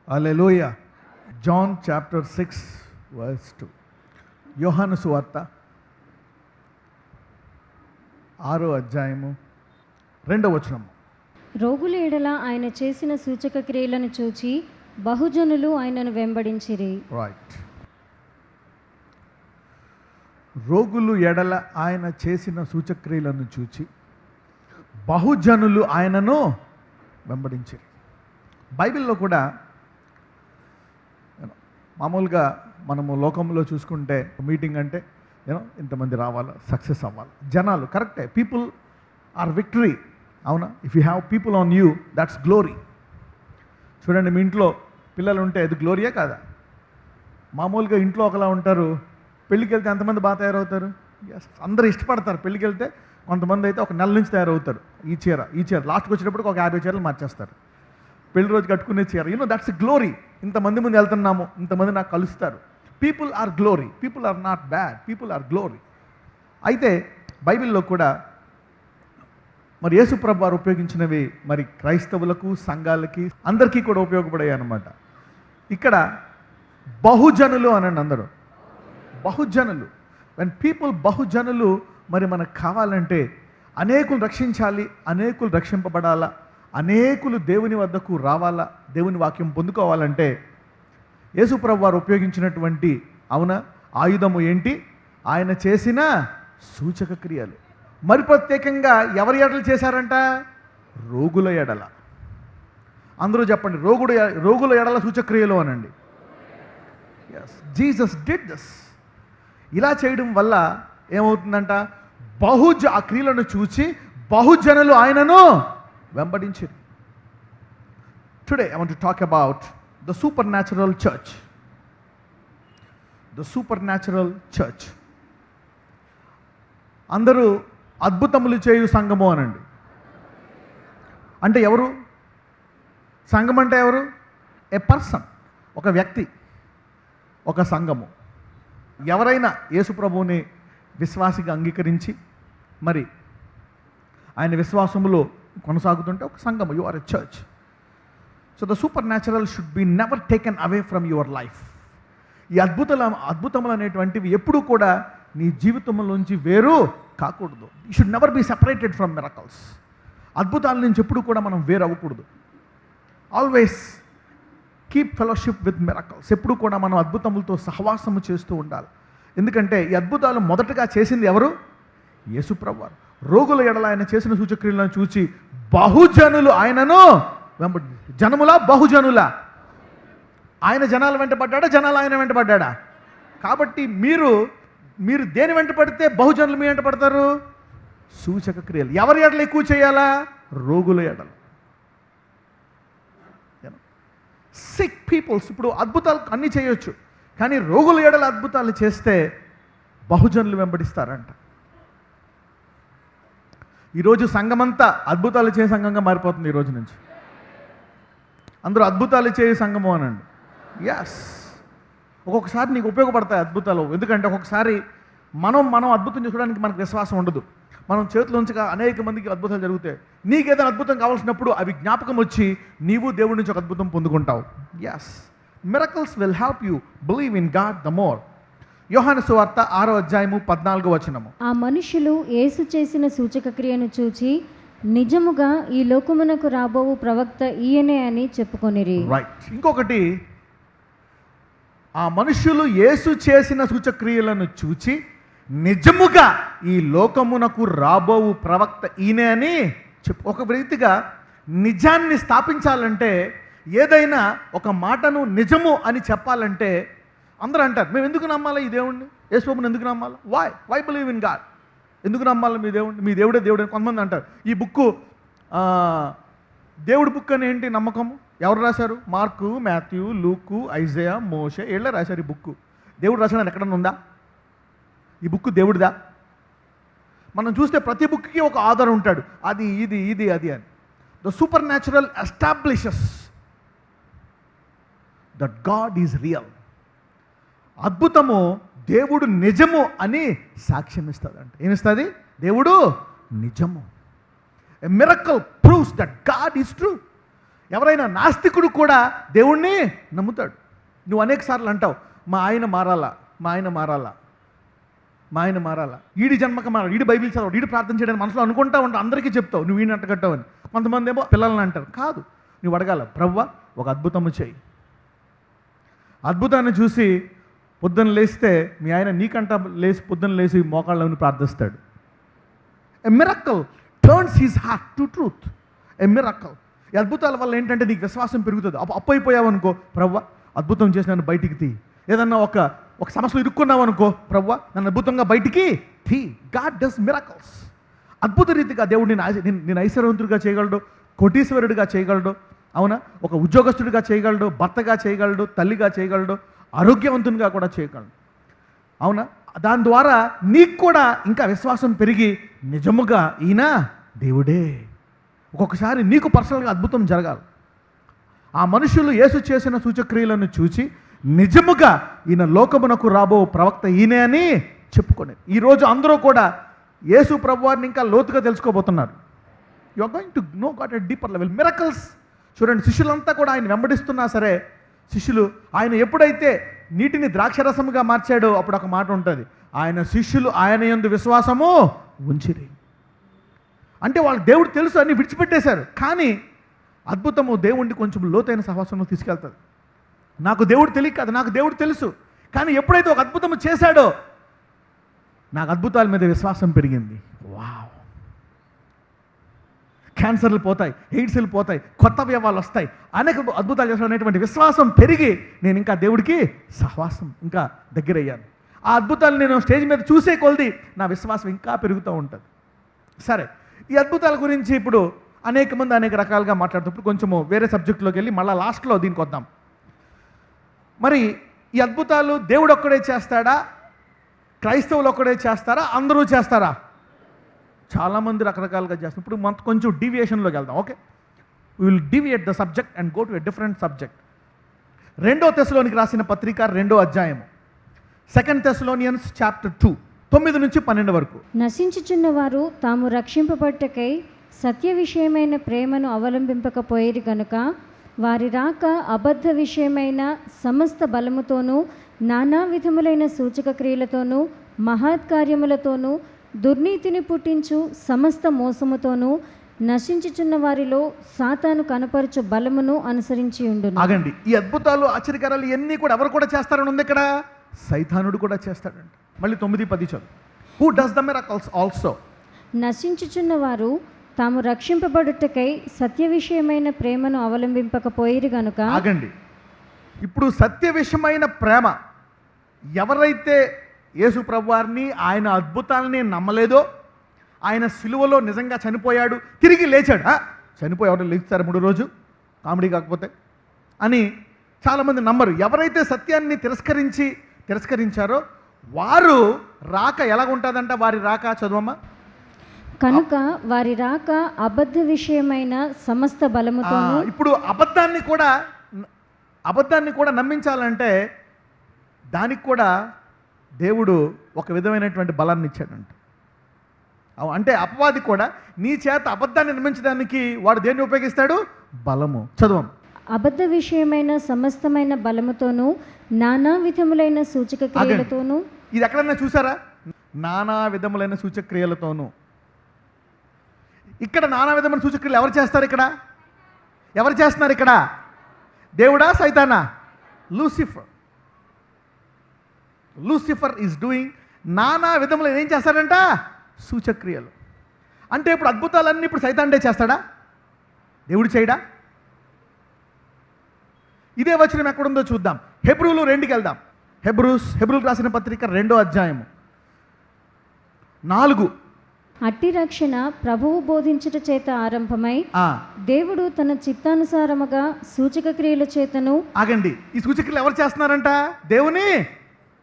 హల్లెలూయా. John chapter 6 verse 2. యోహాను సువార్త 6వ అధ్యాయము 2వ వచనం. రోగుల ఎడల ఆయన చేసిన సూచక క్రియలను చూచి బహుజనులు ఆయనను వెంబడించిరి. రైట్. రోగులు ఎడల ఆయన చేసిన సూచక్రియలను చూచి బహుజనులు ఆయనను వెంబడించిరి. బైబిల్లో కూడా మామూలుగా మనము లోకంలో చూసుకుంటే మీటింగ్ అంటే ఇంతమంది రావాలా, సక్సెస్ అవ్వాలి, జనాలు కరెక్టే, పీపుల్ ఆర్ విక్టరీ. అవునా? If you have people on you, that's glory. చూడండి, మీ ఇంట్లో పిల్లలు ఉంటే అది గ్లోరీయే కాదా? మామూలుగా ఇంట్లో ఒకలా ఉంటారు, పెళ్ళికి వెళ్తే ఎంతమంది బాగా తయారవుతారు? అందరూ ఇష్టపడతారు. పెళ్ళికి వెళ్తే కొంతమంది అయితే ఒక నెల నుంచి తయారవుతారు. ఈ చీర లాస్ట్కి వచ్చేటప్పటికి ఒక 50 చీరలు మార్చేస్తారు. పెళ్లి రోజు కట్టుకునే చీర, దట్స్ గ్లోరీ. ఇంతమంది ముందు వెళ్తున్నాము, ఇంతమంది నాకు కలుస్తారు. People are glory, people are not bad, people are glory. అయితే బైబిల్లో కూడా మరి యేసుప్రభు వారు ఉపయోగించినవి మరి క్రైస్తవులకు, సంఘాలకి, అందరికీ కూడా ఉపయోగపడాయి అన్నమాట. ఇక్కడ బహుజనులు అనండి, అందరూ బహుజనులు. వెన్ పీపుల్, బహుజనులు మరి మనకు కావాలంటే అనేకులు రక్షించాలి, అనేకులు రక్షింపబడాలా, అనేకులు దేవుని వద్దకు రావాలా, దేవుని వాక్యం పొందుకోవాలంటే యేసుప్రభు వారు ఉపయోగించినటువంటి ఆయుధము ఏంటి? ఆయన చేసిన సూచక క్రియలు. మరి ప్రత్యేకంగా ఎవరి ఎడలు చేశారంట? రోగుల ఎడల. అందరూ చెప్పండి, రోగుల ఎడల సూచక్రియలు అనండి. Yes, Jesus did this. ఇలా చేయడం వల్ల ఏమవుతుందంట? ఆ క్రియలను చూసి బహుజనులు ఆయనను వెంబడించారు. Today I want to talk about the supernatural church. The supernatural church. అందరూ అద్భుతములు చేయు సంఘము అనండి. అంటే ఎవరు? సంఘం అంటే ఎవరు? ఏ పర్సన్, ఒక వ్యక్తి, ఒక సంఘము. ఎవరైనా యేసుప్రభువుని విశ్వాసిగా అంగీకరించి మరి ఆయన విశ్వాసములో కొనసాగుతుంటే ఒక సంఘము. You are a church. So the supernatural should be never taken away from your life. ఈ అద్భుతములు అనేటువంటివి ఎప్పుడూ కూడా నీ జీవితంలోంచి వేరు కాకూడదు. You should never be separated from miracles. అద్భుతాల నుంచి ఎప్పుడు కూడా మనం వేరు అవ్వకూడదు. Always keep fellowship with miracles. ఎప్పుడు కూడా మనం అద్భుతములతో సహవాసము చేస్తూ ఉండాలి. ఎందుకంటే ఈ అద్భుతాలు మొదటగా చేసింది ఎవరు? యేసుప్రభు వారు. రోగుల ఎడల ఆయన చేసిన సూచక్రియలను చూచి బహుజనులు ఆయనను జనములా, బహుజనులా? ఆయన జనాల వెంట పడ్డాడా? జనాలు ఆయన వెంట పడ్డాడా? కాబట్టి మీరు దేని వెంట పడితే బహుజనులు మీ వెంట పడతారు? సూచక క్రియలు. ఎవరి ఎడలు ఎక్కువ చేయాలా? రోగుల ఎడలు. Sick peoples. ఇప్పుడు అద్భుతాలు అన్నీ చేయొచ్చు, కానీ రోగుల ఎడల అద్భుతాలు చేస్తే బహుజనులు వెంబడిస్తారంట. ఈరోజు సంఘమంతా అద్భుతాలు చేసే సంఘంగా మారిపోతుంది. ఈ రోజు నుంచి అందరూ అద్భుతాలు చేసే సంఘము అనండి. ఎస్, ఒక్కొక్కసారి నీకు ఉపయోగపడతాయి అద్భుతాలు. ఎందుకంటే ఒక్కొక్కసారి మనం అద్భుతం చేసుకోవడానికి మనకు విశ్వాసం ఉండదు. మనం చేతుల్లోంచిగా అనేక మందికి అద్భుతాలు జరుగుతాయి. నీకేదైనా అద్భుతం కావాల్సినప్పుడు అవి జ్ఞాపకం వచ్చి నీవు దేవుడి నుంచి ఒక అద్భుతం పొందుకుంటావు. Yes, miracles will help you believe in God the more. యోహాను సువార్త 6వ అధ్యాయము 14వ వచనము. ఆ మనుషులు యేసు చేసిన సూచక క్రియను చూచి నిజముగా ఈ లోకమునకు రాబోవు ప్రవక్త ఈయనే అని చెప్పుకొనిరి. రైట్. ఇంకొకటి, ఆ మనుషులు యేసు చేసిన సూచక్రియలను చూచి నిజముగా ఈ లోకమునకు రాబోవు ప్రవక్త ఈయనే అని చెప్పు. ఒక రీతిగా నిజాన్ని స్థాపించాలంటే, ఏదైనా ఒక మాటను నిజము అని చెప్పాలంటే అందరూ అంటారు, మేము ఎందుకు నమ్మాలి ఈ దేవుణ్ణి? యేసుప్రభుని ఎందుకు నమ్మాలి? Why believe in God? ఎందుకు నమ్మాలి మీ దేవుడిని? మీ దేవుడే దేవుడు అని కొంతమంది అంటారు. ఈ బుక్కు దేవుడి బుక్ అని ఏంటి నమ్మకము? ఎవరు రాశారు? మార్కు, మాథ్యూ, లూకు, ఐజయా, మోషే వీళ్ళే రాశారు ఈ బుక్కు. దేవుడు రాశాడని ఎక్కడన్నా ఉందా? ఈ బుక్ దేవుడిదా? మనం చూస్తే ప్రతి బుక్కి ఒక ఆధారం ఉంటాడు, అది ఇది అది అని. The super natural establishes that God is real. అద్భుతము దేవుడు నిజము అని సాక్ష్యం ఇస్తుందంట. ఏమిస్తుంది? దేవుడు నిజము. A miracle proves that God is true. ఎవరైనా నాస్తికుడు కూడా దేవుణ్ణి నమ్ముతాడు. నువ్వు అనేక సార్లు అంటావు, మా ఆయన మారాలా, ఈడి జన్మక మారాలి, ఈడి బైబిల్ చదవడు, ఈడి ప్రార్థన చేయడానికి మనసులో అనుకుంటా ఉంటావు, అందరికీ చెప్తావు నువ్వు ఈయన అంటగట్టావని. కొంతమంది ఏమో పిల్లల్ని అంటారు. కాదు, నువ్వు అడగాల, ప్రభువా ఒక అద్భుతము చేయి. అద్భుతాన్ని చూసి పొద్దున్న లేస్తే మీ ఆయన నీకంట పొద్దున్న లేచి మోకాళ్ళని ప్రార్థిస్తాడు. A miracle turns his heart to truth. A miracle. ఈ అద్భుతాల వల్ల ఏంటంటే నీకు విశ్వాసం పెరుగుతుంది. అప్పు అయిపోయావు అనుకో, ప్రభువా అద్భుతం చేసి నన్ను బయటికి తీ. ఏదన్నా ఒక సమస్యలో ఇరుక్కున్నావు అనుకో, ప్రభువా నన్ను అద్భుతంగా బయటికి తీ. God does miracles. అద్భుత రీతిగా దేవుడు నేను ఐశ్వర్యవంతుడిగా చేయగలడు, కోటీశ్వరుడిగా చేయగలడు, అవునా, ఒక ఉద్యోగస్తుడిగా చేయగలడు, భర్తగా చేయగలడు, తల్లిగా చేయగలడు, ఆరోగ్యవంతునిగా కూడా చేయగలడు, అవునా. దాని ద్వారా నీకు కూడా ఇంకా విశ్వాసం పెరిగి నిజముగా ఈయన దేవుడే. ఒక్కొక్కసారి నీకు పర్సనల్గా అద్భుతం జరగాలి. ఆ మనుషులు యేసు చేసిన సూచక్రియలను చూచి నిజముగా ఈయన లోకమునకు రాబో ప్రవక్త ఈయనే అని చెప్పుకునేది. ఈరోజు అందరూ కూడా యేసు ప్రభువారిని ఇంకా లోతుగా తెలుసుకోబోతున్నారు. You are going to know God at deeper level. Miracles చూడండి, శిష్యులంతా కూడా ఆయన వెంబడిస్తున్నా సరే, శిష్యులు ఆయన ఎప్పుడైతే నీటిని ద్రాక్షరసముగా మార్చాడో అప్పుడు ఒక మాట ఉంటుంది, ఆయన శిష్యులు ఆయన యందు విశ్వాసము ఉంచిరి. అంటే వాళ్ళకి దేవుడు తెలుసు, అన్ని విడిచిపెట్టేశారు. కానీ అద్భుతము దేవుడిని కొంచెం లోతైన సహవాసంలో తీసుకెళ్తుంది. నాకు దేవుడు తెలియక కాదు, నాకు దేవుడు తెలుసు. కానీ ఎప్పుడైతే ఒక అద్భుతము చేశాడో నాకు అద్భుతాల మీద విశ్వాసం పెరిగింది. వావ్, క్యాన్సర్లు పోతాయి, ఎయిడ్స్లు పోతాయి, కొత్త వ్యవాలు వస్తాయి, అనేక అద్భుతాలు చేస్తాడనేటువంటి విశ్వాసం పెరిగి నేను ఇంకా దేవుడికి సహవాసం ఇంకా దగ్గరయ్యాను. ఆ అద్భుతాలు నేను స్టేజ్ మీద చూసే కొలది నా విశ్వాసం ఇంకా పెరుగుతూ ఉంటుంది. సరే, ఈ అద్భుతాల గురించి ఇప్పుడు అనేక మంది అనేక రకాలుగా మాట్లాడుతున్నప్పుడు కొంచెము వేరే సబ్జెక్టులోకి వెళ్ళి మళ్ళీ లాస్ట్లో దీనికి వద్దాం. మరి ఈ అద్భుతాలు దేవుడు ఒక్కడే చేస్తాడా, క్రైస్తవులు ఒక్కడే చేస్తారా, అందరూ చేస్తారా? చాలామంది రకరకాలుగా చేస్తారు. ఇప్పుడు మనం కొంచెం డీవియేషన్లోకి వెళ్దాం. Okay, we will deviate the subject and go to a different subject. 2 తెస్సలోనికి రాసిన పత్రిక 2వ అధ్యాయము, 2 Thessalonians chapter 2, 9 నుంచి 12 వరకు. నశించుచున్న వారు తాము రక్షింపబట్టకై సత్య విషయమైన ప్రేమను అవలంబింపకపోయేరు గనుక వారి రాక అబద్ధ విషయమైన సమస్త బలముతోనూ నానా విధములైన సూచక క్రియలతోనూ మహత్కార్యములతోనూ దుర్నీతిని పుట్టించు సమస్త మోసముతోనూ నశించుచున్న వారిలో సాతాను కనపరచు బలమును అనుసరించి ఉండును. ఆగండి, ఈ అద్భుతాలు ఆశ్చర్యకారాలు ఇవన్నీ కూడా ఎవరు కూడా చేస్తారని ఉంది ఇక్కడ? సైతానుడు కూడా చేస్తాడంట. మళ్ళీ 9-10 చదువు. Who does the miracles also. నశించుచున్న వారు తాము రక్షింపబడుటకై సత్య విషయమైన ప్రేమను అవలంబింపకపోయిరు గనుక. ఆగండి, ఇప్పుడు సత్య విషయమైన ప్రేమ, ఎవరైతే యేసు ప్రభువారిని ఆయన అద్భుతాలని నమ్మలేదో, ఆయన సిలువలో నిజంగా చనిపోయాడు, తిరిగి లేచాడు, చనిపోయాడు లేచారు 3 రోజు, కామెడీ కాకపోతే అని చాలామంది నమ్మరు. ఎవరైతే సత్యాన్ని తిరస్కరించారో వారు రాక ఎలాగుంటుందంట? వారి రాక చదవమ్మా. కనుక వారి రాక అబద్ధ విషయమైన సమస్త బలముతోను. ఇప్పుడు అబద్ధాన్ని కూడా నమ్మించాలంటే దానికి కూడా దేవుడు ఒక విధమైనటువంటి బలాన్ని ఇచ్చాడంట. అంటే అపవాది కూడా నీ చేత అబద్ధాన్ని నమ్మించడానికి వాడు దేన్ని ఉపయోగిస్తాడు? బలము. చదవం. అబద్ధ విషయమైన సమస్తమైన బలముతోను నానా విధములైన సూచక క్రియలతోను. ఇది ఎక్కడన్నా చూసారా? నానా విధములైన సూచక క్రియలతోను. ఇక్కడ నానా విధమైన సూచక్రియలు ఎవరు చేస్తారు? ఎవరు చేస్తున్నారు ఇక్కడ? దేవుడా, సైతానా? లూసిఫర్ ఈజ్ డూయింగ్ నానా విధములు ఏం చేస్తాడంట? సూచక్రియలు. అంటే ఇప్పుడు అద్భుతాలన్నీ ఇప్పుడు సైతాన్నే చేస్తాడా? దేవుడు చేయడా? ఇదే వచనం ఎక్కడుందో చూద్దాం. హెబ్రూలు 2కి వెళ్దాం. హెబ్రూలు రాసిన పత్రిక 2వ అధ్యాయము 4. అట్టి రక్షణ ప్రభువు బోధించుట చేత ఆరంభమై దేవుడు తన చిత్తానుసారముగా సూచక క్రియల చేతను. ఆగండి, ఈ సూచక్రియలు ఎవరు చేస్తున్నారంట? దేవుని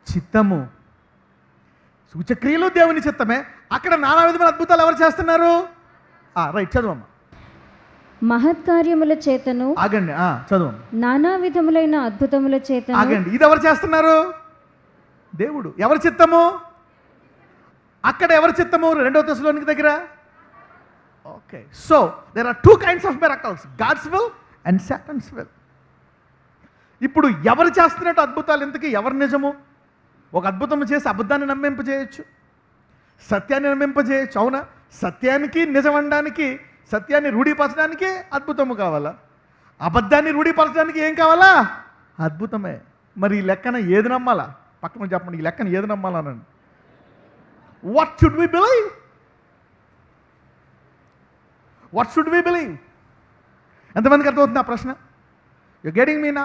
చిత్తము. సూచక్రియలు దేవుని చిత్తమే. అక్కడ నానా విధమైన అద్భుతాలు ఎవరు చేస్తున్నారు? రైట్, చదవమ్మా. మహత్కార్యముల చేతను. ఆగండి, చదవం. నానా విధములైన అద్భుతముల చేతను. ఆగండి, ఇది ఎవరు చేస్తున్నారు? దేవుడు. ఎవరి చిత్తము? అక్కడ ఎవరి చిత్తము? 2వ తెస్సలోనికి దగ్గర. Okay, so there are 2 kinds of miracles, God's will and Satan's will. ఇప్పుడు ఎవరు చేస్తున్నట్టు అద్భుతాలు? ఇంతకీ ఎవరు నిజము? ఒక అద్భుతం చేసి అబద్ధాన్ని నమ్మింపజేయచ్చు, సత్యాన్ని నమ్మింపజేయచ్చు. అవునా? సత్యానికి నిజం అనడానికి, సత్యాన్ని రూఢీపరచడానికి అద్భుతము కావాలా? అబద్ధాన్ని రూఢీపరచడానికి ఏం కావాలా? అద్భుతమే. మరి ఈ లెక్కన ఏది నమ్మాలా? పక్కన చెప్పండి, ఈ లెక్కన ఏది నమ్మాలనండి. What should we believe? What should we believe? ఎంతమందికి అర్థమవుతుంది ఆ ప్రశ్న? యు గెటింగ్ మీనా?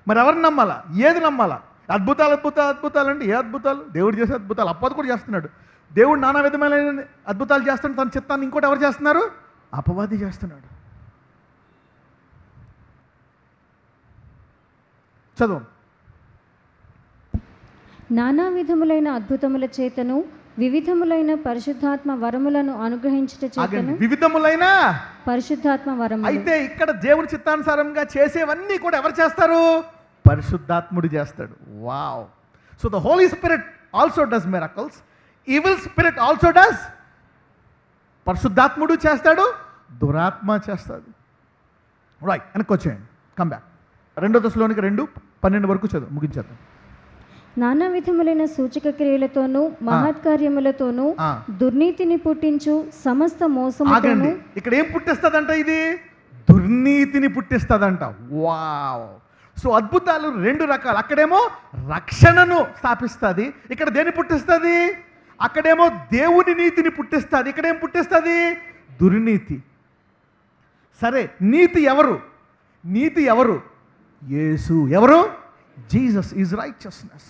మరి ఎవరిని నమ్మాలా? ఏది నమ్మాలా? అద్భుతాలు అద్భుతాలు అద్భుతాలు అంటే ఏ అద్భుతాలు? దేవుడు చేసే అద్భుతాలు. అపవాది కూడా చేస్తున్నాడు. దేవుడు నానా విధమైన అద్భుతాలు చేస్తున్నాడు. తన చిత్తాన్ని ఇంకోటి ఎవరు చేస్తున్నారు? అపవాది చేస్తున్నాడు. చదువు. నానా విధములైన అద్భుతముల చేతను వివిధములైన పరిశుద్ధాత్మ వరములను అనుగ్రహించుట చేతను. వివిధములైన పరిశుద్ధాత్మ వరములు. అయితే ఇక్కడ దేవుని చిత్తానుసారంగా చేసేవన్నీ కూడా ఎవరు చేస్తారు? పరిశుద్ధాత్ముడు చేస్తాడు. Wow. So the Holy Spirit also does miracles. Evil spirit also does. పరిశుద్ధాత్ముడు చేస్తాడు, దురాత్మ చేస్తాడు. రైట్, వెనక్కి వచ్చేయండి. Come back. 2 దశలోనికి 2:12 వరకు చదువు, ముగించేద్దాం. నానా విధములైన సూచక క్రియలతోనూ మహత్కార్యములతోనూ దుర్నీతిని పుట్టించు సమస్త మోసముతోనూ. ఇక్కడ ఏం పుట్టిస్తుందంట? ఇది దుర్నీతిని పుట్టిస్తుందంట. వావ్. సో అద్భుతాలు 2 రకాలు. అక్కడేమో రక్షణను స్థాపిస్తుంది, ఇక్కడ దేన్ని పుట్టిస్తుంది? అక్కడేమో దేవుని నీతిని పుట్టిస్తుంది, ఇక్కడేం పుట్టిస్తుంది? దుర్నీతి. సరే, నీతి ఎవరు? నీతి ఎవరు? యేసు. ఎవరు? Jesus is righteousness.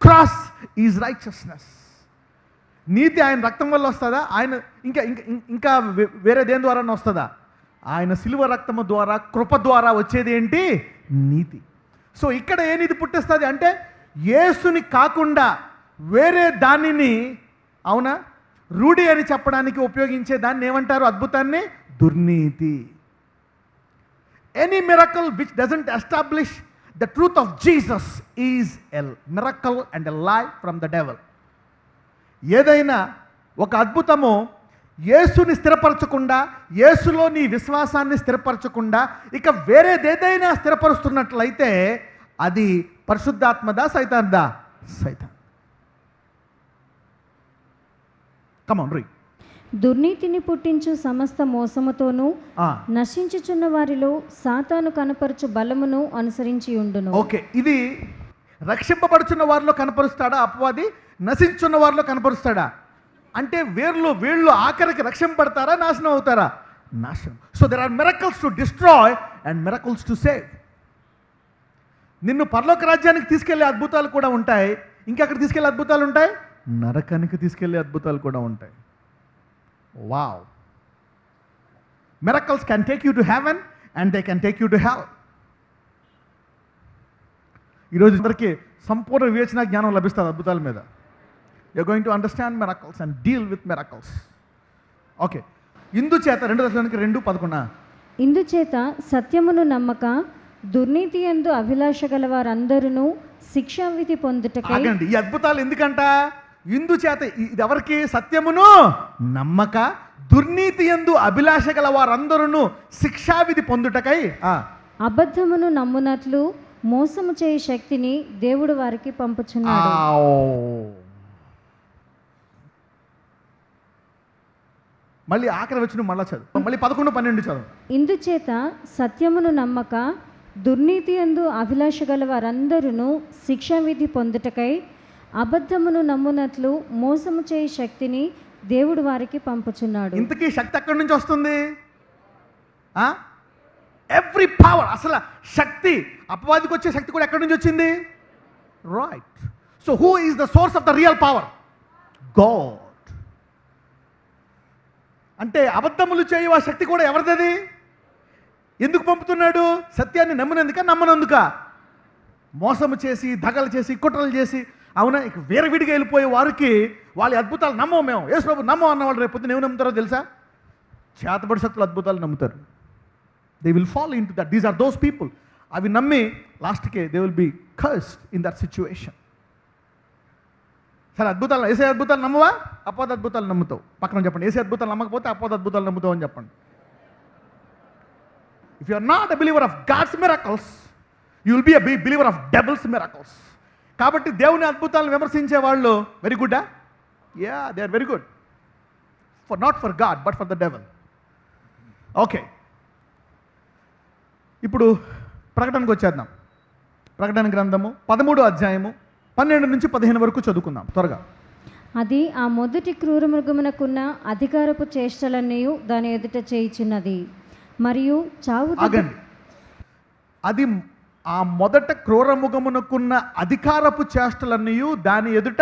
Cross is righteousness. నీతి ఆయన రక్తం వల్ల వస్తుందా? ఆయన ఇంకా ఇంకా ఇంకా వేరే దేని ద్వారా వస్తుందా? ఆయన శిలువ రక్తము ద్వారా, కృప ద్వారా వచ్చేది ఏంటి? నీతి. సో ఇక్కడ ఏ నీతి పుట్టిస్తుంది అంటే యేసుని కాకుండా వేరే దానిని, అవునా, రూఢి అని చెప్పడానికి ఉపయోగించే దాన్ని ఏమంటారు? అద్భుతాన్ని దుర్నీతి. Any miracle which doesn't establish the truth of Jesus is a miracle and a lie from the devil. ఏదైనా ఒక అద్భుతము యేసుని స్థిరపరచకుండా, యేసులో నీ విశ్వాసాన్ని స్థిరపరచకుండా ఇక వేరేదేదైనా స్థిరపరుస్తున్నట్లయితే అది పరిశుద్ధాత్మదా, సైతాన్దా? సైతాన్. Come on, read. దుర్నీతిని పుట్టించు సమస్త మోసముతోనూ నశించుచున్న వారిలో సాతాను కనపరచు బలమును అనుసరించి ఉండును. ఓకే, ఇది రక్షింపబడుచున్న వారిలో కనపరుస్తాడా అపవాది? నశించున్న వారిలో కనపరుస్తాడా? అంటే వీళ్ళు ఆఖరికి రక్షింపబడతారా, నాశనం అవుతారా? నాశనం. So there are miracles to destroy and miracles to save. నిన్ను పరలోక రాజ్యానికి తీసుకెళ్లే అద్భుతాలు కూడా ఉంటాయి, ఇంకెక్కడ తీసుకెళ్లే అద్భుతాలు ఉంటాయి? నరకానికి తీసుకెళ్లే అద్భుతాలు కూడా ఉంటాయి. Wow. Miracles can take you to heaven and they can take you to hell. ఈరోజు అందరికీ సంపూర్ణ వివేచన జ్ఞానం లభిస్తుంది అద్భుతాల మీద. You're going to understand miracles and deal with miracles. Okay, ఇందుచేత 2 దశలోనికి 2:11. ఇందుచేత సత్యమును నమ్మక దుర్నీతి యందు అభిలాష గల వారందరూ శిక్షావిధి పొందుటకై. ఆగండి, ఈ అద్భుతాలు ఎందుకంట? ఇందుచేత ఇది ఎవరికి? సత్యమును నమ్మక దుర్నీతి యందు అభిలాష గల వారందరూ శిక్షావిధి పొందుటకై అబద్ధమును నమ్మునట్లు మోసము చేయ శక్తిని దేవుడు వారికి పంపుచున్నాడు. మళ్ళీ ఆఖరి వచ్చిన మళ్ళా చదువు, మళ్ళీ 11-12 చదువు. ఇందుచేత సత్యమును నమ్మక దుర్నీతి యందు అభిలాష గల వారందరూ శిక్షావిధి పొందుటకై అబద్ధమును నమ్మునట్లు మోసము చేయ శక్తిని దేవుడు వారికి పంపుచున్నాడు. ఇంతకీ శక్తి ఎక్కడి నుంచి వస్తుంది? ఎవ్రీ పవర్, అసలు శక్తి, అపవాదికి వచ్చే శక్తి కూడా ఎక్కడి నుంచి వచ్చింది? Right. So who is the source of the real power? God. అంటే అబద్ధములు చేయు ఆ శక్తి కూడా ఎవరిది? ఎందుకు పంపుతున్నాడు? సత్యాన్ని నమ్మినందుక, నమ్మనందుక? మోసము చేసి, దగలు చేసి, కుట్రలు చేసి, అవునా, ఇక వేరే విడిగా వెళ్ళిపోయే వారికి వాళ్ళ అద్భుతాలు నమ్మవు. మేము యేసు ప్రభు నమ్మం అన్నవాళ్ళు రేపు పొద్దున ఏమి నమ్ముతారో తెలుసా? చేతబడి శక్తులు అద్భుతాలు నమ్ముతారు. They will follow in to that. These are those people. అవి నమ్మి లాస్ట్కి they will be cursed in that situation. సరే, అద్భుతాలు, ఏసే అద్భుతాలు నమ్మవా? అపవాద అద్భుతాలు నమ్ముతావు. పక్కన చెప్పండి, ఏసే అద్భుతాలు నమ్మకపోతే అపవాద అద్భుతాలు నమ్ముతావు అని చెప్పండి. If you are not a believer of God's miracles, you will be a believer of devil's miracles. కాబట్టి దేవుని అద్భుతాలను విమర్శించే వాళ్ళు వెరీ గుడ్డా? Yeah, they are very good. Not for God but for the devil. Okay, ఇప్పుడు ప్రకటనకు వచ్చేద్దాం. ప్రకటన గ్రంథము 13వ అధ్యాయము 12 నుంచి 15 వరకు చదువుకుందాం త్వరగా. అది ఆ మొదటి క్రూర మృగమునకున్న అధికారపు చేష్టలన్నీ దాని ఎదుట చేయుచున్నది, మరియు చావు ఆగండి. అది ఆ మొదట క్రూరముఖమునకున్న అధికారపు చేష్టలన్నీ దాని ఎదుట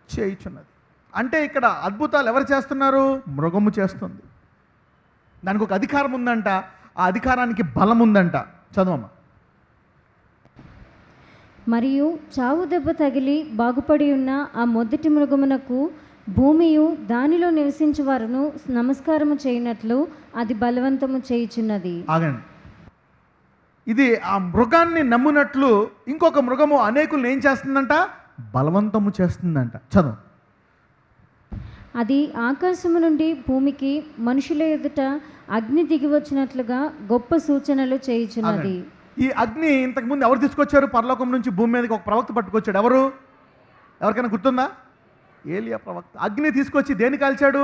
చేయుచున్నది. అంటే ఇక్కడ అద్భుతాలు ఎవరు చేస్తున్నారు? మృగము చేస్తుంది. దానికి ఒక అధికారం ఉందంట, ఆ అధికారానికి బలం ఉందంట. చదవమ్మా. మరియు చావు దెబ్బ తగిలి బాగుపడి ఉన్న ఆ మొదటి మృగమునకు భూమియు దానిలో నివసించు వారును నమస్కారము చేయనట్లు అది బలవంతము చేయుచున్నది. ఆగండి. ఇది ఆ మృగాన్ని నమ్మునట్లు ఇంకొక మృగము అనేకులను ఏం చేస్తుందంట? బలవంతము చేస్తుందంట. చదువు. అది ఆకాశము నుండి భూమికి మనుషుల ఎదుట అగ్ని దిగి వచ్చినట్లుగా గొప్ప సూచనలు చేయుచున్నది. ఈ అగ్ని ఇంతకుముందు ఎవరు తీసుకొచ్చారు? పరలోకం నుంచి భూమి మీదకి ఒక ప్రవక్త పట్టుకొచ్చాడు. ఎవరు? ఎవరికైనా గుర్తుందా? ఏలియా ప్రవక్త. అగ్ని తీసుకొచ్చి దేన్ని కాల్చాడు?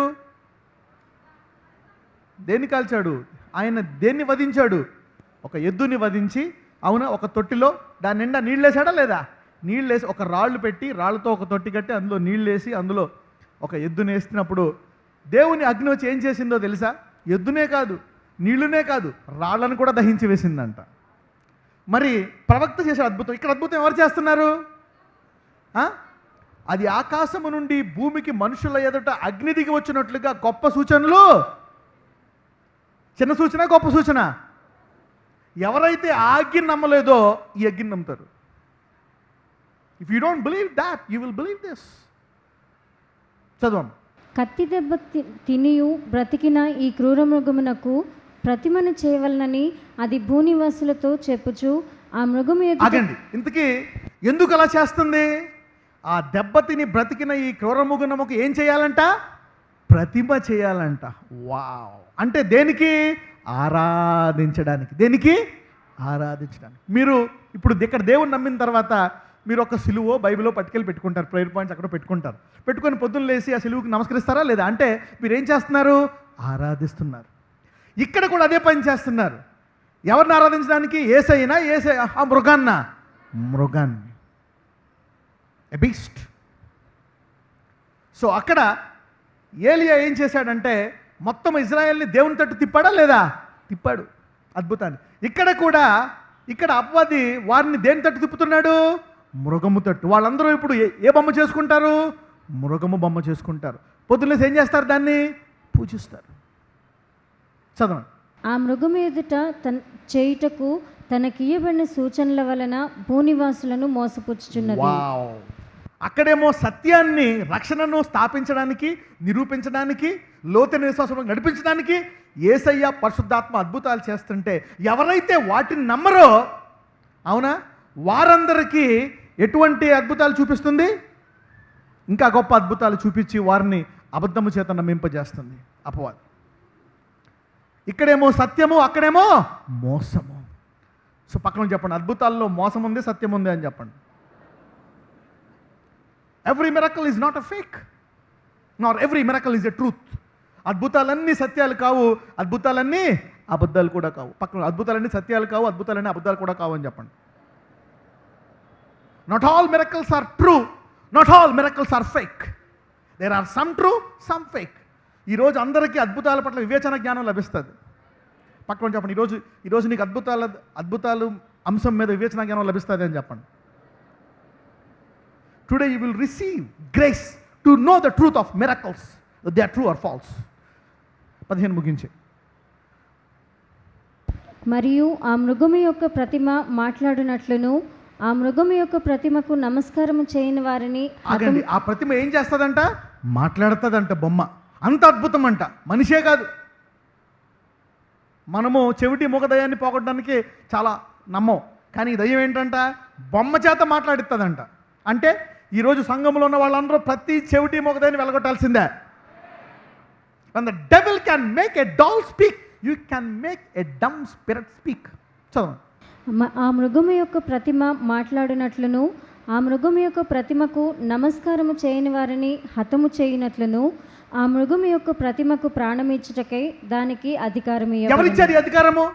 దేన్ని కాల్చాడు? ఆయన దేన్ని వధించాడు? ఒక ఎద్దుని వధించి, అవునా, ఒక తొట్టిలో దాని నిండా నీళ్ళు వేసాడా లేదా? నీళ్ళు వేసి ఒక రాళ్ళు పెట్టి, రాళ్ళతో ఒక తొట్టి కట్టి అందులో నీళ్ళు వేసి అందులో ఒక ఎద్దుని వేస్తున్నప్పుడు దేవుని అగ్ని వచ్చి ఏం చేసిందో తెలుసా? ఎద్దునే కాదు, నీళ్లునే కాదు, రాళ్ళను కూడా దహించి వేసిందంట. మరి ప్రవక్త చేసే అద్భుతం. ఇక్కడ అద్భుతం ఎవరు చేస్తున్నారు? అది ఆకాశము నుండి భూమికి మనుషుల ఎదుట అగ్ని దిగి వచ్చినట్లుగా గొప్ప సూచనలు. చిన్న సూచన, గొప్ప సూచన. ఎవరైతే ఆ అగ్ని నమ్మలేదో ఈ అగ్ని నమ్ముతారు. If you don't believe that, you will believe this. చదవం. కత్తి దెబ్బ తినియు బ్రతికిన ఈ క్రూరమృగమునకు ప్రతిమను చేయవలనని అది భూనివాసులతో చెప్పుచు ఆ మృగము ఆగండి. ఇంతకీ ఎందుకు అలా చేస్తుంది? ఆ దెబ్బతిని బ్రతికిన ఈ క్రూరమృగమునకు ఏం చేయాలంట? ప్రతిమ చేయాలంట. వావ్. అంటే దేనికి? ఆరాధించడానికి. దేనికి? ఆరాధించడానికి. మీరు ఇప్పుడు ఇక్కడ దేవుని నమ్మిన తర్వాత మీరు ఒక సిలువో బైబిలో పట్టుకెళ్ళి పెట్టుకుంటారు, ప్రేయర్ పాయింట్స్ అక్కడ పెట్టుకుంటారు. పెట్టుకొని పొద్దున్న లేసి ఆ సిలువుకి నమస్కరిస్తారా లేదా? అంటే మీరు ఏం చేస్తున్నారు? ఆరాధిస్తున్నారు. ఇక్కడ కూడా అదే పని చేస్తున్నారు. ఎవరిని ఆరాధించడానికి? యేసయ్యనా? ఆ మృగాన్న? మృగాన్ని. A beast. సో అక్కడ ఏలియా ఏం చేశాడంటే మొత్తం ఇజ్రాయెల్ని దేవుని తట్టు తిప్పాడా లేదా? తిప్పాడు. అద్భుతాన్ని. ఇక్కడ కూడా అపవాది వారిని దేని తట్టు తిప్పుతున్నాడు? మృగము తట్టు. వాళ్ళందరూ ఇప్పుడు ఏ బొమ్మ చేసుకుంటారు? మృగము బొమ్మ చేసుకుంటారు. పొద్దున్నేసి ఏం చేస్తారు? దాన్ని పూజిస్తారు. చదవండి. ఆ మృగము ఎదుట చేయుటకు తనకియ్యబడిన సూచనల వలన భూనివాసులను మోసపుచ్చుచున్నది. అక్కడేమో సత్యాన్ని, రక్షణను స్థాపించడానికి, నిరూపించడానికి, లోతైన విశ్వాసంలో నడిపించడానికి యేసయ్య పరిశుద్ధాత్మ అద్భుతాలు చేస్తుంటే ఎవరైతే వాటిని నమ్మరో, అవునా, వారందరికీ ఎటువంటి అద్భుతాలు చూపిస్తుంది? ఇంకా గొప్ప అద్భుతాలు చూపించి వారిని అబద్ధము చేత నమ్మింపజేస్తుంది అపవాది. ఇక్కడేమో సత్యము, అక్కడేమో మోసము. సో పక్కన చెప్పండి, అద్భుతాల్లో మోసం ఉంది, సత్యం ఉంది అని చెప్పండి. Every miracle is not a fake, nor every miracle is a truth. అద్భుతాలన్నీ సత్యాలు కావు, అద్భుతాలన్నీ అబద్ధాలు కూడా కావు. పక్కన అద్భుతాలన్నీ సత్యాలు కావు, అద్భుతాలన్నీ అబద్ధాలు కూడా కావు అని చెప్పండి. Not all miracles are true, not all miracles are fake. There are some true, some fake. ఈరోజు అందరికీ అద్భుతాల పట్ల వివేచన జ్ఞానం లభిస్తుంది. పక్కన చెప్పండి, ఈరోజు నీకు అద్భుతాలు అంశం మీద వివేచన జ్ఞానం లభిస్తుంది అని చెప్పండి. Today you will receive grace to know the truth of miracles, they are true or false. 15 ముగించే. మరియు ఆ మృగము యొక్క ప్రతిమ మాట్లాడినట్లును ఆ మృగము యొక్క ప్రతిమకు నమస్కారము చేయని వారిని. ఆగండి. ఆ ప్రతిమ ఏం చేస్తుందంట? మాట్లాడుతుందంట. బొమ్మ. అంత అద్భుతం అంట. మనిషే కాదు. మనము చెవిటి మూగదయాన్ని పోగొట్టడానికి చాలా నమ్మం, కానీ దయ్యం ఏంటంట? బొమ్మ చేత మాట్లాడిస్తుందంట. అంటే ఈరోజు సంఘంలో ఉన్న వాళ్ళందరూ ప్రతి చెవిటి మూగదయాన్ని వెలగొట్టాల్సిందే. When the devil can make a doll speak, you can make a dumb spirit speak. చదవండి. ఆ మృగము యొక్క ప్రతిమ మాట్లాడినట్లును ఆ మృగము యొక్క ప్రతిమకు నమస్కారము చేయని వారిని హతము చేయనట్లును ఆ మృగము యొక్క ప్రతిమకు ప్రాణమిచ్చుటకై దానికి అధికారం ఎవరిచ్చారు ఈ అధికారము?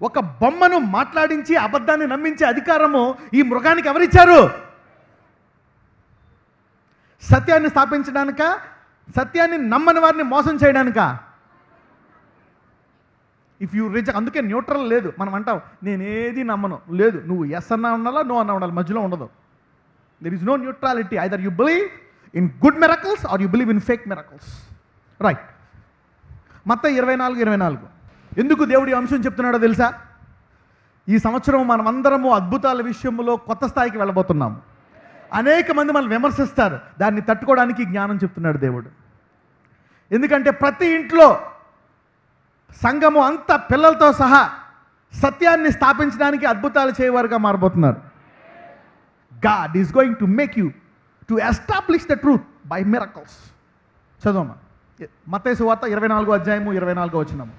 ఒక బొమ్మను మాట్లాడించి అబద్ధాన్ని నమ్మించే అధికారము ఈ మృగానికి ఎవరిచ్చారు? సత్యాన్ని స్థాపించడానిక, సత్యాన్ని నమ్మని వారిని మోసం చేయడానిక? ఇఫ్ యూ రిజెక్ట్, అందుకే న్యూట్రల్ లేదు. మనం అంటాం నేనేది నమ్మను, లేదు నువ్వు ఎస్ అన్నా ఉండాలా, నో అన్నా ఉండాలి, మధ్యలో ఉండదు. There is no neutrality. Either you believe in good miracles or you believe in fake miracles. Right. మత్తయి 24:24 ఎందుకు దేవుడి అంశం చెప్తున్నాడో తెలుసా? ఈ సంవత్సరం మనమందరము అద్భుతాల విషయంలో కొత్త స్థాయికి వెళ్ళబోతున్నాము. అనేక మంది మనల్ని విమర్శిస్తారు, దాన్ని తట్టుకోవడానికి జ్ఞానం చెప్తున్నాడు దేవుడు. ఎందుకంటే ప్రతి ఇంట్లో సంఘము అంతా పిల్లలతో సహా సత్యాన్ని స్థాపించడానికి అద్భుతాలు చేయవారుగా మారబోతున్నారు. God is going to make you to establish the truth by miracles. చదవమ్మా మత్తయి సువార్త 24:24.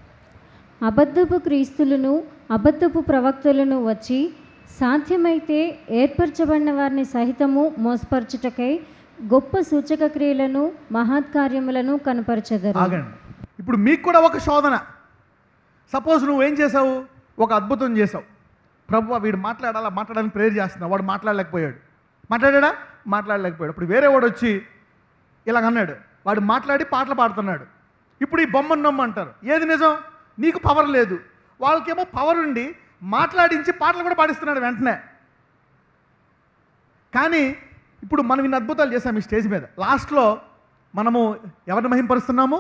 అబద్ధపు క్రీస్తులను అబద్ధపు ప్రవక్తలను వచ్చి సాధ్యమైతే ఏర్పరచబడిన వారిని సహితము మోసపరచుటకై గొప్ప సూచక క్రియలను మహత్కార్యములను కనపరచెదరు. ఆగండి. ఇప్పుడు మీకు కూడా ఒక శోధన. సపోజ్ నువ్వేం చేసావు, ఒక అద్భుతం చేసావు. ప్రభువా వీడు మాట్లాడాలని ప్రేయర్ చేస్తున్నావు, వాడు మాట్లాడలేకపోయాడు. మాట్లాడలేకపోయాడు. ఇప్పుడు వేరే వాడు వచ్చి ఇలాగన్నాడు, వాడు మాట్లాడి పాటలు పాడుతున్నాడు. ఇప్పుడు ఈ బొమ్మను నమ్మంటారు. ఏది నిజం? నీకు పవర్ లేదు, వాళ్ళకేమో పవర్ ఉండి మాట్లాడించి పాటలు కూడా పాడిస్తున్నాడు వెంటనే. కానీ ఇప్పుడు మనం ఇన్ని అద్భుతాలు చేసాం ఈ స్టేజ్ మీద. లాస్ట్లో మనము ఎవరిని మహిమపరుస్తున్నాము?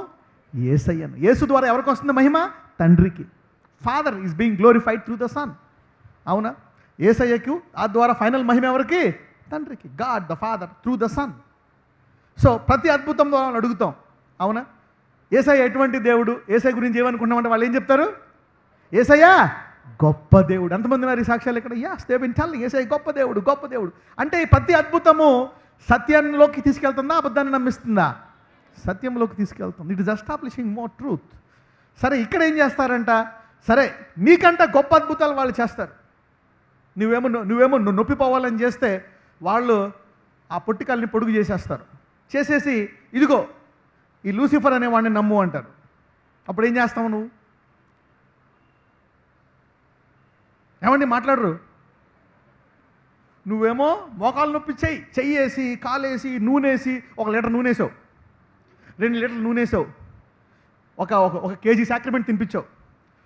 యేసయ్యను. యేసు ద్వారా ఎవరికి వస్తుంది మహిమ? తండ్రికి. Father is being glorified through the Son. అవునా? యేసయ్యకు ఆ ద్వారా ఫైనల్ మహిమ ఎవరికి? తండ్రికి. God the Father through the Son. So ప్రతి అద్భుతం ద్వారా అడుగుతాం, అవునా? యేసయ్య ఎటువంటి దేవుడు? యేసయ్య గురించి ఏమనుకుంటామంటే వాళ్ళు ఏం చెప్తారు? యేసయ్య గొప్ప దేవుడు. ఎంతమంది ఉన్నారు ఈ సాక్ష్యాలు ఇక్కడ? యాస్ దే బిన్ టెల్లింగ్ యేసయ్య గొప్ప దేవుడు, గొప్ప దేవుడు. అంటే ఈ ప్రతి అద్భుతము సత్యంలోకి తీసుకెళ్తుందా, అబద్ధాన్ని నమ్మిస్తుందా? సత్యంలోకి తీసుకెళ్తుంది. It is establishing more truth. సరే, ఇక్కడ ఏం చేస్తారంట? సరే, నీకంట గొప్ప అద్భుతాలు వాళ్ళు చేస్తారు. నువ్వేమో నొప్పిపోవాలని చేస్తే వాళ్ళు ఆ పొట్టికల్ని పొడుగు చేసేస్తారు. చేసేసి ఇదిగో ఈ లూసిఫర్ అనేవాడిని నమ్ము అంటారు. అప్పుడు ఏం చేస్తావు నువ్వు? ఏమండి మాట్లాడరు? నువ్వేమో మోకాలు నొప్పి చెయ్యేసి కాలేసి నూనెసి 1 లీటర్ నూనెసావు, 2 లీటర్లు నూనెసావు, ఒక కేజీ సాక్రిమెంట్ తినిపించావు,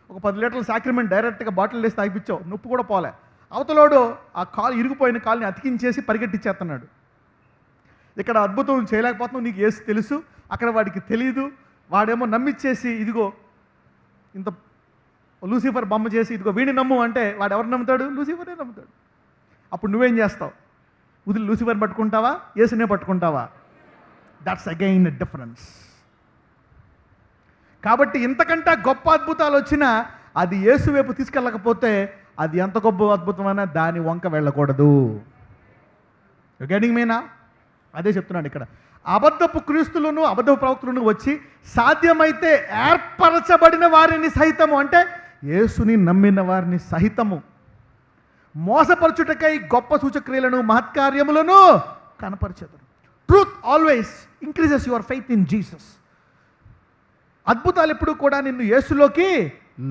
ఒక 10 లీటర్ల సాక్రిమెంట్ డైరెక్ట్గా బాటిల్ వేసి తాగిపించావు, నొప్పి కూడా పోలే. అవతలోడు ఆ కాలు ఇరిగిపోయిన కాలుని అతికించేసి పరిగెట్టించేస్తున్నాడు. ఇక్కడ అద్భుతం చేయలేకపోతున్నావు, నీకు ఏసు తెలుసు, అక్కడ వాడికి తెలియదు. వాడేమో నమ్మిచ్చేసి ఇదిగో ఇంత లూసిఫర్ బొమ్మ చేసి ఇదిగో వీడిని నమ్ము అంటే వాడు ఎవరు నమ్ముతాడు? లూసిఫరే నమ్ముతాడు. అప్పుడు నువ్వేం చేస్తావు? వదిలి లూసిఫర్ పట్టుకుంటావా, యేసునే పట్టుకుంటావా? That's again difference. కాబట్టి ఇంతకంటే గొప్ప అద్భుతాలు వచ్చినా అది యేసు వైపు తీసుకెళ్ళకపోతే అది ఎంత గొప్ప అద్భుతమైనా దాని వంక వెళ్ళకూడదు. You getting Meena? అదే చెప్తున్నాడు ఇక్కడ. అబద్ధపు క్రీస్తులను అబద్ధపు ప్రవక్తలను వచ్చి సాధ్యమైతే ఏర్పరచబడిన వారిని సహితము, అంటే యేసుని నమ్మిన వారిని సహితము మోసపరచుటకై గొప్ప సూచక్రియలను మహత్కార్యములను కనపరచెదరు. Truth always increases your faith in Jesus. అద్భుతాలు ఎప్పుడు కూడా నిన్ను యేసులోకి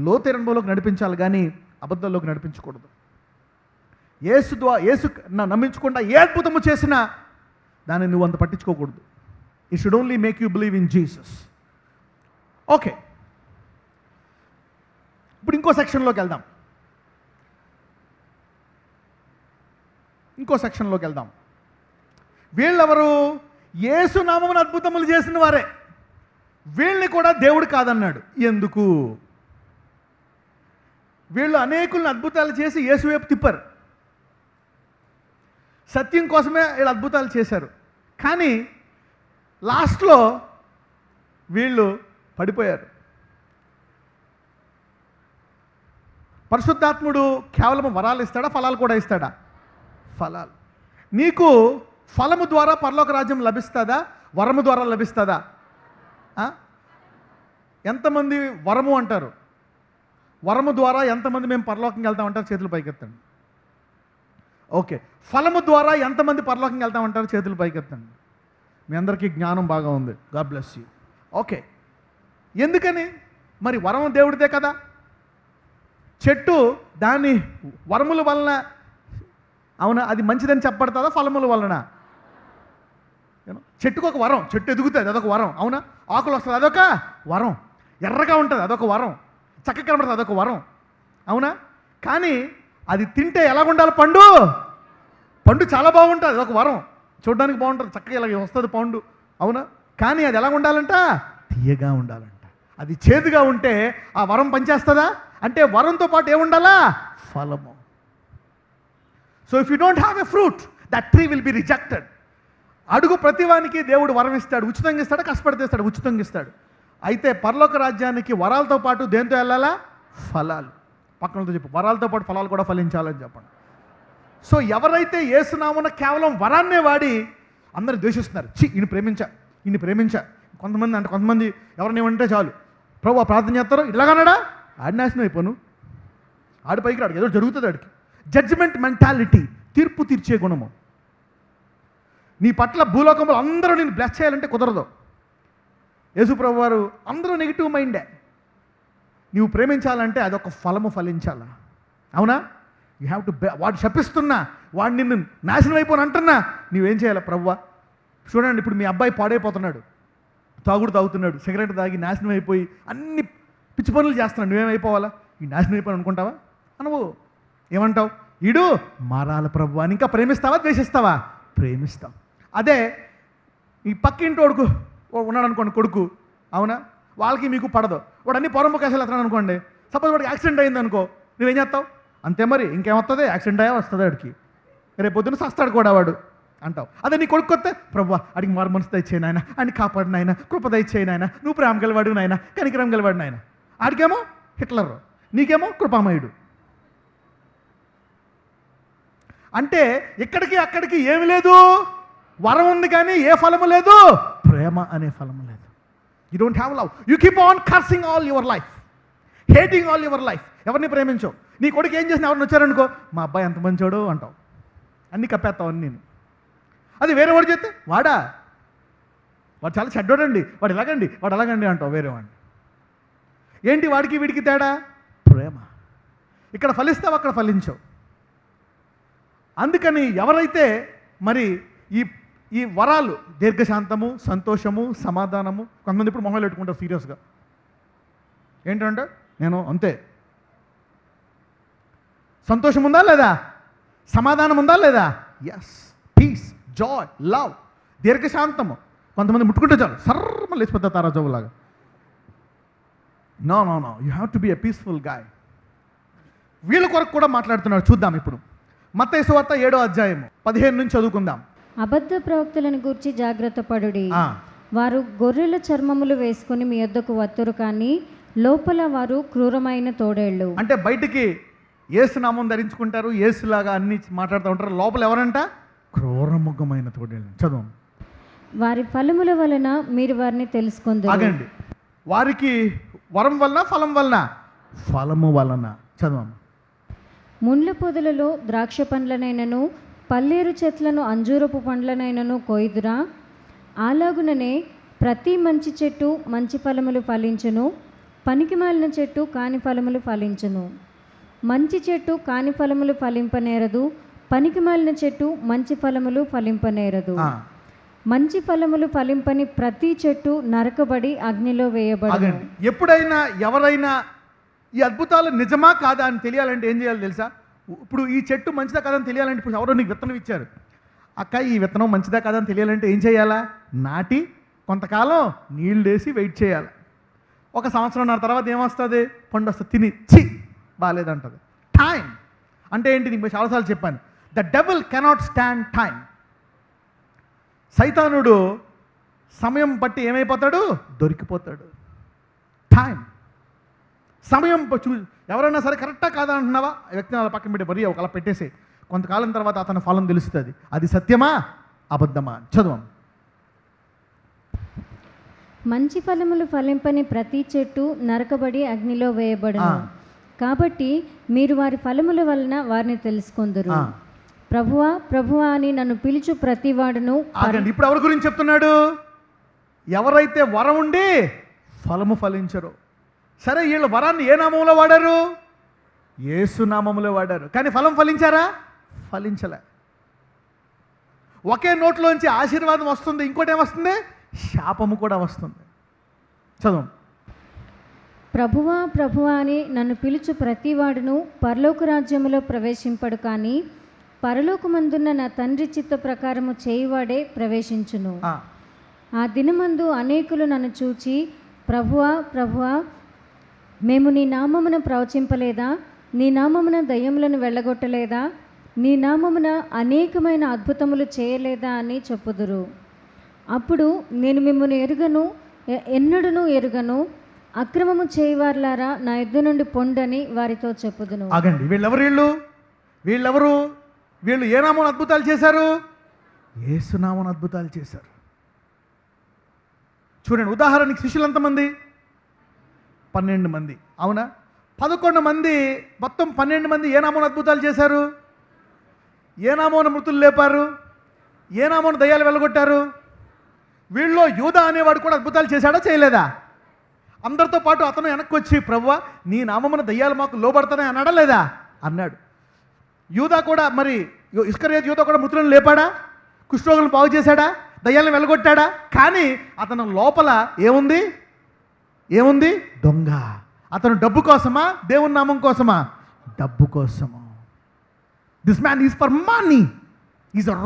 లోతైనలోకి నడిపించాలి, కానీ అబద్ధాల్లోకి నడిపించకూడదు. యేసు నమ్మించకుండా ఏ అద్భుతము చేసినా దాన్ని నువ్వు అంత పట్టించుకోకూడదు. It should only make you believe in Jesus. Okay, ఇప్పుడు ఇంకో సెక్షన్లోకి వెళ్దాం. వీళ్ళెవరు? యేసు నామమున అద్భుతములు చేసిన వారే. వీళ్ళని కూడా దేవుడు కాదన్నాడు. ఎందుకు? వీళ్ళు అనేకులను అద్భుతాలు చేసి యేసు వైపు తిప్పారు. సత్యం కోసమే వీళ్ళు అద్భుతాలు చేశారు. కానీ లాస్ట్లో వీళ్ళు పడిపోయారు. పరిశుద్ధాత్ముడు కేవలం వరాలు ఇస్తాడా, ఫలాలు కూడా ఇస్తాడా? ఫలాలు. నీకు ఫలము ద్వారా పరలోక రాజ్యం లభిస్తుందా, వరము ద్వారా లభిస్తుందా? ఎంతమంది వరము అంటారు? వరము ద్వారా ఎంతమంది మేము పరలోకంకి వెళ్తామంటారు? చేతులు పైకెత్తండి. ఓకే, ఫలము ద్వారా ఎంతమంది పరలోకంకి వెళ్తామంటారు? చేతులు పైకెత్తండి. మీ అందరికీ జ్ఞానం బాగా ఉంది. God bless you. ఓకే, ఎందుకని? మరి వరం దేవుడిదే కదా. చెట్టు దాని వరముల వలన, అవునా, అది మంచిదని చెప్పబడుతుందా ఫలముల వలన? చెట్టుకు ఒక వరం, చెట్టు ఎదుగుతుంది, అదొక వరం. అవునా, ఆకులు వస్తుంది, అదొక వరం. ఎర్రగా ఉంటుంది, అదొక వరం. చక్కగా కనబడుతుంది, అదొక వరం. అవునా, కానీ అది తింటే ఎలా ఉండాలి? పండు చాలా బాగుంటుంది, అదొక వరం. చూడడానికి బాగుంటుంది, చక్కగా ఇలా వస్తుంది పండు. అవునా, కానీ అది ఎలా ఉండాలంట? తీయగా ఉండాలంట. అది చేదుగా ఉంటే ఆ వరం పనిచేస్తుందా? అంటే వరంతో పాటు ఏముండాలా? ఫలము. So if you don't have a fruit, that tree will be rejected. అడుగు ప్రతివానికి దేవుడు వరం ఇస్తాడు. ఉచితంగా ఇస్తాడు, కష్టపడితే ఇస్తాడు, ఉచితంగా ఇస్తాడు. అయితే పరలోక రాజ్యానికి వరాలతో పాటు దేంతో వెళ్ళాలా? ఫలాలు. పక్కనతో చెప్పు, వరాలతో పాటు ఫలాలు కూడా ఫలించాలని చెప్పండి. సో ఎవరైతే యేసునామమున కేవలం వరాన్నే వాడి అందరూ ద్వేషిస్తున్నారు. ఇన్ని ప్రేమించా. కొంతమంది ఎవరిని ఏమంటే చాలు, ప్రభు ప్రార్థన చేస్తారో ఇలాగన్నాడా, ఆడి నాశనం అయిపోను, ఆడి పైకి రాడు, ఏదో జరుగుతుంది ఆడికి. జడ్జిమెంట్ మెంటాలిటీ, తీర్పు తీర్చే గుణము. నీ పట్ల భూలోకంలో అందరూ నేను బ్లెస్ చేయాలంటే కుదరదు. యేసు ప్రభు వారు అందరూ నెగిటివ్ మైండే. నీవు ప్రేమించాలంటే అదొక ఫలము ఫలించాలా. అవునా, యూ హ్యావ్ టు. వాడు శపిస్తున్నా, వాడు నిన్ను నాశనం అయిపోను అంటున్నా, నువ్వేం చేయాలి? ప్రభువా, చూడండి, ఇప్పుడు మీ అబ్బాయి పాడైపోతున్నాడు, తాగుతున్నాడు, సిగరెట్ తాగి నాశనం అయిపోయి అన్ని పిచ్చి పనులు చేస్తున్నాడు. నువ్వేమైపోవాలా? ఈ నాశనం అయిపోయి అనుకుంటావా? అనవు. ఏమంటావు? ఈడు మారాల ప్రభు అని. ఇంకా ప్రేమిస్తావా ద్వేషిస్తావా? ప్రేమిస్తాం. అదే ఈ పక్కింటి వాడుకు ఉన్నాడు అనుకోండి, కొడుకు. అవునా, వాళ్ళకి మీకు పడదు, వాడు అన్ని పొరంపకేసాలు వెళ్తున్నాడు అనుకోండి. సపోజ్ వాడికి యాక్సిడెంట్ అయింది అనుకో, నువ్వేం చేస్తావు? అంతే మరి, ఇంకేమొస్తుంది? యాక్సిడెంట్ అయ్యా వస్తుంది వాడికి, రేపు పొద్దున్న సస్తాడు కూడా వాడు అంటావు. అదే నీ కొడుకు వస్తే, ప్రభు అడిగి మారు మనసు దయచేయి నాయన, అని కాపాడు నాయన, కృప దయచేయి నాయన, నువ్వు ప్రేమ గలవాడు నాయన, కనికరం గలవాడు నాయన. ఆడికేమో హిట్లర్, నీకేమో కృపామయుడు. అంటే ఇక్కడికి అక్కడికి ఏమి లేదు, వరం ఉంది కానీ ఏ ఫలము లేదు, ప్రేమ అనే ఫలము లేదు. You don't have love. You keep on cursing all your life, hating all your life. ఎవరిని ప్రేమించవు. నీ కొడుకు ఏం చేసిన, ఎవరిని వచ్చారనుకో, మా అబ్బాయి ఎంత మంచోడు అంటావు, అన్నీ కప్పేస్తావు అన్నీ. నేను అది వేరే వాడు చేస్తే, వాడు చాలా చెడ్డోడండి, వాడు ఇలాగండి, వాడు అలాగండి అంటావు వేరే వాడిని. ఏంటి వాడికి వీడికి తేడా? ప్రేమ. ఇక్కడ ఫలిస్తావు, అక్కడ ఫలించవు. అందుకని ఎవరైతే మరి ఈ వరాలు, దీర్ఘశాంతము, సంతోషము, సమాధానము, కొంతమంది ఇప్పుడు మొహంలో పెట్టుకుంటారు సీరియస్గా. ఏంటంటే నేను అంతే. సంతోషం ఉందా లేదా? సమాధానం ఉందా లేదా? ఎస్. పీస్, జాయ్, లవ్, దీర్ఘశాంతము. కొంతమంది ముట్టుకుంటే చాలు సర్మ లేచిపోతా తారాజవులాగా. No, you have to be a peaceful guy. వీళ్ళ కొరకు కూడా మాట్లాడుతున్నాడు. చూద్దాం ఇప్పుడు మత్తయి సువార్త 7వ అధ్యాయము 15 నుంచి చదువుకుందాం. అబద్ధ ప్రవక్తలను గూర్చి జాగ్రత్త పడుడి. వారు గొర్రెల చర్మములు వేసుకుని మీ యొద్దకు వత్తురు, కానీ లోపల వారు క్రూరమైన తోడేళ్ళు. అంటే బయటికి యేసు నామం ధరించుకుంటారు, యేసులాగా అన్ని మాట్లాడుతూ ఉంటారు, లోపల ఎవరంట? క్రూరముఖమైన తోడేళ్ళు. చదువు. వారి ఫలముల వలన మీరు వారిని తెలుసుకుందరు. ఆగండి. వారికి వరం వలన, ఫలం వలన? ఫలము వలన. చదువు. ముండ్ల పొదలలో ద్రాక్ష పండ్లనైనను, పల్లేరు చెట్లను అంజూరపు పండ్లనైనను కొయ్దురా. అలాగుననే ప్రతి మంచి చెట్టు మంచి ఫలములు ఫలించును, పనికి మాలిన చెట్టు కాని ఫలములు ఫలించును. మంచి చెట్టు కాని ఫలములు ఫలింపనేరదు, పనికి మాలిన చెట్టు మంచి ఫలములు ఫలింపనేరదు. మంచి ఫలములు ఫలింపని ప్రతి చెట్టు నరకబడి అగ్నిలో వేయబడదు. ఎప్పుడైనా ఎవరైనా ఈ అద్భుతాలు నిజమా కాదా అని తెలియాలంటే ఏం చేయాలి తెలుసా? ఇప్పుడు ఈ చెట్టు మంచిదా కాదా అని తెలియాలంటే, ఇప్పుడు ఎవరో నీకు విత్తనం ఇచ్చారు, అక్క ఈ విత్తనం మంచిదా కాదా అని తెలియాలంటే ఏం చేయాలా? నాటి కొంతకాలం నీళ్ళు వేసి వెయిట్ చేయాలి. 1 సంవత్సరంన్నర తర్వాత ఏమొస్తుంది? పండు వస్తుంది. తిని బాగాలేదంటది. టైం అంటే ఏంటి? నీకు చాలాసార్లు చెప్పాను, the devil cannot stand time. సైతానుడు సమయం బట్టి ఏమైపోతాడు? దొరికిపోతాడు. టైం, సమయం ఎవరైనా సరే కరెక్టా కాదా అంటున్నావా, వ్యక్తిని అలా పక్కన పెట్టి బరీ ఒకలా పెట్టేసి కొంతకాలం తర్వాత అతని ఫలం తెలుస్తుంది. అది సత్యమా అబద్ధమా? చదువు. మంచి ఫలములు ఫలింపని ప్రతి చెట్టు నరకబడి అగ్నిలో వేయబడును. కాబట్టి మీరు వారి ఫలముల వలన వారిని తెలుసుకొందురు. ప్రభువా ప్రభువా అని నన్ను పిలుచు ప్రతివాడును. ఆగండి, ఇప్పుడు ఎవరి గురించి చెప్తున్నాడు? ఎవరైతే వరం ఉండి ఫలము ఫలించరు. సరే, వీళ్ళు వరాన్ని ఏ నామంలో వాడారు? యేసు నామంలో వాడారు. కానీ ఫలం ఫలించారా? ఫలించలే. ఒకే నోట్లోంచి ఆశీర్వాదం వస్తుంది, ఇంకోటి ఏమొస్తుంది? శాపము కూడా వస్తుంది. చదువు. ప్రభువా ప్రభువా అని నన్ను పిలుచు ప్రతివాడును పరలోక రాజ్యములో ప్రవేశింపడు, కానీ పరలోకమందున్న నా తండ్రి చిత్త ప్రకారము చేయువాడే ప్రవేశించును. ఆ దినమందు అనేకులు నన్ను చూచి, ప్రభువా ప్రభువా, మేము నీ నామమున ప్రవచింపలేదా? నీ నామమున దయ్యములను వెళ్ళగొట్టలేదా? నీ నామమున అనేకమైన అద్భుతములు చేయలేదా అని చెప్పుదురు. అప్పుడు నేను మిమ్మల్ని ఎరుగను, ఎన్నడూను ఎరుగను, అక్రమము చేయవారులారా నా యుద్ధ నుండి పొండని వారితో చెప్పుదును. ఆగండి, వీళ్ళెవరు? వీళ్ళు ఏ నామం అద్భుతాలు చేశారు? యేసునామం అద్భుతాలు చేశారు. చూడండి, ఉదాహరణకి శిష్యులు ఎంతమంది? 12 మంది. అవునా? 11 మంది, మొత్తం 12 మంది ఏ నామం అద్భుతాలు చేశారు? ఏ నామం మృతులు లేపారు? ఏ నామం దయ్యాలు వెళ్ళగొట్టారు? వీళ్ళలో యూదా అనేవాడు కూడా అద్భుతాలు చేశాడా చేయలేదా? అందరితో పాటు అతను వెనక్కి వచ్చి, ప్రభువా నీ నామమున దయ్యాలు మాకు లోబడతానే అన్నాడా లేదా? అన్నాడు. యూదా కూడా, మరి ఇస్కరియోతు యూదా కూడా మృతులను లేపాడా? కుష్ఠరోగులను బాగు చేశాడా? దయ్యాలను వెళ్ళగొట్టాడా? కానీ అతను లోపల ఏముంది? దొంగ. అతను డబ్బు కోసమా? దేవుని నామం కోసమా? డబ్బు కోసము. This man is for money. Is a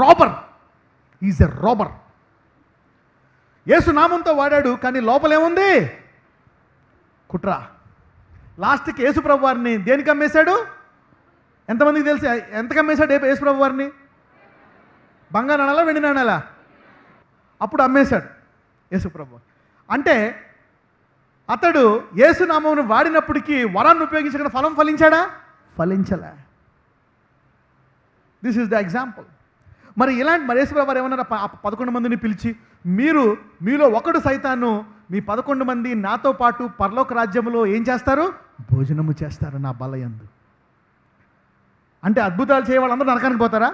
robber. యేసు నామంతో వాడాడు, కానీ లోపల ఏముంది? కుట్ర. లాస్ట్కి యేసు ప్రభు వారిని దేనికి అమ్మేశాడు? ఎంతమందికి తెలిసి? ఎంతకు అమ్మేశాడు యేసు ప్రభు వారిని? బంగారు నాణాలా, వెండి నాణాలా? అప్పుడు అమ్మేశాడు యేసు ప్రభు. అంటే అతడు యేసు నామమును వాడినప్పటికీ వరాన్ని ఉపయోగించకుండా ఫలం ఫలించాడా? ఫలించలే. This is the example. మరి యేసు ప్రభు వారు ఏమన్నారు? 11 మందిని పిలిచి, మీలో ఒకడు సైతాను, మీ 11 మంది నాతో పాటు పరలోక రాజ్యములో ఏం చేస్తారు? భోజనము చేస్తారు నా బలయందు. అంటే అద్భుతాలు చేయ వాళ్ళందరూ నరకానికి పోతారా?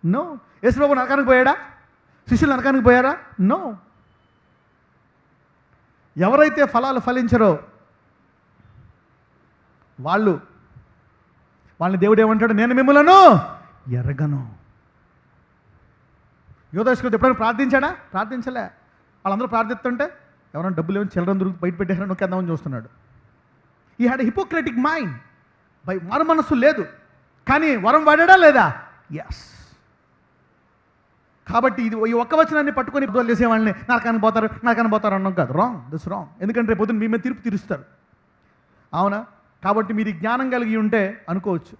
నో. యేసు ప్రభు నరకానికి పోయాడా? శిష్యులు నరకానికి పోయారా? నో. ఎవరైతే ఫలాలు ఫలించరో వాళ్ళని దేవుడు ఏమంటాడు? నేను మిమ్మలను ఎరగను. యోధేశ్వరుడు ఎప్పుడైనా ప్రార్థించాడా? ప్రార్థించలే. వాళ్ళందరూ ప్రార్థిస్తుంటే ఎవరైనా డబ్బులు ఏమైనా చిల్లర దొరికి బయట పెట్టేసారా నొక్కేద్దామని చూస్తున్నాడు. ఈ హ్యాడ్ హిపోక్రటిక్ మైండ్. మారు మనస్సు లేదు, కానీ వరం వాడాడా లేదా? ఎస్. కాబట్టి ఈ ఒక్క వచనాన్ని పట్టుకొని అద్భుతాలు చేసేవాళ్ళని నరకానికి పోతారు అన్నాం కాదు. This wrong. ఎందుకంటే రేపు పొద్దున్న మీ మీద తీర్పు తీరుస్తారు. అవునా? కాబట్టి మీరు జ్ఞానం కలిగి ఉంటే అనుకోవచ్చు,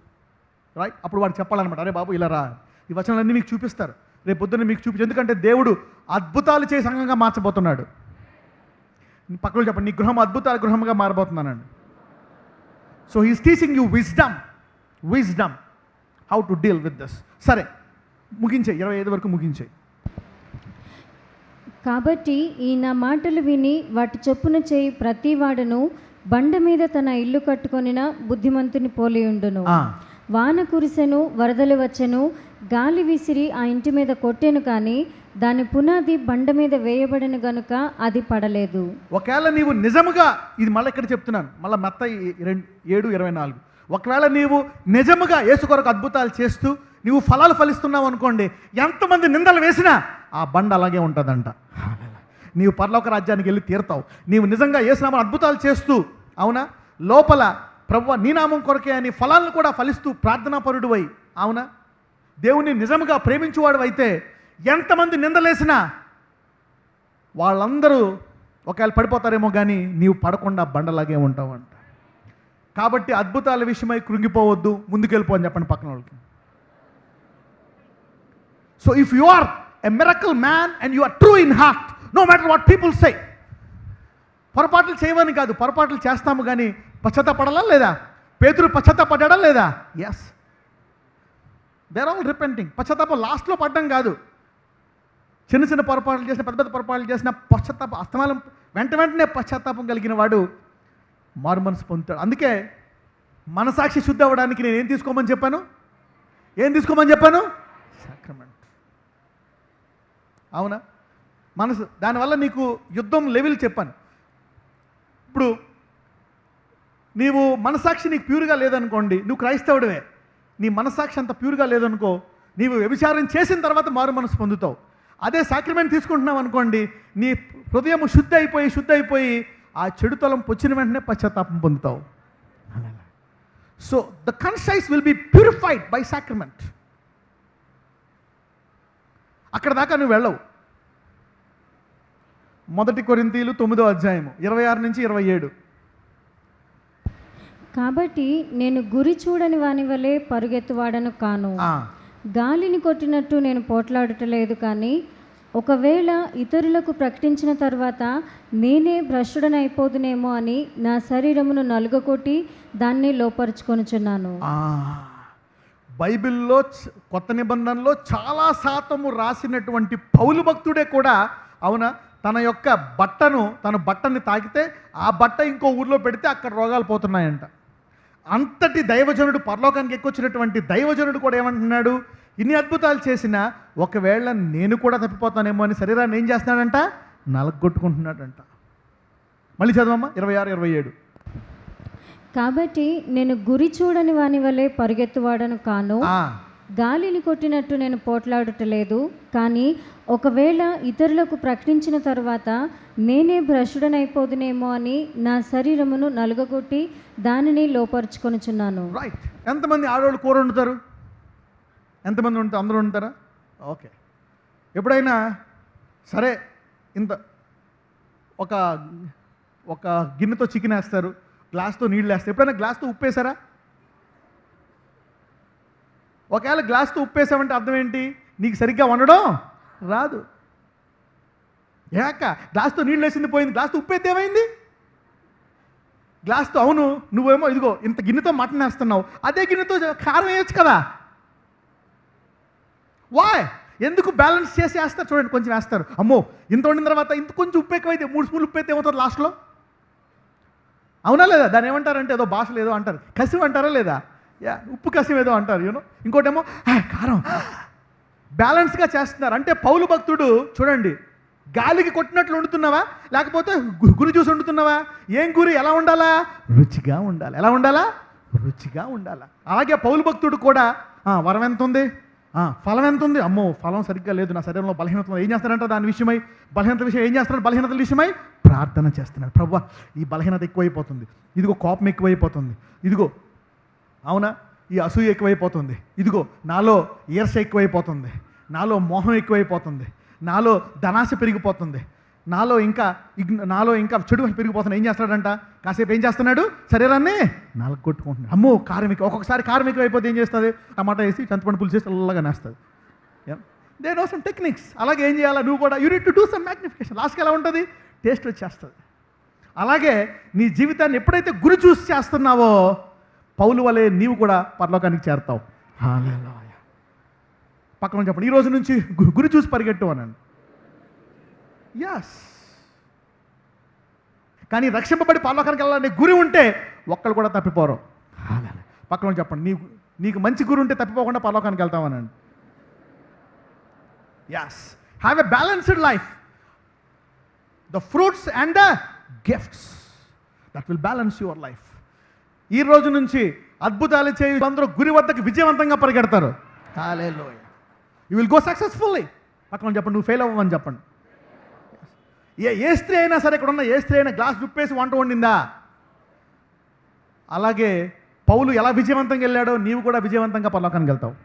రైట్? అప్పుడు వాడు చెప్పాలన్నమాట, అరే బాబు ఇలా రా, ఈ వచనాలన్నీ మీకు చూపిస్తారు. రేపు పొద్దున్న మీకు ఎందుకంటే దేవుడు అద్భుతాలు చేసే సంఘంగా మార్చబోతున్నాడు. పక్కన చెప్పండి, నీ గృహం అద్భుతాల గృహంగా మారబోతున్నానండి. So he's teaching you wisdom how to deal with this. సరే, ముగించే 25 వరకు ముగించే. కాబట్టి ఈ నా మాటలు విని వాటి చొప్పున చేయి ప్రతివాడును బండ మీద తన ఇల్లు కట్టుకొనిన బుద్ధిమంతుని పోలియుండును. వాన కురిసెను, వరదలు వచ్చెను, గాలి విసిరి ఆ ఇంటి మీద కొట్టెను, కానీ దాని పునాది బండ మీద వేయబడిన గనుక అది పడలేదు. ఒకవేళ నీవు నిజముగా, ఇది మళ్ళీ ఇక్కడ చెప్తున్నాను, మళ్ళీ మత్తయి 7:24, ఒకవేళ నీవు నిజముగా యేసు కొరకు అద్భుతాలు చేస్తూ నీవు ఫలాలు ఫలిస్తున్నావు అనుకోండి, ఎంతమంది నిందలు వేసినా ఆ బండ అలాగే ఉంటుందంట. నీవు పరలోక రాజ్యానికి వెళ్ళి తీరుతావు. నీవు నిజంగా యేసు నామమున అద్భుతాలు చేస్తూ, అవునా, లోపల ప్రభువా నీ నామం కొరకే అని ఫలాలను కూడా ఫలిస్తూ ప్రార్థనాపరుడువై, అవునా, దేవుని నిజముగా ప్రేమించువాడు అయితే ఎంతమంది నిందలేసినా వాళ్ళందరూ ఒకవేళ పడిపోతారేమో, కానీ నీవు పడకుండా బండలాగే ఉంటావంట. కాబట్టి అద్భుతాల విషయమై కృంగిపోవద్దు, ముందుకెళ్ళిపో అని చెప్పండి పక్కన వాళ్ళకి. So if you are a miracle man and you are true in heart, no matter what people say. పొరపాట్లు చేయవని కాదు, పొరపాట్లు చేస్తాము, కానీ పశ్చాత్తాపడాలా లేదా? పేతురు పశ్చాత్తాపడ్డా లేదా? Yes, they're all repenting. పశ్చాత్తాపం లాస్ట్లో పడ్డం కాదు, చిన్న పొరపాట్లు చేసిన, పెద్ద పొరపాట్లు చేసిన పశ్చాత్తాప అస్తమానం వెంటనే పశ్చాత్తాపం కలిగిన వాడు మారు మనసు పొందుతాడు. అందుకే మనసాక్షి శుద్ధి అవ్వడానికి నేను ఏం తీసుకోమని చెప్పాను? సాక్రమెంట్. అవునా? మనసు, దానివల్ల నీకు యుద్ధం లెవెల్ చెప్పాను. ఇప్పుడు నీవు మనసాక్షి నీకు ప్యూర్గా లేదనుకోండి, నువ్వు క్రైస్తవుడివే, నీ మనసాక్షి అంత ప్యూర్గా లేదనుకో, నీవు వ్యభిచారం చేసిన తర్వాత మారు మనసు పొందుతావు. అదే సాక్రమెంట్ తీసుకుంటున్నావు అనుకోండి, నీ హృదయం శుద్ధి అయిపోయి ఆ చెడుతలం వచ్చిన వెంటనే పశ్చాత్తాపం పొందుతావు. So the conscience will be purified by sacrament. అక్కడ దాకా నువ్వు వెళ్ళవు. 1 కొరింథీయులు 9వ అధ్యాయము 26 నుంచి 27. కాబట్టి నేను గురి చూడని వాని వలె పరుగెత్తువాడను కాను, గాలిని కొట్టినట్టు నేను పోట్లాడటలేదు. కానీ ఒకవేళ ఇతరులకు ప్రకటించిన తర్వాత నేనే భ్రష్టుడనైపోదునేమో అని నా శరీరమును నలుగకొట్టి దాన్ని లోపరుచుకొనుచున్నాను. బైబిల్లో కొత్త నిబంధనలో చాలా శాతము రాసినటువంటి పౌలు భక్తుడే కూడా, అవునా, తన బట్టని తాకితే ఆ బట్ట ఇంకో ఊర్లో పెడితే అక్కడ రోగాలు పోతున్నాయంట. అంతటి దైవజనుడు, పరలోకానికి ఎక్కొచ్చినటువంటి దైవజనుడు కూడా ఏమంటున్నాడు? ఇన్ని అద్భుతాలు చేసినా ఒకవేళ నేను కూడా తప్పిపోతానేమో అని శరీరాన్ని ఏం చేస్తున్నాడంట? నలగొట్టుకుంటున్నాడంట. మళ్ళీ చదవమ్మా 26, 27. కాబట్టి నేను గురి చూడని వాని వలె పరుగెత్తువాడను కాను, గాలిని కొట్టినట్టు నేను పోట్లాడటలేదు. కానీ ఒకవేళ ఇతరులకు ప్రకటించిన తర్వాత నేనే భ్రష్టుడనైపోదునేమో అని నా శరీరమును నలుగగొట్టి దానిని లోపరుచుకొనుచున్నాను. రైట్. ఎంతమంది ఆడవాళ్ళు కూర వండుతారు? ఎంతమంది ఉంటారు? అందరూ ఉంటారా? ఓకే. ఎప్పుడైనా సరే ఇంత ఒక గిన్నెతో చికెన్ వేస్తారు, గ్లాస్తో నీళ్ళు వేస్తారు. ఎప్పుడైనా గ్లాస్తో ఉప్పు వేసారా? ఒకవేళ గ్లాస్తో ఉప్పు వేసామంటే అర్థం ఏంటి? నీకు సరిగ్గా వండడం రాదు. ఏక గ్లాస్తో నీళ్ళు వేసింది పోయింది, గ్లాస్తో ఉప్పు అయితే ఏమైంది? గ్లాస్తో, అవును నువ్వేమో ఇదిగో ఇంత గిన్నెతో మటన్ వేస్తున్నావు, అదే గిన్నెతో కారం వేయచ్చు కదా. వాయ్? ఎందుకు? బ్యాలెన్స్ చేసి వేస్తారు. చూడండి, కొంచెం వేస్తారు. అమ్మో ఇంత వండిన తర్వాత ఇంత కొంచెం ఉప్పు ఎక్కువైతే 3 స్పూన్లు ఉప్పు అయితే ఏమవుతుంది లాస్ట్లో? అవునా లేదా? దాన్ని ఏమంటారంటే ఏదో భాషలు ఏదో అంటారు, కసివి అంటారా లేదా? ఉప్పు కసివి ఏదో అంటారు, యూనో. ఇంకోటేమో కారం. బ్యాలెన్స్గా చేస్తున్నారు. అంటే పౌలు భక్తుడు చూడండి, గాలికి కొట్టినట్లు వండుతున్నావా లేకపోతే గురి చూసి వండుతున్నావా? ఏం గురి? ఎలా ఉండాలా? రుచిగా ఉండాలి. ఎలా ఉండాలా? రుచిగా ఉండాలా. అలాగే పౌలు భక్తుడు కూడా వరం ఎంత ఉంది, ఫలం ఎంత ఉంది, అమ్మో ఫలం సరిగ్గా లేదు, నా శరీరంలో బలహీనత ఏం చేస్తారంట? దాని విషయమై బలహీనత విషయం ఏం చేస్తున్నారు? బలహీనతల విషయమై ప్రార్థన చేస్తున్నారు. ప్రభువా ఈ బలహీనత ఎక్కువైపోతుంది, ఇదిగో కోపం ఎక్కువైపోతుంది, ఇదిగో అవునా ఈ అసూయ ఎక్కువైపోతుంది, ఇదిగో నాలో ఈర్ష ఎక్కువైపోతుంది, నాలో మోహం ఎక్కువైపోతుంది, నాలో ధనాశ పెరిగిపోతుంది, నాలో ఇంకా చెడు పెరిగిపోతుంది. ఏం చేస్తాడంట? కాసేపు ఏం చేస్తున్నాడు? శరీరాన్ని నలగొట్టుకుంటున్నాడు. అమ్మో కారం ఎక్కువ. ఒక్కొక్కసారి కారం ఎక్కువ అయిపోతే ఏం చేస్తుంది? టమాటా వేసి చింతపండు పులుసు చేసి చల్లగా నేస్తుంది. They know some techniques. అలాగే ఏం చేయాలా? నువ్వు కూడా you need to do some magnification. లాస్ట్కి ఎలా ఉంటుంది? టేస్ట్ వచ్చేస్తుంది. అలాగే నీ జీవితాన్ని ఎప్పుడైతే గురి చూసి చేస్తున్నావో పౌలు వలె నీవు కూడా పరలోకానికి చేరుతావు. హల్లెలూయా. పక్కన చెప్పండి, ఈ రోజు నుంచి గురి చూసి పరిగెట్టు అనండి. ఎస్. కానీ రక్షింపబడి పరలోకానికి వెళ్ళాలనే గురి ఉంటే ఒక్కళ్ళు కూడా తప్పిపోరు. పక్కన చెప్పండి, నీకు మంచి గురి ఉంటే తప్పిపోకుండా పరలోకానికి వెళ్తామనండి. Yes. Have a balanced life. The fruits and the gifts that will balance your life. ఈ రోజు నుంచి అద్భుతాలు చేయి అందరూ గురి వద్దకు విజయవంతంగా పరిగెడతారు. Hallelujah. You will go successfully. పక్కన చెప్పండి, నువ్వు ఫెయిల్ అవ్వమని చెప్పండి. ఏ స్త్రీ అయినా సరే, ఇక్కడ ఉన్న ఏ స్త్రీ అయినా గ్లాస్ దుప్పేసి వంట వండిందా? అలాగే పౌలు ఎలా విజయవంతంగా వెళ్ళాడో నీవు కూడా విజయవంతంగా పరలోకానికి వెళ్తావు.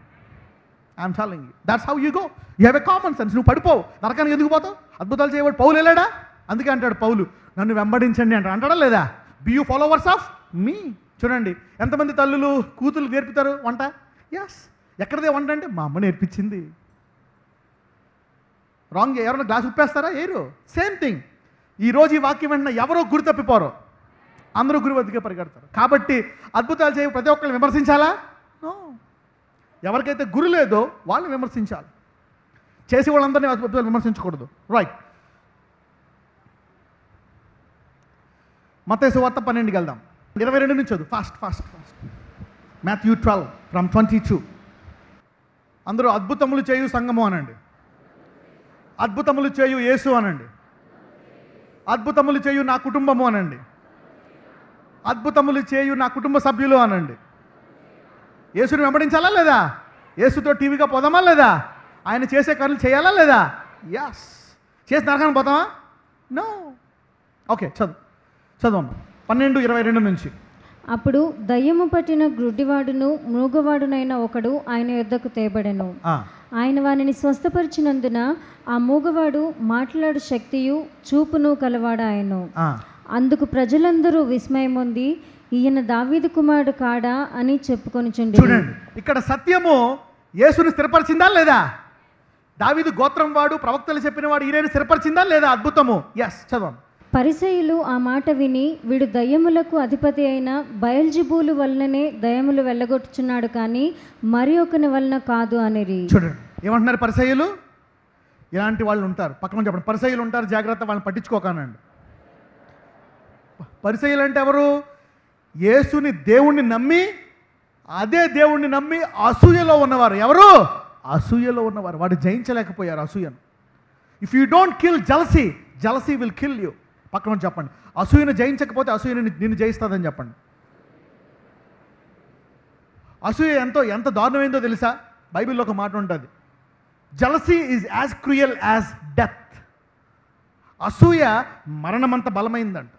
I'm telling you, that's how you go. You have a common sense. నువ్వు పడిపోవు, నరకానికి ఎందుకు పోతావు? అద్భుతాలు చేయవాడు పౌలు వెళ్ళాడా? అందుకే అంటాడు పౌలు, నన్ను వెంబడించండి అంటాడా లేదా? బి యూ ఫాలోవర్స్ ఆఫ్ మీ. చూడండి, ఎంతమంది తల్లులు కూతురు నేర్పుతారు వంట? ఎస్. ఎక్కడదే వంట అంటే మా అమ్మ నేర్పించింది. రాంగ్. ఎవరైనా గ్లాస్ ఉప్పేస్తారా? ఏరు. Same thing. ఈరోజు ఈ వాక్యం వెంటనే ఎవరో గురి తప్పిపోరు, అందరూ గురి వద్దకే పరిగెడతారు. కాబట్టి అద్భుతాలు చేయ ప్రతి ఒక్కరిని విమర్శించాలా? ఎవరికైతే గురి లేదో వాళ్ళని విమర్శించాలి. చేసే వాళ్ళందరినీ అద్భుతాలు విమర్శించకూడదు. రైట్. మత్తయి సువార్త 12కి వెళ్దాం. 22 నుంచి చదువు. ఫాస్ట్. Matthew 12 from 22. అందరూ అద్భుతములు చేయు సంఘము అనండి. అద్భుతములు చేయు యేసు అనండి. అద్భుతములు చేయు నా కుటుంబము అనండి. అద్భుతములు చేయు నా కుటుంబ సభ్యులు అనండి. యేసుని వెంబడించాలా లేదా? యేసుతో టీవీగా పోదామా లేదా? ఆయన చేసే పనులు చేయాలా లేదా? యస్. చేసి నరకానికి పోతామా? నో. ఓకే, చదువు 12:22 నుంచి. అప్పుడు దయ్యము పట్టిన గ్రుడ్డివాడును మూగవాడునైన ఒకడు ఆయన యొద్దకు తేబడెను. ఆయన వానిని స్వస్థపరిచినందున ఆ మూగవాడు మాట్లాడు శక్తియు చూపును కలవాడాయను. అందుకు ప్రజలందరూ విస్మయమొంది ఈయన దావీదు కుమారుడు కాడా అని చెప్పుకొనిచుండి. చూడండి, ఇక్కడ సత్యము యేసుని స్థిరపరిచిందా లేదా? దావీదు గోత్రం వాడు, ప్రవక్తలు చెప్పిన వాడు ఈయనని స్థిరపరిచిందా లేదా? అద్భుతము. ఎస్, చదవండి. పరిసయ్యులు ఆ మాట విని వీడు దయ్యములకు అధిపతి అయిన బయల్జెబూలు వలననే దయ్యములు వెళ్ళగొట్టుచున్నాడు కానీ మరి ఒకని వలన కాదు అనిరి. చూడండి, ఏమంటున్నారు పరిసయ్యులు? ఇలాంటి వాళ్ళు ఉంటారు. పక్కన చెప్పండి, పరిసయ్యులు ఉంటారు, జాగ్రత్త, వాళ్ళని పట్టించుకోకానండి. పరిసయ్యులు అంటే ఎవరు? యేసుని దేవుణ్ణి నమ్మి, అదే దేవుణ్ణి నమ్మి అసూయలో ఉన్నవారు. ఎవరు? అసూయలో ఉన్నవారు. వాడు జయించలేకపోయారు అసూయను. If you don't kill jealousy will kill you. పక్కన చెప్పండి, అసూయను జయించకపోతే అసూయను నిన్ను జయిస్తుందని చెప్పండి. అసూయ ఎంత దారుణమైందో తెలుసా? బైబిల్లో ఒక మాట ఉంటుంది, jealousy is as cruel as death. అసూయ మరణమంత బలమైందంట.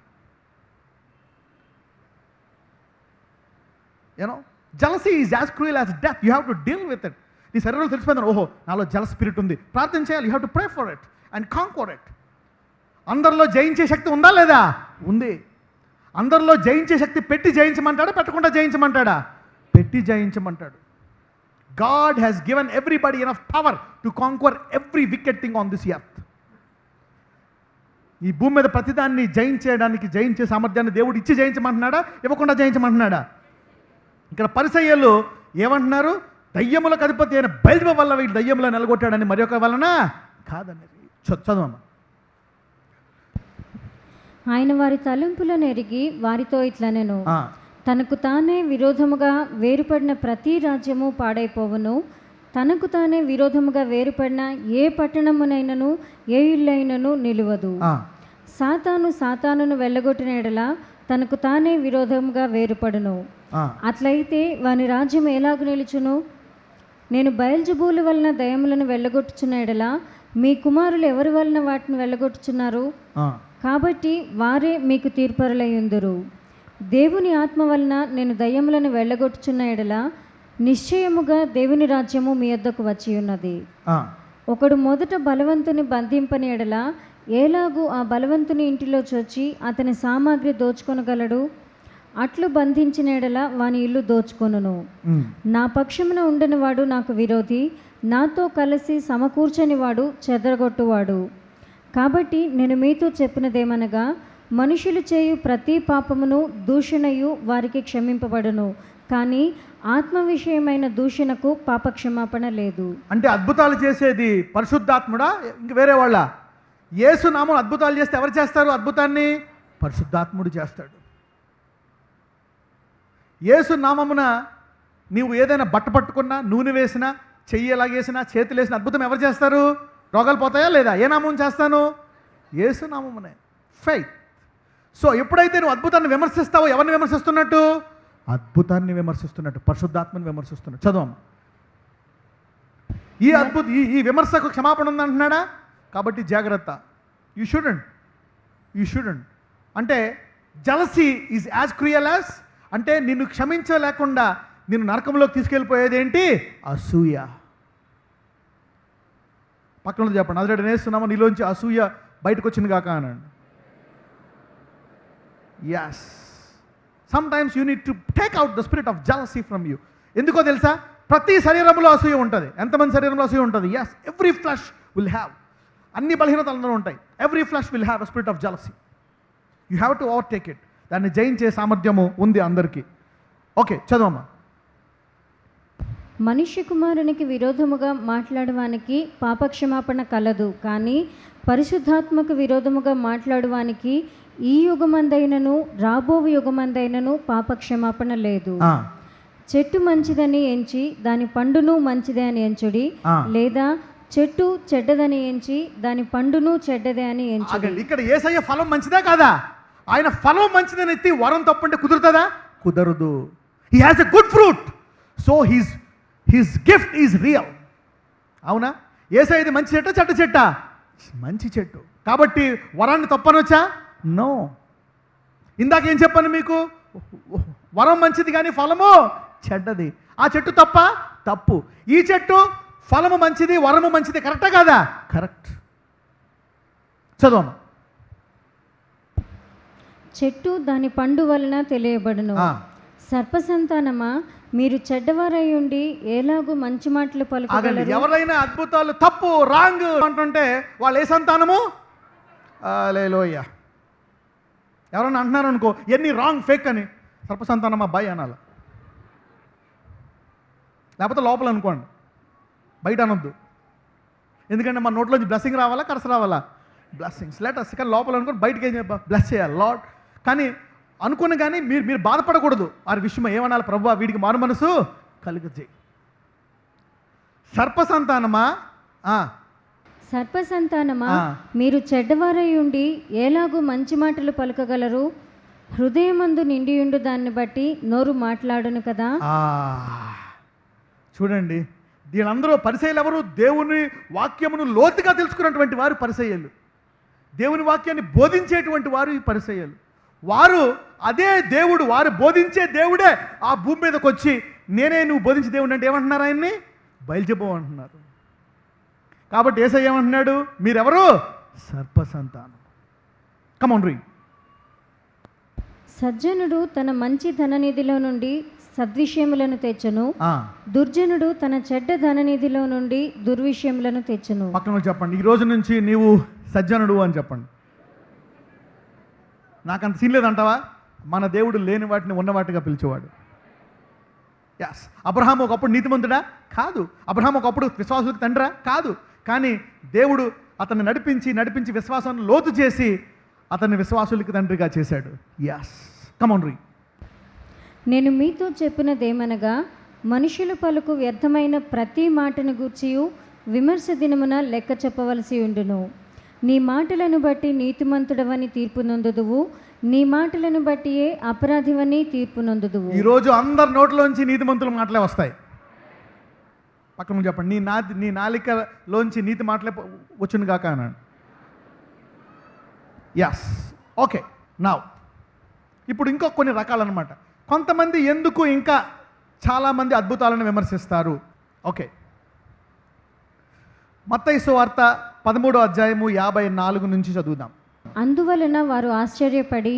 Jealousy is as cruel as death. You have to deal with it. నీ శరీరంలో తెలిసిపోయింది, ఓహో నాలో జల స్పిరిట్ ఉంది, ప్రార్థన చేయాలి. You have to pray for it and conquer it. అందరిలో జయించే శక్తి ఉందా లేదా? ఉంది. అందరిలో జయించే శక్తి పెట్టి జయించమంటాడా, పెట్టకుండా జయించమంటాడా? పెట్టి జయించమంటాడు. God has given everybody enough power to conquer every wicked thing on this earth. ఈ భూమి మీద ప్రతిదాన్ని జయించే సామర్థ్యాన్ని దేవుడు ఇచ్చి జయించమంటున్నాడా, ఇవ్వకుండా జయించమంటున్నాడా? ఇక్కడ పరిసయ్యులు ఏమంటున్నారు? దయ్యములకు అధిపతి అయిన బయల్జెబూలు వల్ల వీళ్ళు దయ్యములను నిలగొట్టాడని, మరి ఒక వలన కాదని. చదవమ్మా. ఆయన వారి తలంపులను ఎరిగి వారితో ఇట్లనెను, తనకు తానే విరోధముగా వేరుపడిన ప్రతి రాజ్యము పాడైపోవును, తనకు తానే విరోధముగా వేరుపడిన ఏ పట్టణమునైనను ఏ ఇల్లైనను నిలువదు. సాతానును వెళ్ళగొట్టిన ఎడల తనకు తానే విరోధముగా వేరుపడును. అట్లయితే వాని రాజ్యం ఎలాగు నిలుచును? నేను బయల్జెబూలు వలన దయ్యములను వెళ్ళగొట్టుచున్న ఎడల మీ కుమారులు ఎవరి వలన వాటిని వెళ్ళగొట్టుచున్నారు? కాబట్టి వారే మీకు తీర్పరులయ్యుందురు. దేవుని ఆత్మ వలన నేను దయ్యములను వెళ్ళగొట్టుచున్న ఎడల నిశ్చయముగా దేవుని రాజ్యము మీ యొద్దకు వచ్చి ఉన్నది. ఒకడు మొదట బలవంతుని బంధింపని ఎడల ఏలాగు ఆ బలవంతుని ఇంటిలో చొచ్చి అతని సామాగ్రి దోచుకొనగలడు? అట్లు బంధించిన ఎడల వాని ఇల్లు దోచుకొనును. నా పక్షమున ఉండని వాడు నాకు విరోధి, నాతో కలిసి సమకూర్చని వాడు చెదరగొట్టువాడు. కాబట్టి నేను మీతో చెప్పినదేమనగా, మనుషులు చేయు ప్రతి పాపమును దూషణయు వారికి క్షమింపబడును, కానీ ఆత్మ విషయమైన దూషణకు పాపక్షమాపణ లేదు. అంటే అద్భుతాలు చేసేది పరిశుద్ధాత్ముడా, ఇంక వేరే వాళ్ళ? యేసు నామం అద్భుతాలు చేస్తే ఎవరు చేస్తారు అద్భుతాన్ని? పరిశుద్ధాత్ముడు చేస్తాడు. యేసు నామమున నీవు ఏదైనా బట్ట పట్టుకున్నా, నూనె వేసినా, చెయ్యి ఎలాగేసినా, చేతులు వేసిన అద్భుతం ఎవరు చేస్తారు? రోగాలు పోతాయా లేదా? ఏ నామం చేస్తాను? యేసు నామమునే. ఫెయిత్. సో ఎప్పుడైతే నువ్వు అద్భుతాన్ని విమర్శిస్తావో ఎవరిని విమర్శిస్తున్నట్టు? అద్భుతాన్ని విమర్శిస్తున్నట్టు, పరిశుద్ధాత్మని విమర్శిస్తున్నట్టు. చదవమ్మ. ఈ విమర్శకు క్షమాపణ ఉందంటున్నాడా? కాబట్టి జాగ్రత్త. You shouldn't. అంటే jealousy is as cruel as, అంటే నిన్ను క్షమించలేకుండా నిన్ను నరకంలోకి తీసుకెళ్ళిపోయేది ఏంటి? అసూయ. పక్కన చెప్పండి, అదే నేస్తున్నామా నీలోంచి అసూయ బయటకు వచ్చింది కాక అనండి. Yes, sometimes you need to take out the spirit of jealousy from you. ఎందుకో తెలుసా? ప్రతి శరీరంలో అసూయ ఉంటుంది. ఎంతమంది శరీరంలో అసూయ ఉంటుంది? Yes, every flesh will have. అన్ని బలహీనతలు ఉంటాయి. Every flesh will have a spirit of jealousy. You have to overtake it. దాన్ని జయించే సామర్థ్యము ఉంది అందరికీ. ఓకే, చదవమ్మా. మనిషి కుమారునికి విరోధముగా మాట్లాడవానికి పాపక్షమాపణ కలదు, కానీ పరిశుద్ధాత్మకు విరోధముగా మాట్లాడవానికి ఈ యుగమందైనను రాబోవు యుగమందైనను పాపక్షమాపణ లేదు. చెట్టు మంచిదని ఎంచి దాని పండును మంచిదే అని ఎంచుడి, లేదా చెట్టు చెడ్డదని ఎంచి దాని పండును చెడ్డదే అని ఎంచుడి. ఇక్కడ యేసయ్య ఫలం మంచిదా కాదా? ఆయన ఫలం మంచిదని ఎత్తి వరం తప్పుంటే కుదురుతుందా? కుదరదు. He has a good fruit, so his gift is real. అవునా? యేసయ్యది మంచి చెట్ట చెడ్డ చెట్ట? మంచి చెట్టు. కాబట్టి వరాన్ని తప్పనొచ్చా? నో. ఇందాక ఏం చెప్పాను మీకు? వరం మంచిది కానీ ఫలము చెడ్డది. ఆ చెట్టు తప్ప? తప్పు. ఈ చెట్టు ఫలము మంచిది, వరము మంచిది. కరెక్టా కాదా? కరెక్ట్. చదవమ్మా. చెట్టు దాని పండు వలన తెలియబడును. సర్పసంతానమా, మీరు చెడ్డవారై ఉండి ఎలాగూ మంచి మాటలు పలుకగలరు? ఎవరైనా అద్భుతాలు తప్పు రాంగ్ అంటుంటే వాళ్ళు ఏ సంతానము? హల్లెలూయా. ఎవరైనా అంటున్నారు అనుకో, ఎన్ని రాంగ్ ఫేక్ అని, సర్పసంతానం అబ్బాయి అనాలి. లేకపోతే లోపల అనుకోండి, బయట అనొద్దు. ఎందుకంటే మన నోట్లోంచి బ్లెస్సింగ్ రావాలా, కరస రావాలా? Blessings letters. కానీ లోపల అనుకోండి, బయటకి ఏం చెప్పా? బ్లెస్ చేయాలి లార్డ్. కానీ అనుకుని కానీ మీరు బాధపడకూడదు. వారి విషయం ఏమనాలి? ప్రభువా వీడికి మారు మనసు కలుగజేయి. సర్పసంతానమా, సర్పసంతానమా, మీరు చెడ్డవారై ఉండి ఎలాగూ మంచి మాటలు పలుకగలరు? హృదయమందు నిండియుండు దాన్ని బట్టి నోరు మాట్లాడును కదా. చూడండి, దీనందరూ పరిసయ్యులు ఎవరు? దేవుని వాక్యమును లోతుగా తెలుసుకున్నటువంటి వారు పరిసయ్యులు. దేవుని వాక్యాన్ని బోధించేటువంటి వారు ఈ పరిసయ్యులు. వారు అదే దేవుడు, వారు బోధించే దేవుడే ఆ భూమి మీదకి వచ్చి, నేనే నువ్వు బోధించే దేవుడు అంటే ఏమంటున్నారు? ఆయన్ని బయలుజెబు అంటున్నారు. కాబట్టి యేసయ్య ఏమంటున్నాడు? మీరెవరు? సర్పసంతానం. Come on read. సజ్జనుడు తన మంచి ధననిధిలో నుండి సద్విషయములను తెచ్చును, దుర్జనుడు తన చెడ్డ ధననిధిలో నుండి దుర్విషయములను తెచ్చును. పక్కన చెప్పండి, ఈ రోజు నుంచి నీవు సజ్జనుడు అని చెప్పండి. నాకంత సీన్ లేదంటావా? మన దేవుడు లేని వాటిని ఉన్నవాటిగా పిలిచేవాడు. ఎస్. అబ్రహాము ఒకప్పుడు నీతిమంతుడా? కాదు. అబ్రహాము ఒకప్పుడు విశ్వాసులకు తండ్రా? కాదు. కానీ దేవుడు అతన్ని నడిపించి విశ్వాసాన్ని లోతు చేసి అతన్ని విశ్వాసులకి తండ్రిగా చేశాడు. ఎస్. Come on read. నేను మీతో చెప్పినదేమనగా, మనుషుల పలుకు వ్యర్థమైన ప్రతి మాటను గూర్చియు విమర్శ దినమున లెక్క చెప్పవలసి ఉండును. నీ మాటలను బట్టి నీతిమంతుడవని తీర్పు నొందుదువు, నీ మాటలను బట్టియే అపరాధివని తీర్పు నొందుదువు. ఈరోజు అందరి నోట్లోంచి నీతిమంతుల మాటలే వస్తాయి. పక్కన చెప్పండి, నీ నాలికలోంచి నీతి మాటలే వచ్చును కాక అన్నాడు. ఎస్. ఓకే. నౌ ఇప్పుడు ఇంకో కొన్ని రకాలన్నమాట. కొంతమంది ఎందుకు ఇంకా చాలామంది అద్భుతాలను విమర్శిస్తారు. ఓకే. మత్తయి సువార్త 13వ అధ్యాయము 54 నుంచి చదువుదాం. అందువలన వారు ఆశ్చర్యపడి,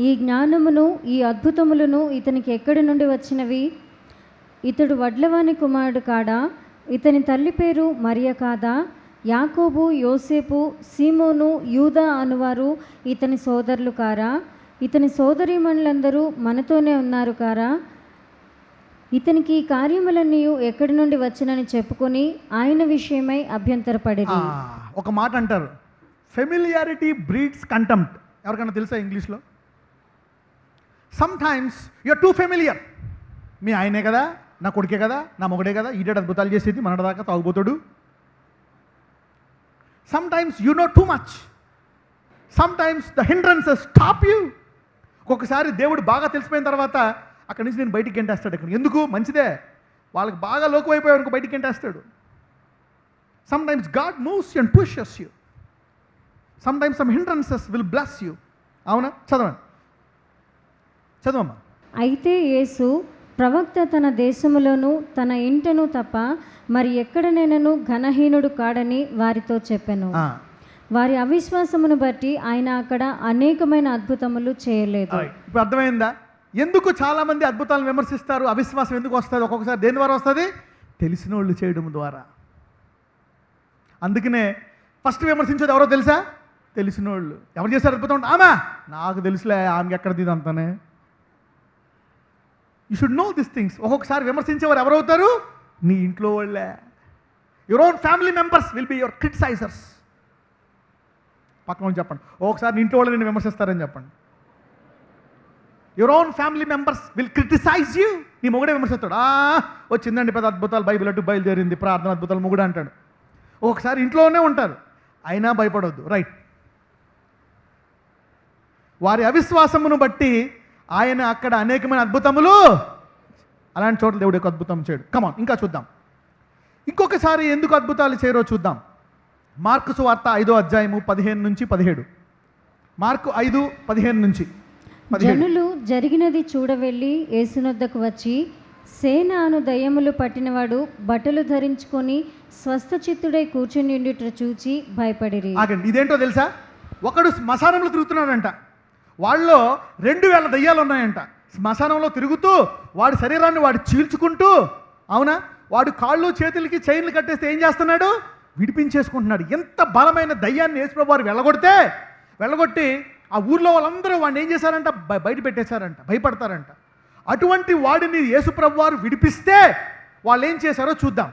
ఈ జ్ఞానమును ఈ అద్భుతములను ఇతనికి ఎక్కడి నుండి వచ్చినవి? ఇతడు వడ్లవాని కుమారుడు కాడా? ఇతని తల్లి పేరు మరియ కాదా? యాకోబు, యోసేపు, సీమోను, యూదా అనువారు ఇతని సోదరులు కారా? ఇతని సోదరీమణులందరూ మనతోనే ఉన్నారు కారా? ఇతనికి ఈ కార్యములన్నీ ఎక్కడి నుండి వచ్చినని చెప్పుకొని ఆయన విషయమై అభ్యంతరపడేది. ఒక మాట అంటారు, ఫెమిలియారిటీ బ్రీడ్స్ కంటెంప్ట్. ఎవరికైనా తెలుసా ఇంగ్లీష్లో? Sometimes you're too familiar. మీ ఆయనే కదా, నా కొడుకే కదా, నా మొగడే కదా, ఈడేడు అద్భుతాలు చేసేది, మనదాకా తాగుబోతాడు. Sometimes you know too much. Sometimes the hindrances stop you. ఒక్కొక్కసారి దేవుడు బాగా తెలిసిపోయిన తర్వాత అక్కడి నుంచి నేను బయటికి గెంటేస్తాడు. ఇక్కడ ఎందుకు? మంచిదే. వాళ్ళకి బాగా లోకు అయిపోయారు, బయటికి గెంటేస్తాడు. Sometimes God moves you and pushes you. Sometimes some hindrances will bless you. అవునా? చదవమ్మా. అయితే యేసు ప్రవక్త తన దేశములోను తన ఇంటను తప్ప మరి ఎక్కడనైనను ఘనహీనుడు కాడని వారితో చెప్పెను. వారి అవిశ్వాసమును బట్టి ఆయన అక్కడ అనేకమైన అద్భుతములు చేయలేదు. ఇప్పుడు అర్థమైందా ఎందుకు చాలామంది అద్భుతాలను విమర్శిస్తారు? అవిశ్వాసం ఎందుకు వస్తుంది? ఒక్కొక్కసారి దేని ద్వారా వస్తుంది? తెలిసిన వాళ్ళు చేయడం ద్వారా. అందుకనే ఫస్ట్ విమర్శించేది ఎవరో తెలుసా? తెలిసిన వాళ్ళు. ఎవరు చేశారు అద్భుతం? ఆమె నాకు తెలుసులే, ఆమెకి ఎక్కడ దిదంతానే. You should know this things. ఒక్కొక్కసారి విమర్శించేవారు ఎవరవుతారు? నీ ఇంట్లో వాళ్ళే. Your own family members will be your criticisers. పక్కన వాళ్ళు చెప్పండి. ఒకసారి ఇంట్లో వాళ్ళు నేను విమర్శిస్తారని చెప్పండి. Your own family members will criticise you. నీ మొగుడే విమర్శిస్తాడు. వచ్చిందండి పెద్ద అద్భుతాలు, బైబిల్ అటు బయలుదేరింది, ప్రార్థన అద్భుతాలు, మొగుడు అంటాడు. ఒకసారి ఇంట్లోనే ఉంటారు, అయినా భయపడవద్దు. రైట్. వారి అవిశ్వాసమును బట్టి ఆయన అక్కడ అనేకమైన అద్భుతములు, అలాంటి చోట్ల దేవుడు యొక్క అద్భుతం చేయడు. కమాన్, ఇంకా చూద్దాం. ఇంకొకసారి ఎందుకు అద్భుతాలు చేయరో చూద్దాం. మార్కు సువార్త 5వ అధ్యాయము 15 నుంచి 17. మార్కు 5:15 నుంచి 17. జనులు జరిగినది చూడవెళ్ళి యేసునొద్దకు వచ్చి, సేన అను దయ్యములు పట్టినవాడు బట్టలు ధరించుకొని స్వస్థచిత్తుడై కూర్చునిండుట చూచి భయపడిరి. ఆగండి, ఇదేంటో తెలుసా? ఒకడు శ్మశానంలో తిరుగుతున్నాడంట. వాళ్ళలో 2000 దయ్యాలు ఉన్నాయంట. శ్మశానంలో తిరుగుతూ వాడి శరీరాన్ని వాడు చీల్చుకుంటూ, అవునా, వాడు కాళ్ళు చేతులకి చైన్లు కట్టేస్తే ఏం చేస్తున్నాడు? విడిపించేసుకుంటున్నాడు. ఎంత బలమైన దయ్యాన్ని యేసుప్రభు వారు వెళ్ళగొట్టి ఆ ఊర్లో వాళ్ళందరూ వాడిని ఏం చేశారంట? బయట పెట్టేశారంట, భయపడతారంట. అటువంటి వాడిని యేసుప్రభు వారు విడిపిస్తే వాళ్ళు ఏం చేశారో చూద్దాం.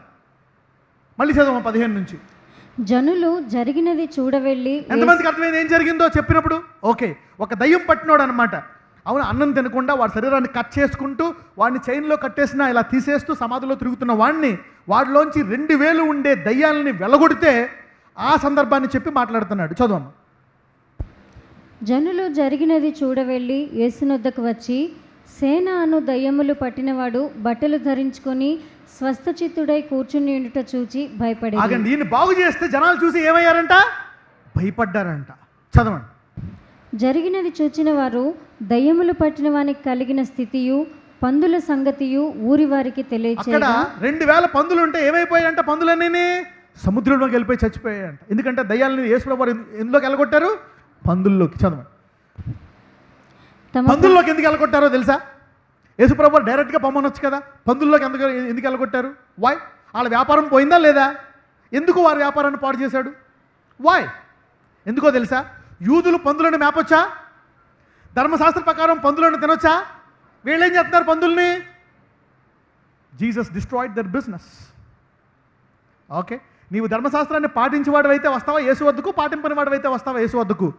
మళ్ళీ చదవం 15 నుంచి. జనులు జరిగినది చూడవెళ్ళి, ఎంతమందికి అర్థమైంది ఏం జరిగిందో చెప్పినప్పుడు? ఓకే, ఒక దయ్యం పట్టినోడు అనమాట. అవును, అన్నం తినకుండా వాడి శరీరాన్ని కట్ చేసుకుంటూ వాడిని చైన్లో కట్టేసిన ఇలా తీసేస్తూ సమాధిలో తిరుగుతున్న వాడిలోంచి 2000 ఉండే దయ్యాలని వెళ్ళగొడితే ఆ సందర్భాన్ని చెప్పి మాట్లాడుతున్నాడు. చదవమ్మ. జనులు జరిగినది చూడవెళ్ళి యేసునొద్దకు వచ్చి, సేన అను దయ్యములు పట్టినవాడు బట్టలు ధరించుకొని స్వస్థచిత్తుడై కూర్చునిండుట చూచి భయపడి. ఆగండి, ఈయన బాగు చేస్తే జనాలు చూసి ఏమయ్యారంట? భయపడ్డారంట. చదవండి. జరిగినది చూచిన వారు దయ్యములు పట్టిన వానికి కలిగిన స్థితియు పందుల సంగతియు ఊరి వారికి తెలియచేయగా, అక్కడ 2000 పందులు ఉంటే ఏమైపోయాయంట? పందులన్నీ సముద్రంలోకి వెళ్ళిపోయి చచ్చిపోయాయంట. ఎందుకంటే దయ్యాలని యేసుప్రభు వారు ఎందులోకి వెళ్ళగొట్టారు? పందుల్లోకి. చదవండి. పందుల్లోకి ఎందుకు వెళ్ళగొట్టారో తెలుసా? యేసుప్రభు వారు డైరెక్ట్గా పొమ్మనొచ్చు కదా. పందుల్లోకి ఎందుకు వెళ్ళగొట్టారు? వాయ్? వాళ్ళ వ్యాపారం పోయిందా లేదా? ఎందుకు వారి వ్యాపారాన్ని పాడు చేశాడు? వాయ్? ఎందుకో తెలుసా? యూదులు పందులను మేపొచ్చా? ధర్మశాస్త్ర ప్రకారం పందులను తినొచ్చా? వీళ్ళు ఏం చేస్తున్నారు పందుల్ని? Jesus destroyed their business. Okay, నీవు ధర్మశాస్త్రాన్ని పాటించేవాడు వస్తావా యేసు వద్దకు? పాటింపని వాడు వస్తావా యేసు వద్దకు?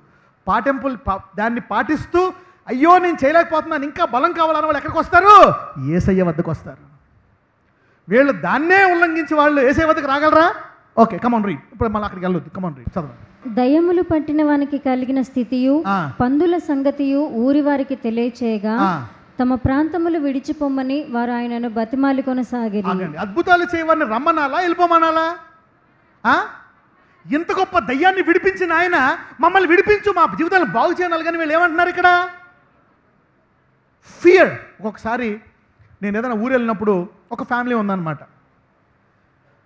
దాన్ని పాటిస్తూ అయ్యో నేను చేయలేకపోతున్నాను, ఇంకా బలం కావాలని వాళ్ళు ఎక్కడికి వస్తారు? యేసయ్య వద్దకు వస్తారు. వీళ్ళు దాన్నే ఉల్లంఘించి వాళ్ళు యేసయ్య వద్దకు రాగలరా? ఓకే, కమాన్ రీడ్. ఇప్పుడు మళ్ళీ అక్కడికి వెళ్ళొద్దు. కమాన్ రీడ్, చదవండి. దయ్యములు పట్టిన వానికి కలిగిన స్థితియు పందుల సంగతియు ఊరి వారికి తెలియచేయగా, తమ ప్రాంతములు విడిచిపోమ్మని వారు ఆయనను బతిమాలి కొనసాగిరి. అద్భుతాలు చేయవారిని రమ్మనాలా వెళ్ళిపోమనాలా? ఇంత గొప్ప దయ్యాన్ని విడిపించిన ఆయన మమ్మల్ని విడిపించు, మా జీవితాలను బాగు చేయనాలి. కానీ వీళ్ళు ఏమంటున్నారు ఇక్కడ? ఫియర్. ఒక్కొక్కసారి నేను ఏదైనా ఊరు వెళ్ళినప్పుడు ఒక ఫ్యామిలీ ఉందన్నమాట.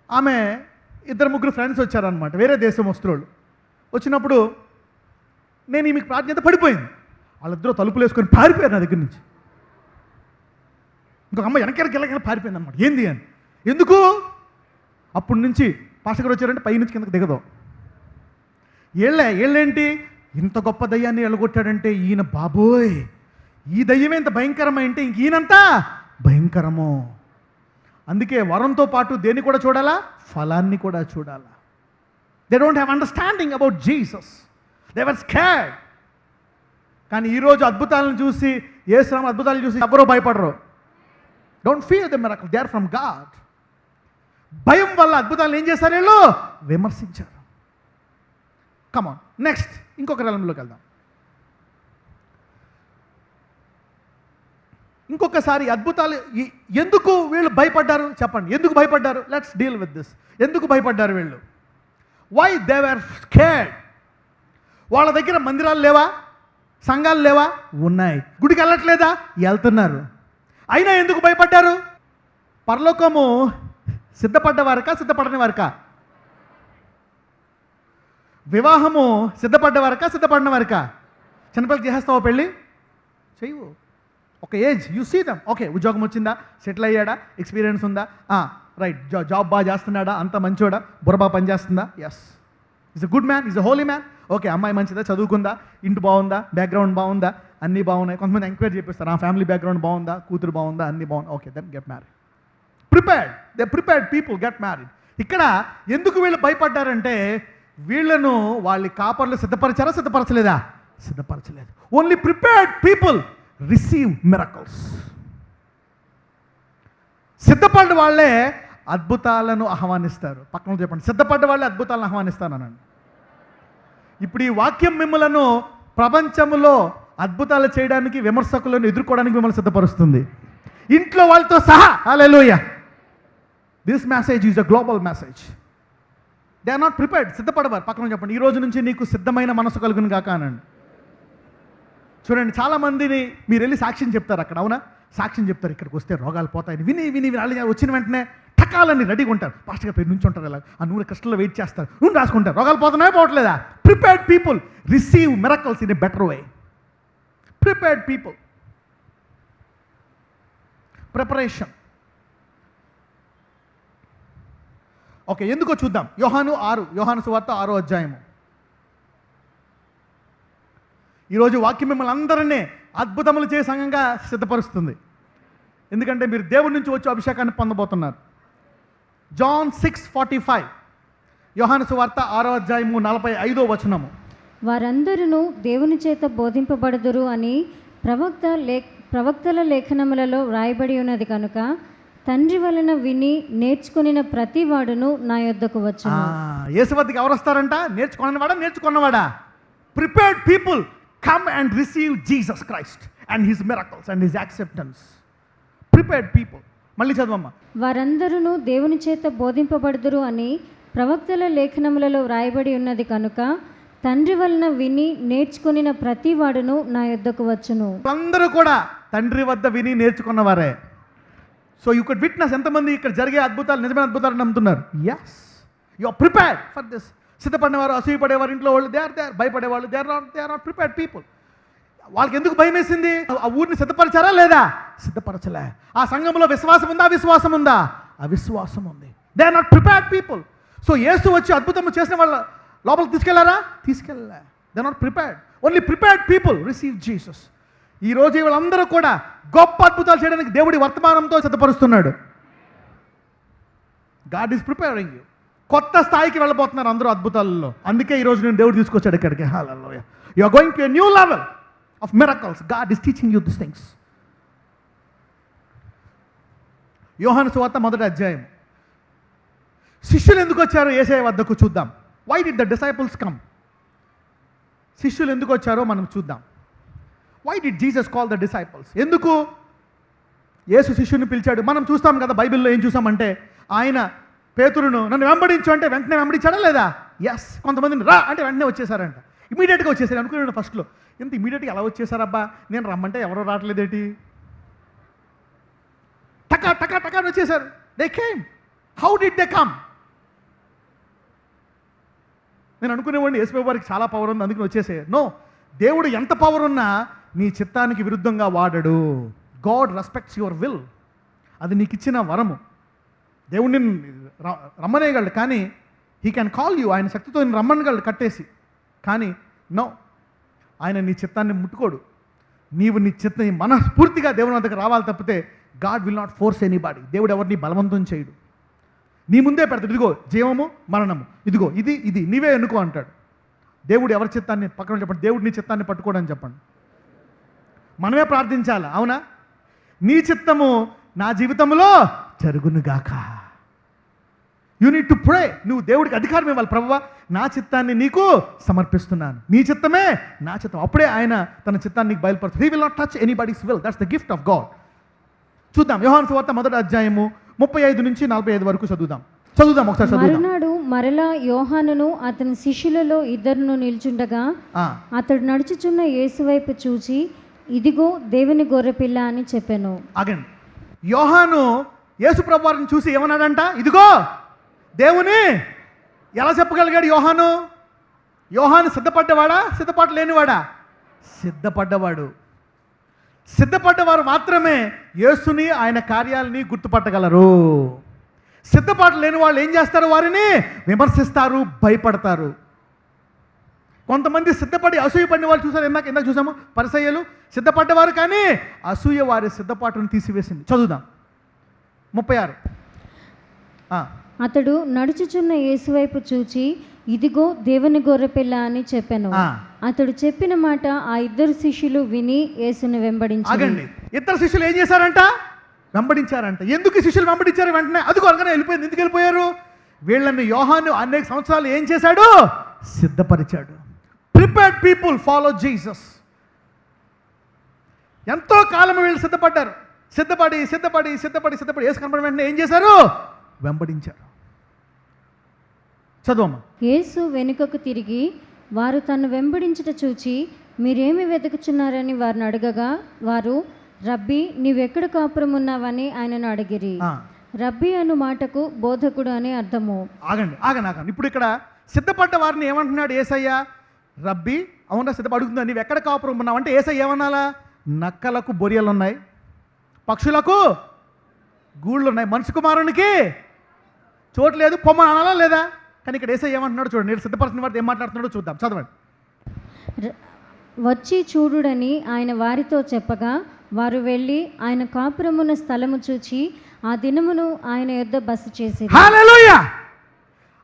ఆమె 2-3 ఫ్రెండ్స్ వచ్చారనమాట, వేరే దేశం వస్తువులు. వచ్చినప్పుడు నేను మీకు ప్రార్థన పడిపోయింది. వాళ్ళిద్దరూ తలుపులు వేసుకొని పారిపోయారు నా దగ్గర నుంచి. ఇంకొక అమ్మ వెనకెళ్ళ పారిపోయింది అనమాట. ఏంది అని? ఎందుకు? అప్పటి నుంచి పాస్టర్ గారు వచ్చారంటే పై నుంచి కిందకి దిగదు. ఏళ్ళేంటి? ఇంత గొప్ప దయ్యాన్ని ఎలగొట్టాడంటే ఈయన, బాబోయ్ ఈ దయ్యమే ఇంత భయంకరమైంటే ఇంక ఈయనంతా భయంకరము. అందుకే వరంతో పాటు దేన్ని కూడా చూడాలా? ఫలాన్ని కూడా చూడాలా. They don't have understanding about Jesus. They were scared. కానీ ఈరోజు అద్భుతాలను చూసి, యేసు అద్భుతాలను చూసి ఎవరో భయపడరు. Don't fear the miracle, they are from God. భయం వల్ల అద్భుతాలను ఏం చేశారు? వీళ్ళు విమర్శించారు. కమాన్, నెక్స్ట్ ఇంకొక రంగంలోకి వెళ్దాం. ఇంకొకసారి అద్భుతాలు ఎందుకు వీళ్ళు భయపడ్డారు చెప్పండి? ఎందుకు భయపడ్డారు? Let's deal with this. ఎందుకు భయపడ్డారు వీళ్ళు? Why they were scared? వాళ్ళ దగ్గర మందిరాలు లేవా? సంఘాలు లేవా? ఉన్నాయి. గుడికి వెళ్ళట్లేదా? వెళ్తున్నారు. అయినా ఎందుకు భయపడ్డారు? పరలోకము సిద్ధపడ్డ వారికా సిద్ధపడని వారికా? వివాహము సిద్ధపడ్డ వారికా సిద్ధపడిన వారికా? చిన్నపిల్లకి చేసేస్తావా పెళ్ళి? చెయ్యవు. ఒక age you see them. Okay, ఉద్యోగం వచ్చిందా? సెటిల్ అయ్యాడా? ఎక్స్పీరియన్స్ ఉందా? రైట్. జాబ్ బాగా చేస్తున్నాడా? అంత మంచోడా? బుర్ర బాగా పనిచేస్తుందా? Yes, is a good man, is a holy man. Okay, అమ్మాయి మంచిదా? చదువుకుందా? ఇంటి బాగుందా? బ్యాక్గ్రౌండ్ బాగుందా? అన్నీ బాగున్నాయి. కొంతమంది ఎంక్వైరీ చేపిస్తారు, ఫ్యామిలీ బ్యాక్గ్రౌండ్ బాగుందా? కూతురు బాగుందా? అన్నీ బాగుంది. Okay, then get married. Prepared. They prepared people get married. ఇక్కడ ఎందుకు వీళ్ళు భయపడ్డారంటే వీళ్ళను వాళ్ళ కాపర్లు సిద్ధపరిచారా, సిద్ధపరచలేదా? సిద్ధపరచలేదు. Only prepared people receive miracles. సిద్ధపడ్డ వాళ్ళే అద్భుతాలను ఆహ్వానిస్తారు. పక్కన చెప్పండి, సిద్ధపడ్డ వాళ్ళే అద్భుతాలను ఆహ్వానిస్తాను అనండి. ఇప్పుడు ఈ వాక్యం మిమ్మలను ప్రపంచంలో అద్భుతాలు చేయడానికి, విమర్శకులను ఎదుర్కోవడానికి మిమ్మల్ని సిద్ధపరుస్తుంది, ఇంట్లో వాళ్ళతో సహా. Hallelujah. This message is a global message. They are not prepared. సిద్ధపడవారు. పక్కన చెప్పండి, ఈ రోజు నుంచి నీకు సిద్ధమైన మనసు కలుగును గాక అనండి. చూడండి, చాలామందిని మీరు వెళ్ళి సాక్ష్యం చెప్తారు అక్కడ, అవునా? సాక్ష్యం చెప్తారు, ఇక్కడికి వస్తే రోగాలు పోతాయని విని విని వాళ్ళు వచ్చిన వెంటనే టకాలని రెడీగా ఉంటారు. పాస్టర్ గారు పేరు నుంచి ఉంటారు, ఇలా ఆ నూనె కష్టంలో వెయిట్ చేస్తారు, నూనె రాసుకుంటారు. రోగాలు పోతున్నాయో పోవట్లేదా? Prepared people receive miracles in a better way. Prepared people. Preparation. Okay, ఎందుకో చూద్దాం. యోహాను సువార్త 6వ అధ్యాయము. ఈరోజు వాక్యం మిమ్మల్ని అందరినీ అద్భుతములు చేసే సంఘంగా సిద్ధపరుస్తుంది. ఎందుకంటే మీరు దేవుడి నుంచి వచ్చే అభిషేకాన్ని పొందబోతున్నారు. జాన్ 6:45, యోహాను సువార్త 6వ అధ్యాయము 45వ వచనము. వారందరూ దేవుని చేత బోధింపబడుదురు అని ప్రవక్తల లేఖనములలో వ్రాయబడి ఉన్నది కనుక తండ్రి వలన విని నేర్చుకొనిన ప్రతి వాడును నా యొద్దకు వచ్చును. యేసు వద్దకు ఎవరు వస్తారంట? నేర్చుకున్నవాడా? Prepared people come and receive Jesus Christ and his miracles and his acceptance. Prepared people. మళ్ళీ చదవమ్మా. వారందరూ దేవుని చేత బోధింపబడుదురు అని ప్రవక్తల లేఖనములలో వ్రాయబడి ఉన్నది కనుక తండ్రి వలన విని నేర్చుకొనిన ప్రతి వాడును నా యొద్దకు వచ్చును. అందరూ కూడా తండ్రి వద్ద విని నేర్చుకున్నవారే. So you could witness. ఎంతమంది ఇక్కడ జరిగే అద్భుతాలు నిజమైన అద్భుతాలు నమ్ముతున్నారు? Yes, you are prepared for this. సిద్ధపడినవారు, అసూయపడేవారు, ఇంట్లో వాళ్ళు దే ఆర్ భయపడేవాళ్ళు, they are not prepared people. వాళ్ళకి ఎందుకు భయం వేసింది? ఆ ఊరిని సిద్ధపరిచారా లేదా? సిద్ధపరచలే. ఆ సంఘంలో విశ్వాసం ఉందా? అవిశ్వాసం ఉందా? అవిశ్వాసం ఉంది. They are not prepared people. So యేసు వచ్చి అద్భుతం చేసిన వాళ్ళ లోపలికి తీసుకెళ్లారా? తీసుకెళ్ళలే. They are not prepared. Only prepared people receive Jesus. ఈరోజు వీళ్ళందరూ కూడా గొప్ప అద్భుతాలు చేయడానికి దేవుడి వర్తమానంతో సిద్ధపరుస్తున్నాడు. God is preparing you. కొత్త స్థాయికి వెళ్ళబోతున్నారు అందరూ అద్భుతాలలో. అందుకే ఈరోజు నేను దేవుడు తీసుకొచ్చాడు ఇక్కడికి. Hallelujah. You are going to a new level of miracles. God is teaching you this things. యోహాను సువార్త 1వ అధ్యాయం. శిష్యులు ఎందుకు వచ్చారో యేసయ్య వద్దకు చూద్దాం. Why did the disciples come? శిష్యులు ఎందుకు వచ్చారో మనం చూద్దాం. Why did Jesus call the disciples? ఎందుకు యేసు శిష్యుని పిలిచాడు? మనం చూస్తాం కదా బైబిల్లో. ఏం చూసామంటే ఆయన పేతురును నన్ను వెంబడించు అంటే వెంటనే వెంబడించాడా లేదా? ఎస్. కొంతమందిని రా అంటే వెంటనే వచ్చేసారంట. ఇమీడియట్గా వచ్చేసారు. అనుకున్నాను ఫస్ట్లో, ఎంత ఇమీడియట్గా ఎలా వచ్చేసారబ్బా, నేను రమ్మంటే ఎవరో రావట్లేదేటి, టకా టకా టకా వచ్చేసారు. They came. How did they come? నేను అనుకునేవాడిని యేసు వారికి చాలా పవర్ ఉంది అందుకని వచ్చేసే. నో, దేవుడు ఎంత పవర్ ఉన్నా నీ చిత్తానికి విరుద్ధంగా వాడడు. God respects your will. అది నీకు ఇచ్చిన వరము. దేవుడిని రమ్మనేయగలడు, కానీ హీ క్యాన్ కాల్ యూ. ఆయన శక్తితో నేను రమ్మనగలడు కట్టేసి. కానీ నో, ఆయన నీ చిత్తాన్ని ముట్టుకోడు. నీవు నీ చిత్తాన్ని మనస్ఫూర్తిగా దేవుని వద్దకు రావాలి తప్పితే God will not force anybody. దేవుడు ఎవరిని బలవంతం చేయడు. నీ ముందే పెడతాడు. ఇదిగో జీవము మరణము, ఇదిగో ఇది ఇది నీవే ఎన్నుకో అంటాడు. దేవుడు ఎవరి చిత్తాన్ని పక్కన చెప్పండి. దేవుడు నీ చిత్తాన్ని పట్టుకోడని చెప్పండి. మనమే ప్రార్థించాలి, అవునా? నీ చిత్తము నా జీవితంలో జరుగునుగాక. You need to pray. నువ్వు దేవుడికి అధికారం ఇవ్వాలి. ప్రభువా, నా చిత్తాన్ని నీకు సమర్పిస్తున్నాను, నీ చిత్తమే నా చిత్తం. అప్పుడే ఆయన తన చిత్తాన్ని నీకు బయలుపరుస్తాడు. He will not touch anybody's will. That's the gift of God. చూద్దాం. యోహాను సువార్త 1వ అధ్యాయము 35 నుంచి 45 వరకు చదువుదాం ఒకసారి చదువుదాం. మరునాడు మరలా యోహానును అతని శిష్యులలో ఇద్దరును నిల్చుండగా అతడు నడుచుచున్న యేసు వైపు చూచి ఇదిగో దేవుని గొర్రెపిల్ల అని చెప్పాను. అగండి. యోహాను యేసు ప్రభువారిని చూసి ఏమన్నాడంట? ఇదిగో దేవుని. ఎలా చెప్పగలిగాడు యోహాను? యోహాను సిద్ధపడ్డవాడా, సిద్ధపాటు లేనివాడా? సిద్ధపడ్డవాడు. సిద్ధపడ్డవారు మాత్రమే యేసుని ఆయన కార్యాలని గుర్తుపట్టగలరు. సిద్ధపాటు లేని వాళ్ళు ఏం చేస్తారు? వారిని విమర్శిస్తారు, భయపడతారు. కొంతమంది సిద్ధపడి అసూయపడిన వాళ్ళు చూసారు. ఇందాక చూసాము. పరిసయ్యులు సిద్ధపడ్డవారు, కానీ అసూయ వారి సిద్ధపాటును తీసివేసింది. చదువుదాం 36. అతడు నడుచుచున్న యేసు వైపు చూచి ఇదిగో దేవుని గొర్రెపిల్ల అని చెప్పాను. ఆ. అతడు చెప్పిన మాట ఆ ఇద్దరు శిష్యులు విని యేసును వెంబడించారు. ఆగండి, ఇద్దరు శిష్యులు ఏం చేశారంట? వెంబడించారంట. ఎందుకు ఈ శిష్యులు వెంబడించారు? వెంటనే అదిగో అనగానే వెళ్ళిపోయింది. ఎందుకు వెళ్ళిపోయారు? వీళ్ళని యోహాను అనేక సంవత్సరాలు ఏం చేశాడు? సిద్ధపరిచాడు. Prepared people follow Jesus. ఎంతో కాలం వీళ్ళు సిద్ధపడ్డారు. సిద్ధపడి యేసు కనపడిన వెంటనే ఏం చేశారు? వెంబడించారు. చదువమ్మా. యేసు వెనుకకు తిరిగి వారు తన్ను వెంబడించుట చూచి మీరేమి వెతుకుచున్నారని వారిని అడగగా వారు రబ్బీ నీవెక్కడ కాపురం ఉన్నావని ఆయనను అడిగిరి. రబ్బీ అను మాటకు బోధకుడు అని అర్థము. ఆగండి. ఇప్పుడు ఇక్కడ సిద్ధపడ్డ వారిని ఏమంటున్నాడు యేసయ్య? రబ్బీ, అవునా సిద్ధపడుతుందా? నీవు ఎక్కడ కాపురం ఉన్నావు అంటే యేసయ్య ఏమన్నాలా? నక్కలకు బొరియలు ఉన్నాయి, పక్షులకు గూళ్ళు ఉన్నాయి, మనిషి కుమారునికి చోటు లేదు, పొమ్మని అనాలా లేదా? కానీ ఇక్కడ యేసయ్య ఏమంటున్నాడు చూడండి. నేను సిద్ధపరిచిన వారితో ఏం మాట్లాడుతున్నాడో చూద్దాం. చదవండి. వచ్చి చూడుడని ఆయన వారితో చెప్పగా వారు వెళ్ళి ఆయన కాపురమున్న స్థలము చూచి ఆ దినమును ఆయన యొద్ద బస చేసి. హల్లెలూయా!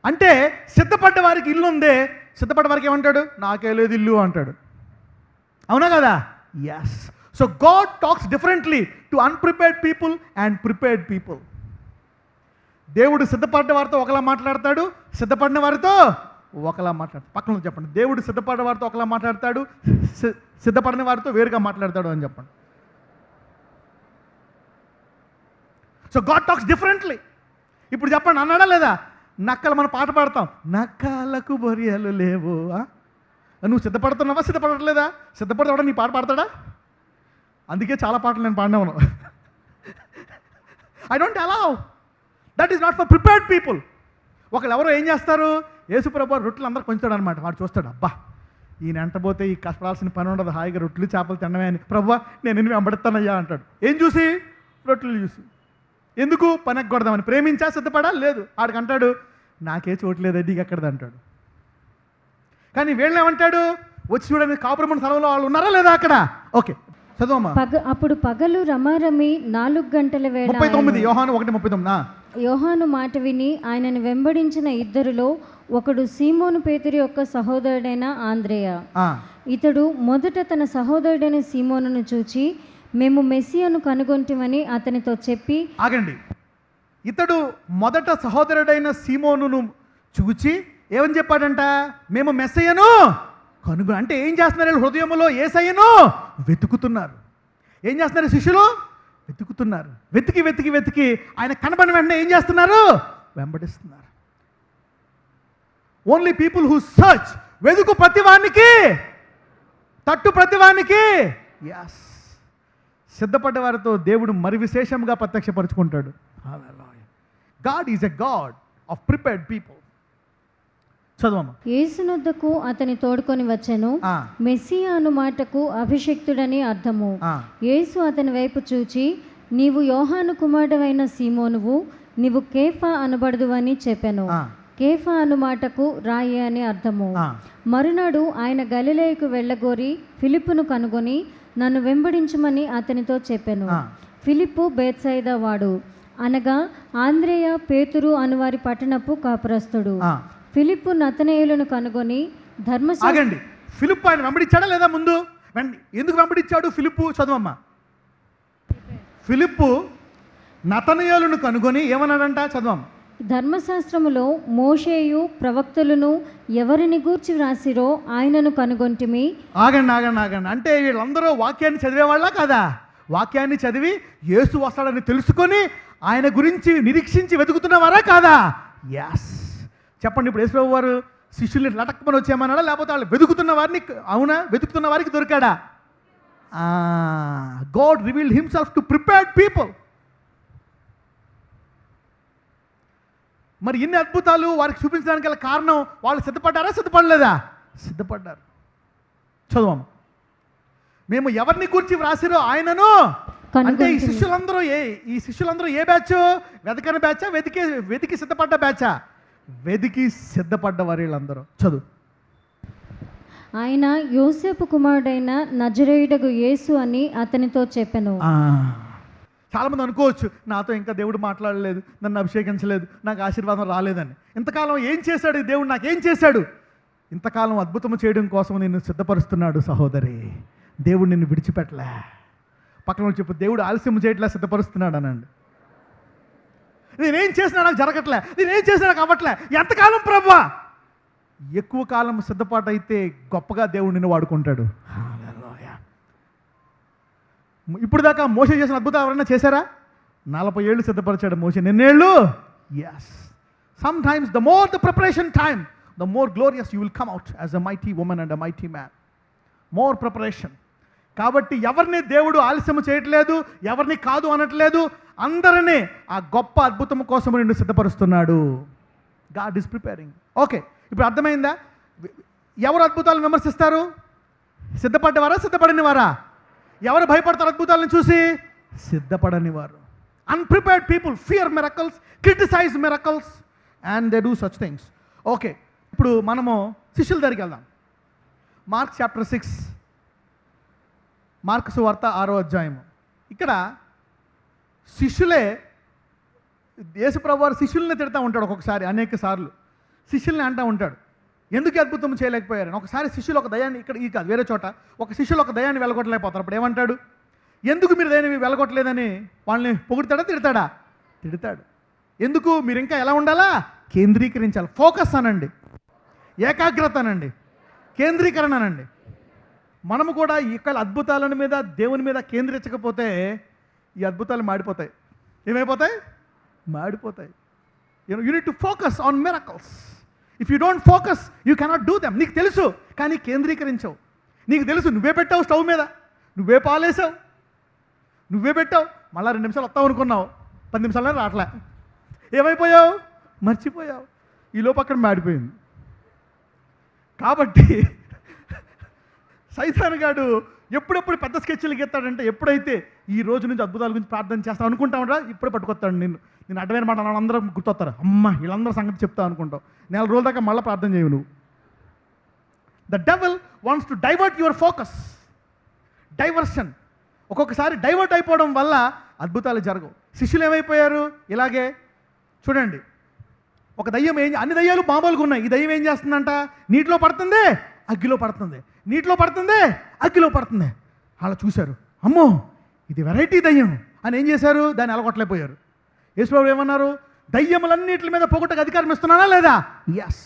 అంటే సిద్ధపడ్డ వారికి ఇల్లు ఉందే, సిద్ధపడ్డ వారికి ఏమంటాడు? నాకే లేదు ఇల్లు అంటాడు. అవునా కదా? Yes. So God talks differently to unprepared people and prepared people. దేవుడు సిద్ధపడ్డ వారితో ఒకలా మాట్లాడతాడు, సిద్ధపడిన వారితో ఒకలా మాట్లాడతాడు. పక్కన చెప్పండి, దేవుడు సిద్ధపడ్డ వారితో ఒకలా మాట్లాడతాడు, సిద్ధపడిన వారితో వేరుగా మాట్లాడతాడు అని చెప్పండి. So God talks differently. ఇప్పుడు చెప్పండి, అన్నాడా లేదా? నక్కలు మనం పాట పాడతాం, నక్కలకు బొరియలు లేవు. నువ్వు సిద్ధపడుతున్నావా? సిద్ధపడట్లేదా? సిద్ధపడతాడా? నీ పాట పాడతాడా? అందుకే చాలా పాటలు నేను పాడినాను. I don't allow. That is not for prepared people. ఒకళ్ళు ఎవరో ఏం చేస్తారు? యేసుప్రభు రొట్టెలు అందరూ కొంచుతాడు అనమాట. వాడు చూస్తాడు, అబ్బా ఈయన ఎంటపోతే ఈ కష్టపడాల్సిన పని ఉండదు, హాయిగా రొట్టెలు చేపలు తినమే అని. ప్రభువా నేను ఎన్ని వెంబడిస్తానయ్యా అంటాడు. ఏం చూసి? రొట్టెలు చూసి. ఎందుకు? పని ఎక్కడదామని. ప్రేమించా? సిద్ధపడా? లేదు. ఆడికి అంటాడు, నాకే చోట్లేదు అది ఎక్కడది అంటాడు. కానీ వీళ్ళని ఏమంటాడు? వచ్చి చూడని కాపురమైన స్థలంలో వాళ్ళు ఉన్నారా లేదా అక్కడ? ఓకే చదువమ్మా. అప్పుడు పగలు రమారమి 4 గంటల వేళ 39 యోహాను 1:39. యోహాను మాట విని ఆయనను వెంబడించిన ఇద్దరిలో ఒకడు సీమోను పేతురు యొక్క సహోదరుడైన ఆంద్రేయ. ఇతడు మొదట తన సహోదరుడైన సీమోనును చూచి మేము మెస్సియాను కనుగొంటిమని అతనితో చెప్పి. ఆగండి. ఇతడు మొదట సహోదరుడైన సీమోనును చూచి ఏమని చెప్పాడంట? మేము మెస్సయ్యను అంటే ఏం చేస్తున్నారు? హృదయంలో యేసయ్యను వెతుకుతున్నారు. ఏం చేస్తున్నారు? శిష్యులు వెతుకుతున్నారు. వెతికి ఆయన కనబడిన వెంటనే ఏం చేస్తున్నారు? వెంబడిస్తున్నారు. Only people who search. వెతుకు ప్రతివానికి, తట్టు ప్రతివానికి. ఎస్. సిద్ధపడ్డ వారితో దేవుడు మరి విశేషంగా ప్రత్యక్షపరుచుకుంటాడు. God is a God of prepared people. చదువమ్మా. యేసునొద్దకు అతని తోడుకొని వచ్చెను. మెస్సియా అను మాటకు అభిషిక్తుడని అర్థము. యేసు అతని వైపు చూచి నీవు యోహాను కుమారుడైన సీమోనువు, నీవు కేఫా అనబడుదువని చెప్పెను. కేఫా అను మాటకు రాయి అని అర్థము. మరునాడు ఆయన గలిలయకు వెళ్ళగోరి ఫిలిప్పును కనుగొని నన్ను వెంబడించమని అతనితో చెప్పెను. ఫిలిప్పు బేత్సైదా వాడు, అనగా ఆంద్రేయ పేతురు అనువారి పట్టణపు కాపురస్తుడు. ఫిలిప్పు నతనయేలును కనుగొని ఆగండి. ఫిలిప్పు ఆయన వెంబడించాడా లేదా? ముందు ఎందుకు వెంబడించాడు ఫిలిప్పు? చదవమ్మా. ఫిలిప్పు నతనయేలును కనుగొని ఏమన్నాడంట? చదవమ్మా. ధర్మశాస్త్రములో మోషేయు ప్రవక్తలను ఎవరిని గూర్చి వ్రాసిరో ఆయనను కనుగొంటిమి. ఆగండి. అంటే వీళ్ళందరూ వాక్యాన్ని చదివేవాళ్ళ కాదా? వాక్యాన్ని చదివి యేసు వస్తాడని తెలుసుకొని ఆయన గురించి నిరీక్షించి వెతుకుతున్నవారా కాదా? ఎస్. చెప్పండి. ఇప్పుడు యేసు వారు శిష్యుల్ని లటక్కమని వచ్చేయమన్నాడా? లేకపోతే వాళ్ళు వెతుకుతున్న వారిని, అవునా, వెతుకుతున్న వారికి దొరికాడా? God revealed himself to prepared people. మరి ఇన్ని అద్భుతాలు వారికి చూపించడానికి గల కారణం వాళ్ళు సిద్ధపడ్డారా? సిద్ధపడలేదా? సిద్ధపడ్డారు. చదువు. మేము ఎవరిని గురించి వ్రాసిరో ఆయనను. అంటే ఈ శిష్యులందరూ ఏ బ్యాచ్? వెతకని బ్యాచా? వెతికి సిద్ధపడ్డ బ్యాచా? వెతికి సిద్ధపడ్డ వారు వీళ్ళందరూ. చదువు. ఆయన యోసేపు కుమారుడైన నజరేయుడగు యేసు అని అతనితో చెప్పెను. చాలామంది అనుకోవచ్చు, నాతో ఇంకా దేవుడు మాట్లాడలేదు, నన్ను అభిషేకించలేదు, నాకు ఆశీర్వాదం రాలేదని. ఇంతకాలం ఏం చేశాడు ఈ దేవుడు? నాకేం చేశాడు? ఇంతకాలం అద్భుతం చేయడం కోసం నిన్ను సిద్ధపరుస్తున్నాడు సహోదరి. దేవుడు నిన్ను విడిచిపెట్టలే. పక్కన చెప్పు, దేవుడు ఆలస్యం చేయట్లే, సిద్ధపరుస్తున్నాడు అనండి. నేనేం చేసినా నాకు జరగట్లే, నేనేం చేసినా నాకు అవ్వట్లే. ఎంతకాలం ప్రభువా? ఎక్కువ కాలం సిద్ధపాటు అయితే గొప్పగా దేవుడు నిన్ను వాడుకుంటాడు. హల్లెలూయా. ఇప్పుడు దాకా మోషే చేసిన అద్భుతం ఎవరైనా చేశారా? 40 ఏళ్ళు సిద్ధపరిచాడు మోషే. నిన్నేళ్ళు? Yes. Sometimes the more the preparation time, the more glorious you will come out as a mighty woman and a mighty man. More preparation. కాబట్టి ఎవరిని దేవుడు ఆలస్యం చేయట్లేదు, ఎవరిని కాదు అనట్లేదు, అందరినీ ఆ గొప్ప అద్భుతం కోసం నిన్ను సిద్ధపరుస్తున్నాడు. God is preparing. ఓకే, ఇప్పుడు అర్థమైందా? ఎవరు అద్భుతాలను విమర్శిస్తారు? సిద్ధపడ్డవారా, సిద్ధపడని వారా? ఎవరు భయపడతారు అద్భుతాలను చూసి? సిద్ధపడని వారు. Unprepared people fear miracles, criticize miracles and they do such things. Okay, ఇప్పుడు మనము శిష్యుల దగ్గరికి వెళ్దాం. మార్క్ చాప్టర్ 6, మార్కు సువార్త 6వ అధ్యాయము. ఇక్కడ శిష్యులే, యేసుప్రభువు వారు శిష్యుల్ని తిడతా ఉంటాడు ఒక్కొక్కసారి, అనేక సార్లు శిష్యుల్ని అంటూ ఉంటాడు, ఎందుకు అద్భుతం చేయలేకపోయారని. ఒకసారి శిష్యులు ఒక దయాన్ని, ఇక్కడ ఈ కాదు వేరే చోట, ఒక శిష్యులు ఒక దయాన్ని వెళ్ళగొట్టలేకపోతారు. అప్పుడు ఏమంటాడు? ఎందుకు మీరు దయాన్ని వెళ్ళగొట్టలేదని వాళ్ళని పొగుడతాడా, తిడతాడా? తిడతాడు. ఎందుకు? మీరు ఇంకా ఎలా ఉండాలా? కేంద్రీకరించాలి. ఫోకస్ అనండి, ఏకాగ్రత అనండి, కేంద్రీకరణ అనండి. మనము కూడా ఇక్కడ అద్భుతాల మీద, దేవుని మీద కేంద్రించకపోతే ఈ అద్భుతాలు మాడిపోతాయి. ఏమైపోతాయి? మాడిపోతాయి. You need to focus on miracles. If you don't focus you cannot do them. నీకు తెలుసు కానీ కేంద్రీకరించవు. నీకు తెలుసు నువ్వే పెట్టావు స్టవ్ మీద, నువ్వే పాలేసావు, నువ్వే పెట్టావు, మళ్ళీ 2 నిమిషాలు వస్తావు అనుకున్నావు, 10 నిమిషాలనే రావట్లే. ఏమైపోయావు? మర్చిపోయావు. ఈలోపు అక్కడ మాడిపోయింది. కాబట్టి సైతాను గాడు ఎప్పుడెప్పుడు పెద్ద స్కెచ్లు గీస్తాడంటే, ఎప్పుడైతే ఈ రోజు నుంచి అద్భుతాల గురించి ప్రార్థన చేస్తావు అనుకుంటావురా, ఇప్పుడే పట్టుకొస్తాడు నేను అడ్డమైన మాట అందరూ గుర్తొస్తారు. అమ్మ వీళ్ళందరూ సంగతి చెప్తావు అనుకుంటావు. 4 రోజుల దాకా మళ్ళీ ప్రార్థన చేయవు నువ్వు. The devil wants to divert your focus. Diversion. ఒక్కొక్కసారి డైవర్ట్ అయిపోవడం వల్ల అద్భుతాలు జరగవు. శిష్యులు ఏమైపోయారు? ఇలాగే చూడండి, ఒక దయ్యం అన్ని దయ్యాలు మామూలుగా ఉన్నాయి, ఈ దయ్యం ఏం చేస్తుందంట? నీటిలో పడుతుంది, అగ్గిలో పడుతుంది, నీటిలో పడుతుంది, అగ్గిలో పడుతుంది. అలా చూశారు, అమ్మో ఇది వెరైటీ దయ్యం అని ఏం చేశారు? దాన్ని అలగొట్టలేకపోయారు. యేసుప్రభువు ఏమన్నారు? దయ్యములన్నిటి మీద పొగొట్టకు అధికారం ఇస్తున్నానా లేదా? ఎస్.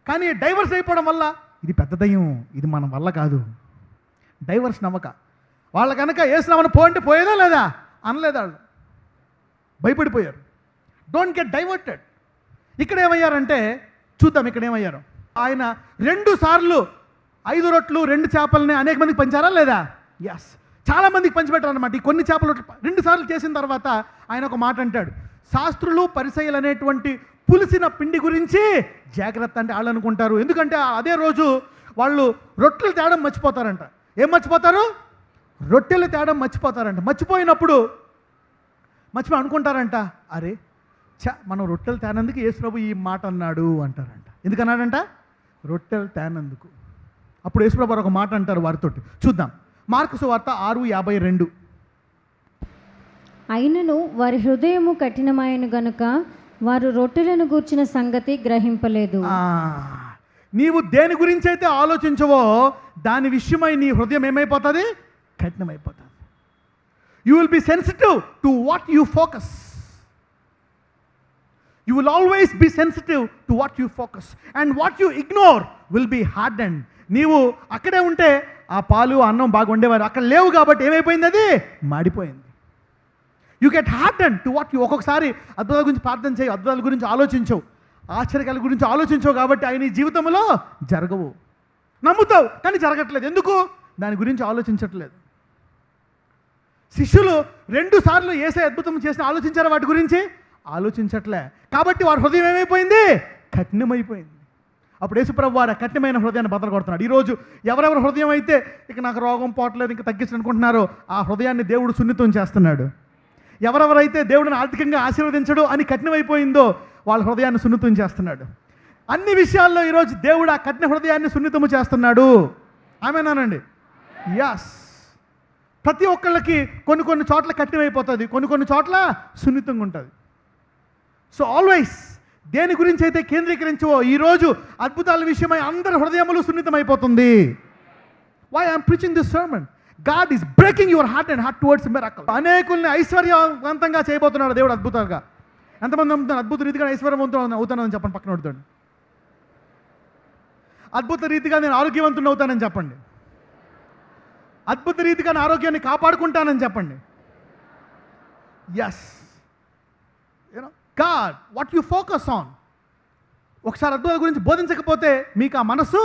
కానీ డైవర్స్ అయిపోవడం వల్ల ఇది పెద్ద దయ్యం, ఇది మన వల్ల కాదు. డైవర్స్ నమ్మక వాళ్ళ కనుక యేసునామమున పో అంటే పోయేదా లేదా? అనలేదు. వాళ్ళు భయపడిపోయారు. Don't get diverted. ఇక్కడ ఏమయ్యారంటే చూద్దాం, ఇక్కడ ఏమయ్యారు. ఆయన 2 సార్లు 5 రొట్లు 2 చేపలని అనేక మందికి పంచారా లేదా? ఎస్. చాలామందికి పంచిపెట్టారు అనమాట. ఈ కొన్ని చేపలు 2 సార్లు చేసిన తర్వాత ఆయన ఒక మాట అంటాడు, శాస్త్రులు పరిసయ్యులు అనేటువంటి పులిసిన పిండి గురించి జాగ్రత్త. అంటే వాళ్ళు అనుకుంటారు, ఎందుకంటే అదే రోజు వాళ్ళు రొట్టెలు తేడం మర్చిపోతారంట. ఏం మర్చిపోతారు? రొట్టెలు తేడం మర్చిపోతారంట. మర్చిపోయినప్పుడు అనుకుంటారంట, అరే మనం రొట్టెలు తేనందుకు యేసుప్రభు ఈ మాట అన్నాడు అంటారంట. ఎందుకన్నాడంట? రొట్టెలు తేనందుకు. అప్పుడు యేసుప్రభు ఒక మాట అంటారు వారితోటి. చూద్దాం, మార్కు సువార్త 6:52. అయినను వారి హృదయము కఠినమైన గనుక వారు రొట్టెలను గూర్చిన సంగతి గ్రహింపలేదు. నీవు దేని గురించి అయితే ఆలోచించవో దాని విషయమై నీ హృదయం ఏమైపోతుంది? కఠినమైపోతుంది. You will be sensitive to what you focus. You will always be sensitive to what you focus, and what you ignore will be hardened. నీవు అక్కడే ఉంటే ఆ పాలు అన్నం బాగా ఉండేవారు, అక్కడ లేవు కాబట్టి ఏమైపోయింది? అది మాడిపోయింది. You get hardened to what you. ఒక్కొక్కసారి అద్భుతాల గురించి ప్రార్థన చేయవు, అద్భుతాల గురించి ఆలోచించవు, ఆశ్చర్యాల గురించి ఆలోచించవు కాబట్టి అవి నీ జీవితంలో జరగవు. నమ్ముతావు కానీ జరగట్లేదు. ఎందుకు? దాని గురించి ఆలోచించట్లేదు. శిష్యులు 2 సార్లు యేసయ్య అద్భుతం చేసిన ఆలోచించారు, వాటి గురించి ఆలోచించట్లే. కాబట్టి వారి హృదయం ఏమైపోయింది? కఠినమైపోయింది. అప్పుడు యేసుప్రభువు వారి కఠినమైన హృదయాన్ని బదలు కొడుతున్నాడు. ఈరోజు ఎవరెవరి హృదయం అయితే ఇక నాకు రోగం పోవట్లేదు, ఇంకా తగ్గించనుకుంటున్నారో ఆ హృదయాన్ని దేవుడు సున్నితం చేస్తున్నాడు. ఎవరెవరైతే దేవుడిని ఆర్థికంగా ఆశీర్వదించడు అని కఠినమైపోయిందో వాళ్ళ హృదయాన్ని సున్నితం చేస్తున్నాడు. అన్ని విషయాల్లో ఈరోజు దేవుడు ఆ కఠిన హృదయాన్ని సున్నితము చేస్తున్నాడు. ఆమేనానండి? ఎస్. ప్రతి ఒక్కళ్ళకి కొన్ని కొన్ని చోట్ల కఠినమైపోతుంది, కొన్ని కొన్ని చోట్ల సున్నితంగా ఉంటుంది. సో ఆల్వేస్ దేని గురించి అయితే కేంద్రీకరించవో ఈరోజు అద్భుతాల విషయమై అందరి హృదయములు సున్నితమైపోతుంది. Why I'm preaching this sermon? God is breaking your heart and heart towards miracle. అనేకుల్ని ఐశ్వర్యవంతంగా చేయబోతున్నాడు దేవుడు అద్భుతాలుగా. ఎంతమంది నమ్ముతున్నారు అద్భుత రీతిగా ఐశ్వర్యవంతుడు అవుతానని చెప్పండి. పక్కన పడుతాడు. అద్భుత రీతిగా నేను ఆరోగ్యవంతుని అవుతానని చెప్పండి. అద్భుత రీతిగా నా ఆరోగ్యాన్ని కాపాడుకుంటానని చెప్పండి. Yes, you know God what you focus on. ఒకసారి అద్భుతాల గురించి బోధించకపోతే మీకు ఆ మనసు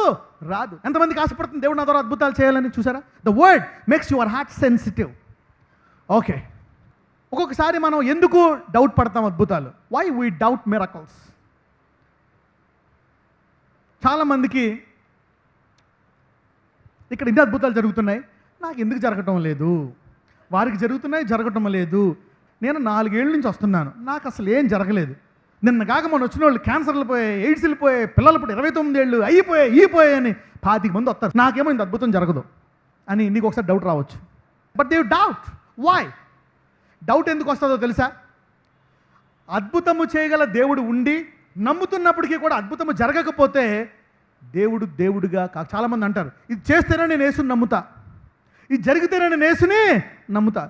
రాదు. ఎంతమందికి ఆశపడుతుంది దేవుడు నా ద్వారా అద్భుతాలు చేయాలని? చూసారా, the word makes your heart sensitive. Okay, ఒక్కొక్కసారి మనం ఎందుకు డౌట్ పడతాం అద్భుతాలు? Why we doubt miracles? చాలామందికి ఇక్కడ ఇన్ని అద్భుతాలు జరుగుతున్నాయి, నాకు ఎందుకు జరగటం లేదు? వారికి జరుగుతున్నాయి, జరగటం లేదు. నేను 4 ఏళ్ళ నుంచి వస్తున్నాను, నాకు అసలు ఏం జరగలేదు. నిన్న కాక మొన్న వచ్చిన వాళ్ళు క్యాన్సర్లు పోయాయి, ఎయిడ్స్లు పోయాయి, పిల్లలు ఇప్పుడు 29 ఏళ్ళు అయిపోయాయి అని 25 మంది వస్తారు. నాకేమో ఇంత అద్భుతం జరగదు అని నీకు ఒకసారి డౌట్ రావచ్చు. But they doubt. Why doubt ఎందుకు వస్తుందో తెలుసా? అద్భుతము చేయగల దేవుడు ఉండి నమ్ముతున్నప్పటికీ కూడా అద్భుతము జరగకపోతే దేవుడుగా చాలామంది అంటారు, ఇది చేస్తేనే నేను యేసుని నమ్ముతా, ఇది జరిగితేనే నేను యేసుని నమ్ముతా.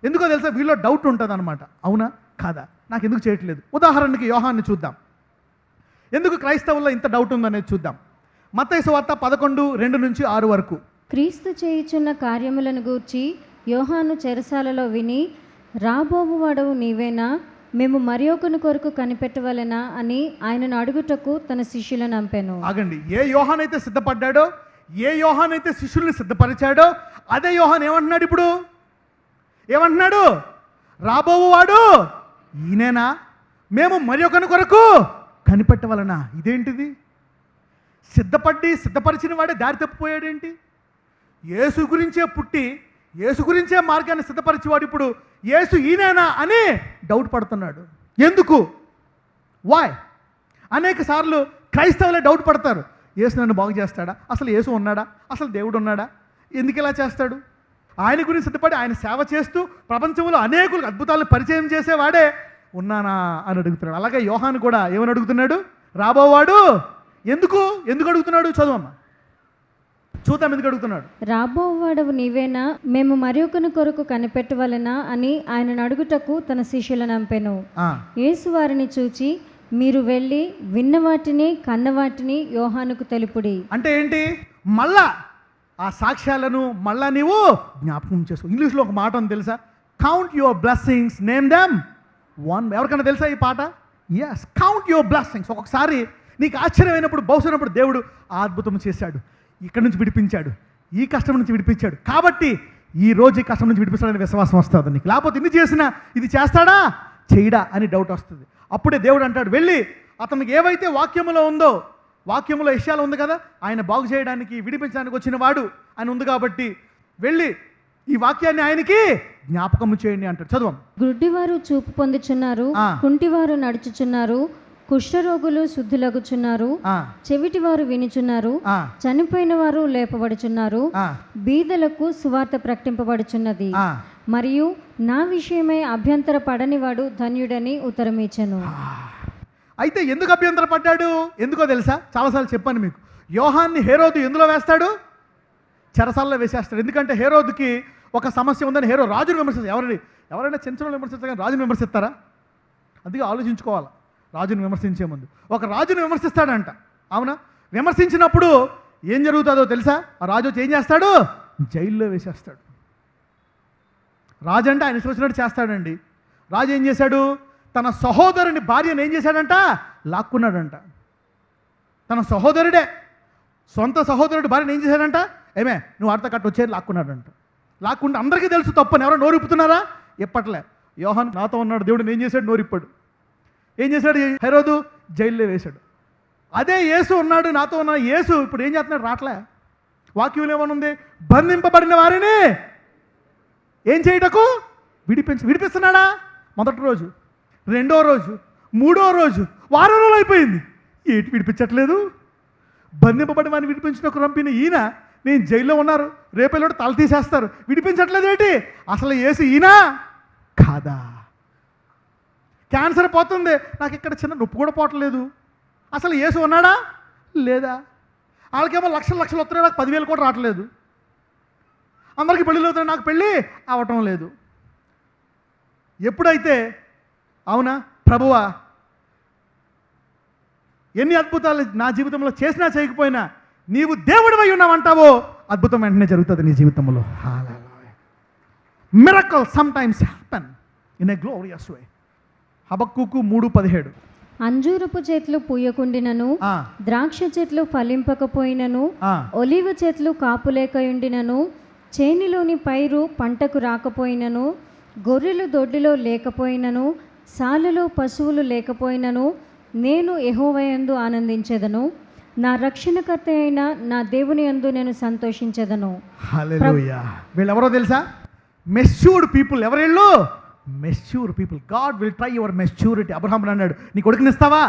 ఎందుకో తెలుసా? వీళ్ళలో డౌట్ ఉంటుంది అనమాట. అవునా కాదా, నాకు ఎందుకు చేయట్లేదు? ఉదాహరణకి యోహాన్ని చూద్దాం. ఎందుకు క్రైస్తవుల్లో ఇంత డౌట్ ఉందనేది చూద్దాం. మత్తయి సువార్త 11:2-6 వరకు. క్రీస్తు చేయుచున్న కార్యములను గూర్చి యోహాను చెరసాలలో విని, రాబోవు వాడవు నీవేనా, మేము మరి ఒకని కొరకు కనిపెట్టవలెనా అని ఆయనను అడుగుటకు తన శిష్యులను నంపెను. ఆగండి, ఏ యోహాన్ అయితే సిద్ధపడ్డాడో, ఏ యోహాన్ అయితే శిష్యుల్ని సిద్ధపరిచాడో అదే యోహాన్ ఏమంటున్నాడు ఇప్పుడు? ఏమంటున్నాడు? రాబోవు వాడు ఈయనేనా, మేము మరి ఒకని కొరకు కనిపెట్టవలనా? ఇదేంటిది? సిద్ధపరిచిన వాడే దారి తప్పిపోయాడేంటి? యేసు గురించే పుట్టి యేసు గురించే మార్గాన్ని సిద్ధపరిచేవాడు ఇప్పుడు యేసు ఈయనేనా అని డౌట్ పడుతున్నాడు. ఎందుకు? వాయ్? అనేక సార్లు క్రైస్తవులే డౌట్ పడతారు. యేసు నన్ను బాగు చేస్తాడా? అసలు యేసు ఉన్నాడా? అసలు దేవుడు ఉన్నాడా? ఎందుకు ఇలా చేస్తాడు? ఆయన గురించి సిద్ధపడి ఆయన సేవ చేస్తూ ప్రపంచంలో అనేకులకు అద్భుతాలను పరిచయం చేసేవాడే ఉన్నానా అని అడుగుతున్నాడు. అలాగే యోహాను కూడా ఏమని అడుగుతున్నాడు? రాబోవాడు ఎందుకు అడుగుతున్నాడు? చదువమ్మా, చూద్దాం ఎందుకు అడుగుతున్నాడు. రాబోవాడవు నీవేనా, మేము మరి ఒకని కొరకు కనిపెట్టవలెనా అని ఆయనను అడుగుటకు తన శిష్యులను నంపెను. యేసు వారిని చూచి, మీరు వెళ్ళి విన్న వాటిని కన్న వాటిని యోహానుకు తెలుపుడి. అంటే ఏంటి? మళ్ళా ఆ సాక్ష్యాలను మళ్ళా నీవు జ్ఞాపకం చేసుకో. ఇంగ్లీష్లో ఒక మాట ఉంది తెలుసా? Count your blessings, name them one. ఎవరికైనా తెలుసా ఈ పాట? Yes, count your blessings. ఒక్కొక్కసారి నీకు ఆశ్చర్యమైనప్పుడు, బహుశైనప్పుడు దేవుడు ఆ అద్భుతం చేశాడు, ఇక్కడి నుంచి విడిపించాడు, ఈ కష్టం నుంచి విడిపించాడు, కాబట్టి ఈ రోజు ఈ కష్టం నుంచి విడిపిస్తాడని విశ్వాసం వస్తుంది నీకు. లేకపోతే ఇన్ని చేసినా ఇది చేస్తాడా చేయడా అని డౌట్ వస్తుంది. అప్పుడే దేవుడు అంటాడు, వెళ్ళి అతనికి ఏవైతే వాక్యములో ఉందో, వాక్యములో విషయాలు ఉంది కదా, ఆయన బాగు చేయడానికి విడిపించడానికి వచ్చిన వాడు ఆయన ఉంది కాబట్టి వెళ్ళి ఈ వాక్యాన్ని ఆయనకి జ్ఞాపకము చేయండి అంటాడు. చదువు. గుడ్డివారు చూపు పొందుచున్నారు, కుంటివారు నడుచుచున్నారు, కుష్ఠరోగులు శుద్ధులగుచున్నారు, చెవిటివారు వినుచున్నారు, చనిపోయిన వారు లేపబడుచున్నారు, బీదలకు సువార్త ప్రకటింపబడుచున్నది, మరియు నా విషయమై అభ్యంతర పడనివాడు ధన్యుడని ఉత్తరమిచ్చెను. అయితే ఎందుకు అభ్యంతర పడ్డాడు? ఎందుకో తెలుసా? చాలాసార్లు చెప్పాను మీకు. యోహాన్ని హేరోదు ఎందులో వేస్తాడు? చెరసాలలో వేసేస్తాడు. ఎందుకంటే హేరోదుకి ఒక సమస్య ఉందని రాజును విమర్శిస్తారు. ఎవరైనా చెంచలను విమర్శిస్తారు కానీ రాజును విమర్శిస్తారా? అందుకే ఆలోచించుకోవాలి రాజును విమర్శించే ముందు. ఒక రాజును విమర్శిస్తాడంట, అవునా? విమర్శించినప్పుడు ఏం జరుగుతుందో తెలుసా? ఆ రాజు వచ్చి ఏం చేస్తాడు? జైల్లో వేసేస్తాడు. రాజు అంటే ఆయన ఇష్టం వచ్చినట్టు చేస్తాడండి. రాజు ఏం చేశాడు? తన సహోదరుని భార్యను ఏం చేశాడంట? లాక్కున్నాడంట. తన సహోదరుడే, సొంత సహోదరుడి భార్యను ఏం చేశాడంట? ఏమే నువ్వు వార్త కట్టు వచ్చేది లాక్కున్నాడంట. లాక్కుంటే అందరికీ తెలుసు తప్పని. ఎవరో నోరిప్పుతున్నారా? ఎప్పట్లే. యోహాను నాతో ఉన్నాడు, దేవుడు ఏం చేశాడు? నోరిప్పాడు. ఏం చేశాడు? హెరోదు జైల్లో వేశాడు. అదే యేసు ఉన్నాడు, నాతో ఉన్నాడు. యేసు ఇప్పుడు ఏం చేస్తున్నాడు? రాట్లే. వాక్యంలో ఏమనుంది? బంధింపబడిన వారిని ఏం చేయటకు? విడిపిస్తున్నాడా? మొదటి రోజు, రెండో రోజు, మూడో రోజు, వారం రోజులు అయిపోయింది. ఏంటి విడిపించట్లేదు? బంధింపబడి వారిని విడిపించిన రంపిన ఈయన నేను జైల్లో ఉన్నారు, రేపెల్లుడు తల తీసేస్తారు, విడిపించట్లేదు ఏంటి? అసలు యేసు ఈయనా కాదా? క్యాన్సర్ పోతుంది, నాకు ఇక్కడ చిన్న నొప్పి కూడా పోవట్లేదు, అసలు యేసు ఉన్నాడా లేదా? వాళ్ళకేమో లక్షలు లక్షలు వస్తున్నాయి, నాకు 10,000 కూడా రావట్లేదు. అందరికీ పెళ్ళిళ్ళు అవుతున్నాయి, నాకు పెళ్ళి అవటం లేదు. ఎప్పుడైతే అవునా ప్రభువా ఎన్ని అద్భుతాలు నా జీవితంలో చేసినా చేయకపోయినా నీవు దేవుడివై ఉన్నావంటావో అద్భుతం వెంటనే జరుగుతుంది నీ జీవితంలో. Miracle sometimes happen in a glorious way. హబక్కూకు 3:17. అంజూరపు చెట్లు పూయకుండినను, ద్రాక్ష చెట్లు ఫలింపకపోయినను, ఒలీవ చెట్లు కాపులేకయుండినను, చేనిలోని పైరు పంటకు రాకపోయినను, గొర్రెలు దొడ్డిలో లేకపోయినను, సాలలో పశువులు లేకపోయినను, నేను యెహోవాయందు ఆనందించెదను, నా రక్షణకర్త అయిన నా దేవుని యందు నేను సంతోషించెదను. హల్లెలూయా. వీళ్ళెవరో తెలుసా? Matured people. ఎవరెళ్ళు? Mature people. God will try your maturity. Abraham అన్నాడు, నీ కొడుకునిస్తావా?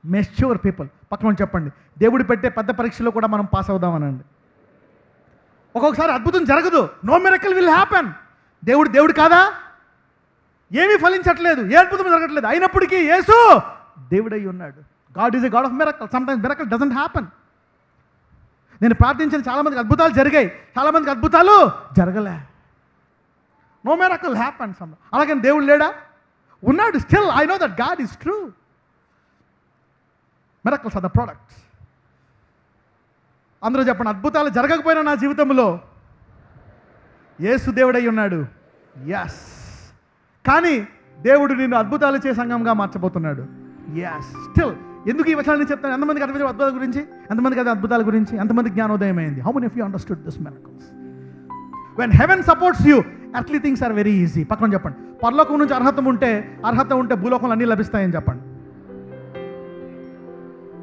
Mature people. పక్కన చెప్పండి, దేవుడు పెట్టే పెద్ద పరీక్షలో కూడా మనం పాస్ అవుదామనండి. ఒక్కొక్కసారి అద్భుతం జరగదు. No miracle will happen. దేవుడు కాదా? ఏమీ ఫలించట్లేదు, ఏ అద్భుతం జరగట్లేదు, అయినప్పటికీ యేసు దేవుడై ఉన్నాడు. God is a God of miracle. Sometimes miracle doesn't happen. నేను ప్రార్థించిన చాలామందికి అద్భుతాలు జరిగాయి, చాలామందికి అద్భుతాలు జరగలే. No miracle happen. అలాగే దేవుడు లేడా? ఉన్నాడు. Still I know that God is true. Miracles are the products. అందరూ చెప్పండి, అద్భుతాలు జరగకపోయినా నా జీవితంలో యేసు దేవుడై ఉన్నాడు. ఎస్. కానీ దేవుడు నిన్ను అద్భుతాలు చే సంఘంగా మార్చబోతున్నాడు. ఎస్. స్టిల్ ఎందుకు ఈ వచనాన్ని చెప్తాను? ఎంతమందికి అర్థం అద్భుతాల గురించి, ఎంతమందికి అది అద్భుతాల గురించి, ఎంతమందికి జ్ఞానోదయం అయింది? How many of you understood this miracles? When heaven supports you, earthly things are very easy. పక్కన చెప్పండి, పరలోకం నుంచి అర్హత ఉంటే భూలోకంలో అన్నీ లభిస్తాయని చెప్పండి.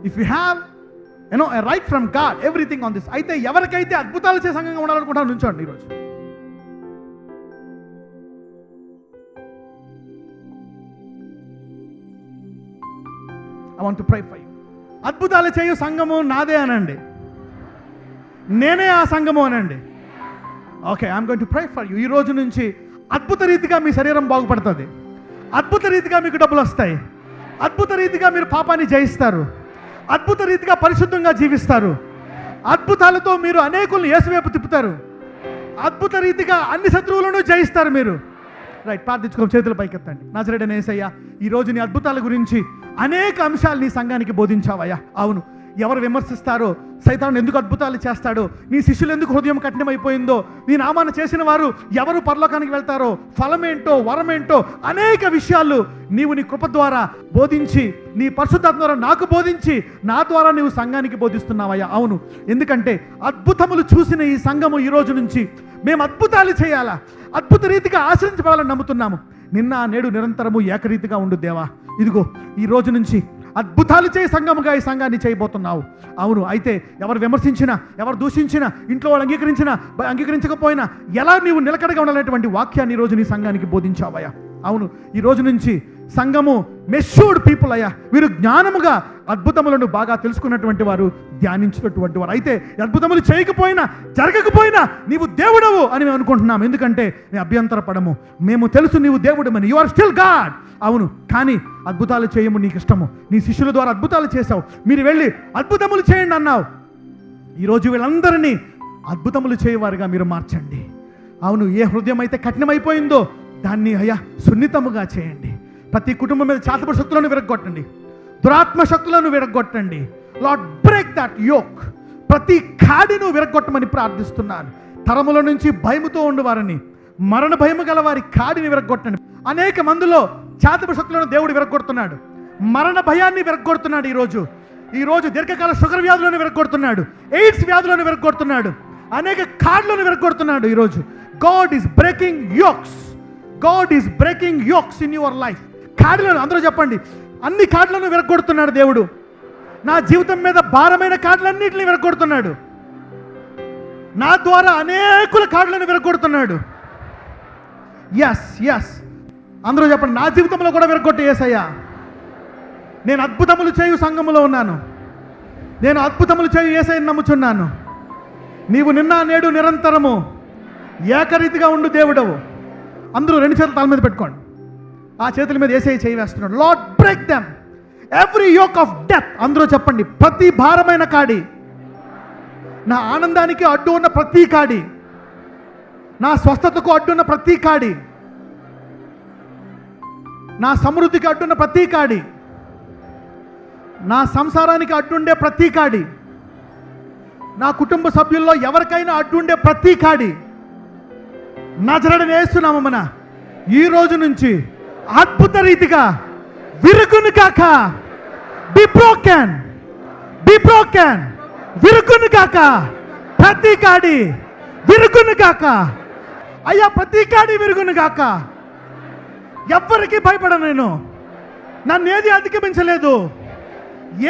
If you have a right from God, everything on this. అయితే ఎవరికైతే అద్భుతాలు చే సంఘంగా ఉండాలనుకుంటారో నుంచోండి ఈరోజు. I want to pray for you. అద్భుతాలు చేయు సంఘము నాదే అనండి, నేనే ఆ సంఘము అనండి. Okay, I'm going to pray for you. ఈ రోజు నుంచి అద్భుత రీతిగా మీ శరీరం బాగుపడుతుంది, అద్భుత రీతిగా మీకు డబ్బులు వస్తాయి, అద్భుత రీతిగా మీరు పాపాన్ని జయిస్తారు, అద్భుత రీతిగా పరిశుద్ధంగా జీవిస్తారు, అద్భుతాలతో మీరు అనేకులను యేసు వైపు తిప్పుతారు, అద్భుత రీతిగా అన్ని శత్రువులను జయిస్తారు మీరు. రైట్, ప్రార్థించుకోండి, చేతులు పైకెత్తండి. నజరేయుడైన యేసయ్యా, ఈరోజు నీ అద్భుతాల గురించి అనేక అంశాలు నీ సంఘానికి బోధించావయ్యా. అవును, ఎవరు విమర్శిస్తారో, సైతాను ఎందుకు అద్భుతాలు చేస్తాడో, నీ శిష్యులు ఎందుకు హృదయం కఠినమైపోయిందో, నీ నామాన్ని చేసిన వారు ఎవరు పరలోకానికి వెళ్తారో, ఫలమేంటో వరమేంటో అనేక విషయాలు నీవు నీ కృప ద్వారా బోధించి, నీ పరిశుద్ధాత్మ ద్వారా నాకు బోధించి, నా ద్వారా నీవు సంఘానికి బోధిస్తున్నావయ్యా. అవును, ఎందుకంటే అద్భుతములు చూసిన ఈ సంఘము ఈ రోజు నుంచి మేము అద్భుతాలు చేయాలా, అద్భుత రీతిగా ఆశ్రయించబడాలని నమ్ముతున్నాము. నిన్న నేడు నిరంతరము ఏకరీతిగా ఉండు దేవా. ఇదిగో ఈ రోజు నుంచి అద్భుతాలు చేయి సంఘముగా ఈ సంఘాన్ని చేయబోతున్నావు. అవును, అయితే ఎవరు విమర్శించినా, ఎవరు దూషించినా, ఇంట్లో వాళ్ళు అంగీకరించకపోయినా ఎలా నీవు నిలకడగా ఉండాలనేటువంటి వాక్యాన్ని ఈరోజు నీ సంఘానికి బోధించావయ్యా. అవును, ఈ రోజు నుంచి సంఘము మెచ్యూర్డ్ పీపుల్ అయ్యా. వీరు జ్ఞానముగా అద్భుతములను బాగా తెలుసుకున్నటువంటి వారు, ధ్యానించినటువంటి వారు. అయితే అద్భుతములు చేయకపోయినా జరగకపోయినా నీవు దేవుడవు అని మేము అనుకుంటున్నాం. ఎందుకంటే మేము అభ్యంతరపడము, మేము తెలుసు నీవు దేవుడమని. You are still God. అవును, కానీ అద్భుతాలు చేయము నీకు ఇష్టము. నీ శిష్యుల ద్వారా అద్భుతాలు చేశావు, మీరు వెళ్ళి అద్భుతములు చేయండి అన్నావు. ఈరోజు వీళ్ళందరినీ అద్భుతములు చేయవారుగా మీరు మార్చండి. అవును, ఏ హృదయం అయితే కఠినమైపోయిందో దాన్ని అయ్యా సున్నితముగా చేయండి. ప్రతి కుటుంబం మీద చాతప శక్తులను విరగొట్టండి, దురాత్మ శక్తులను విరగొట్టండి. Lord, break that yoke. ప్రతి కాడిను విరగొట్టమని ప్రార్థిస్తున్నాను. తరముల నుంచి భయముతో ఉండేవారని, మరణ భయము గల వారి కాడిని విరగొట్టండి. అనేక మందిలో చాతప శక్తులను దేవుడు విరగొడుతున్నాడు, మరణ భయాన్ని విరగొడుతున్నాడు. ఈరోజు దీర్ఘకాల షుగర్ వ్యాధులను విరగొడుతున్నాడు, ఎయిడ్స్ వ్యాధులను విరగొడుతున్నాడు, అనేక కాడ్లను విరగొడుతున్నాడు. ఈరోజు God is breaking yokes. God is breaking yokes in your life. కాడ్లను అందరూ చెప్పండి, అన్ని కాడ్లను విరగొడుతున్నాడు దేవుడు. నా జీవితం మీద భారమైన కాడ్లన్నింటినీ విరగొడుతున్నాడు. నా ద్వారా అనేకుల కాడ్లను విరగొడుతున్నాడు. ఎస్ ఎస్, అందరూ చెప్పండి, నా జీవితంలో కూడా విరగొట్టి యేసయ్యా. నేను అద్భుతములు చేయు సంఘములో ఉన్నాను, నేను అద్భుతములు చేయు యేసయ్యని నమ్ముచున్నాను. నీవు నిన్న నేడు నిరంతరము ఏకరీతిగా ఉండు దేవుడవు. అందరూ 2 చేతులు తల మీద పెట్టుకోండి. ఆ చేతుల మీద యేసయ్య చేయి వేస్తున్నాడు. Lord break them every yoke of death. అందరూ చెప్పండి, ప్రతి భారమైన కాడి, నా ఆనందానికి అడ్డు ఉన్న ప్రతి కాడి, నా స్వస్థతకు అడ్డున్న ప్రతి కాడి, నా సమృద్ధికి అడ్డున్న ప్రతి కాడి, నా సంసారానికి అడ్డుండే ప్రతి కాడి, నా కుటుంబ సభ్యుల్లో ఎవరికైనా అడ్డుండే ప్రతి కాడి నజరేయుడైన యేసు నామమున ఈ రోజు నుంచి అద్భుత రీతిగా విరుగును కాక. బి బ్రోకెన్, బి బ్రోకెన్, విరుగును కాక. ప్రతి కాడి విరుగును కాక. అయ్యా, ప్రతి కాడి విరుగును కాక. ఎవ్వరికి భయపడను నేను. నన్ను ఏది అధిగమించలేదు,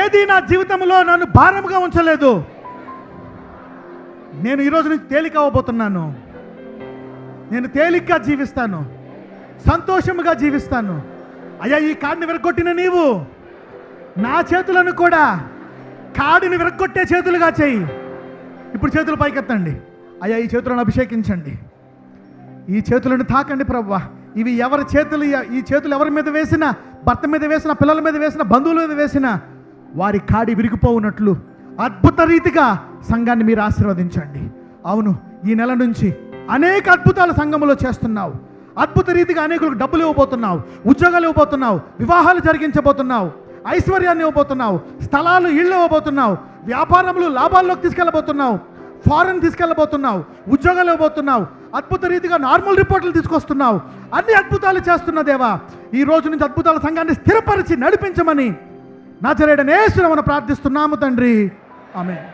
ఏది నా జీవితంలో నన్ను భారముగా ఉంచలేదు. నేను ఈరోజు నుంచి తేలిక అవ్వబోతున్నాను. నేను తేలికగా జీవిస్తాను, సంతోషముగా జీవిస్తాను. అయ్యా, ఈ కాడిని విరగొట్టిన నీవు నా చేతులను కూడా కాడిని విరగొట్టే చేతులుగా చేయి. ఇప్పుడు చేతులు పైకెత్తండి. అయ్యా, ఈ చేతులను అభిషేకించండి. ఈ చేతులను తాకండి ప్రభువా. ఇవి ఎవరి చేతులు? ఈ చేతులు ఎవరి మీద వేసినా, భర్త మీద వేసిన, పిల్లల మీద వేసిన, బంధువుల మీద వేసిన, వారి కాడి విరిగిపోవునట్లు అద్భుత రీతిగా సంఘాన్ని మీరు ఆశీర్వదించండి. అవును, ఈ నెల నుంచి అనేక అద్భుతాలు సంఘంలో చేస్తున్నావు. అద్భుత రీతిగా అనేకులకు డబ్బులు ఇవ్వబోతున్నావు, ఉద్యోగాలు ఇవ్వబోతున్నావు, వివాహాలు జరిగించబోతున్నావు, ఐశ్వర్యాన్ని ఇవ్వబోతున్నావు, స్థలాలు, ఇళ్ళు ఇవ్వబోతున్నావు, వ్యాపారములు లాభాల్లోకి తీసుకెళ్ళబోతున్నావు, ఫారెన్ తీసుకెళ్ళబోతున్నావు, ఉద్యోగాలు ఇవ్వబోతున్నావు, అద్భుత రీతిగా నార్మల్ రిపోర్టులు తీసుకొస్తున్నావు. అన్ని అద్భుతాలు చేస్తున్న దేవా, ఈ రోజు నుంచి అద్భుతాల సంఘాన్ని స్థిరపరిచి నడిపించమని నజరేయుడైన యేసు నామమున ప్రార్థిస్తున్నాము తండ్రి. ఆమేన్.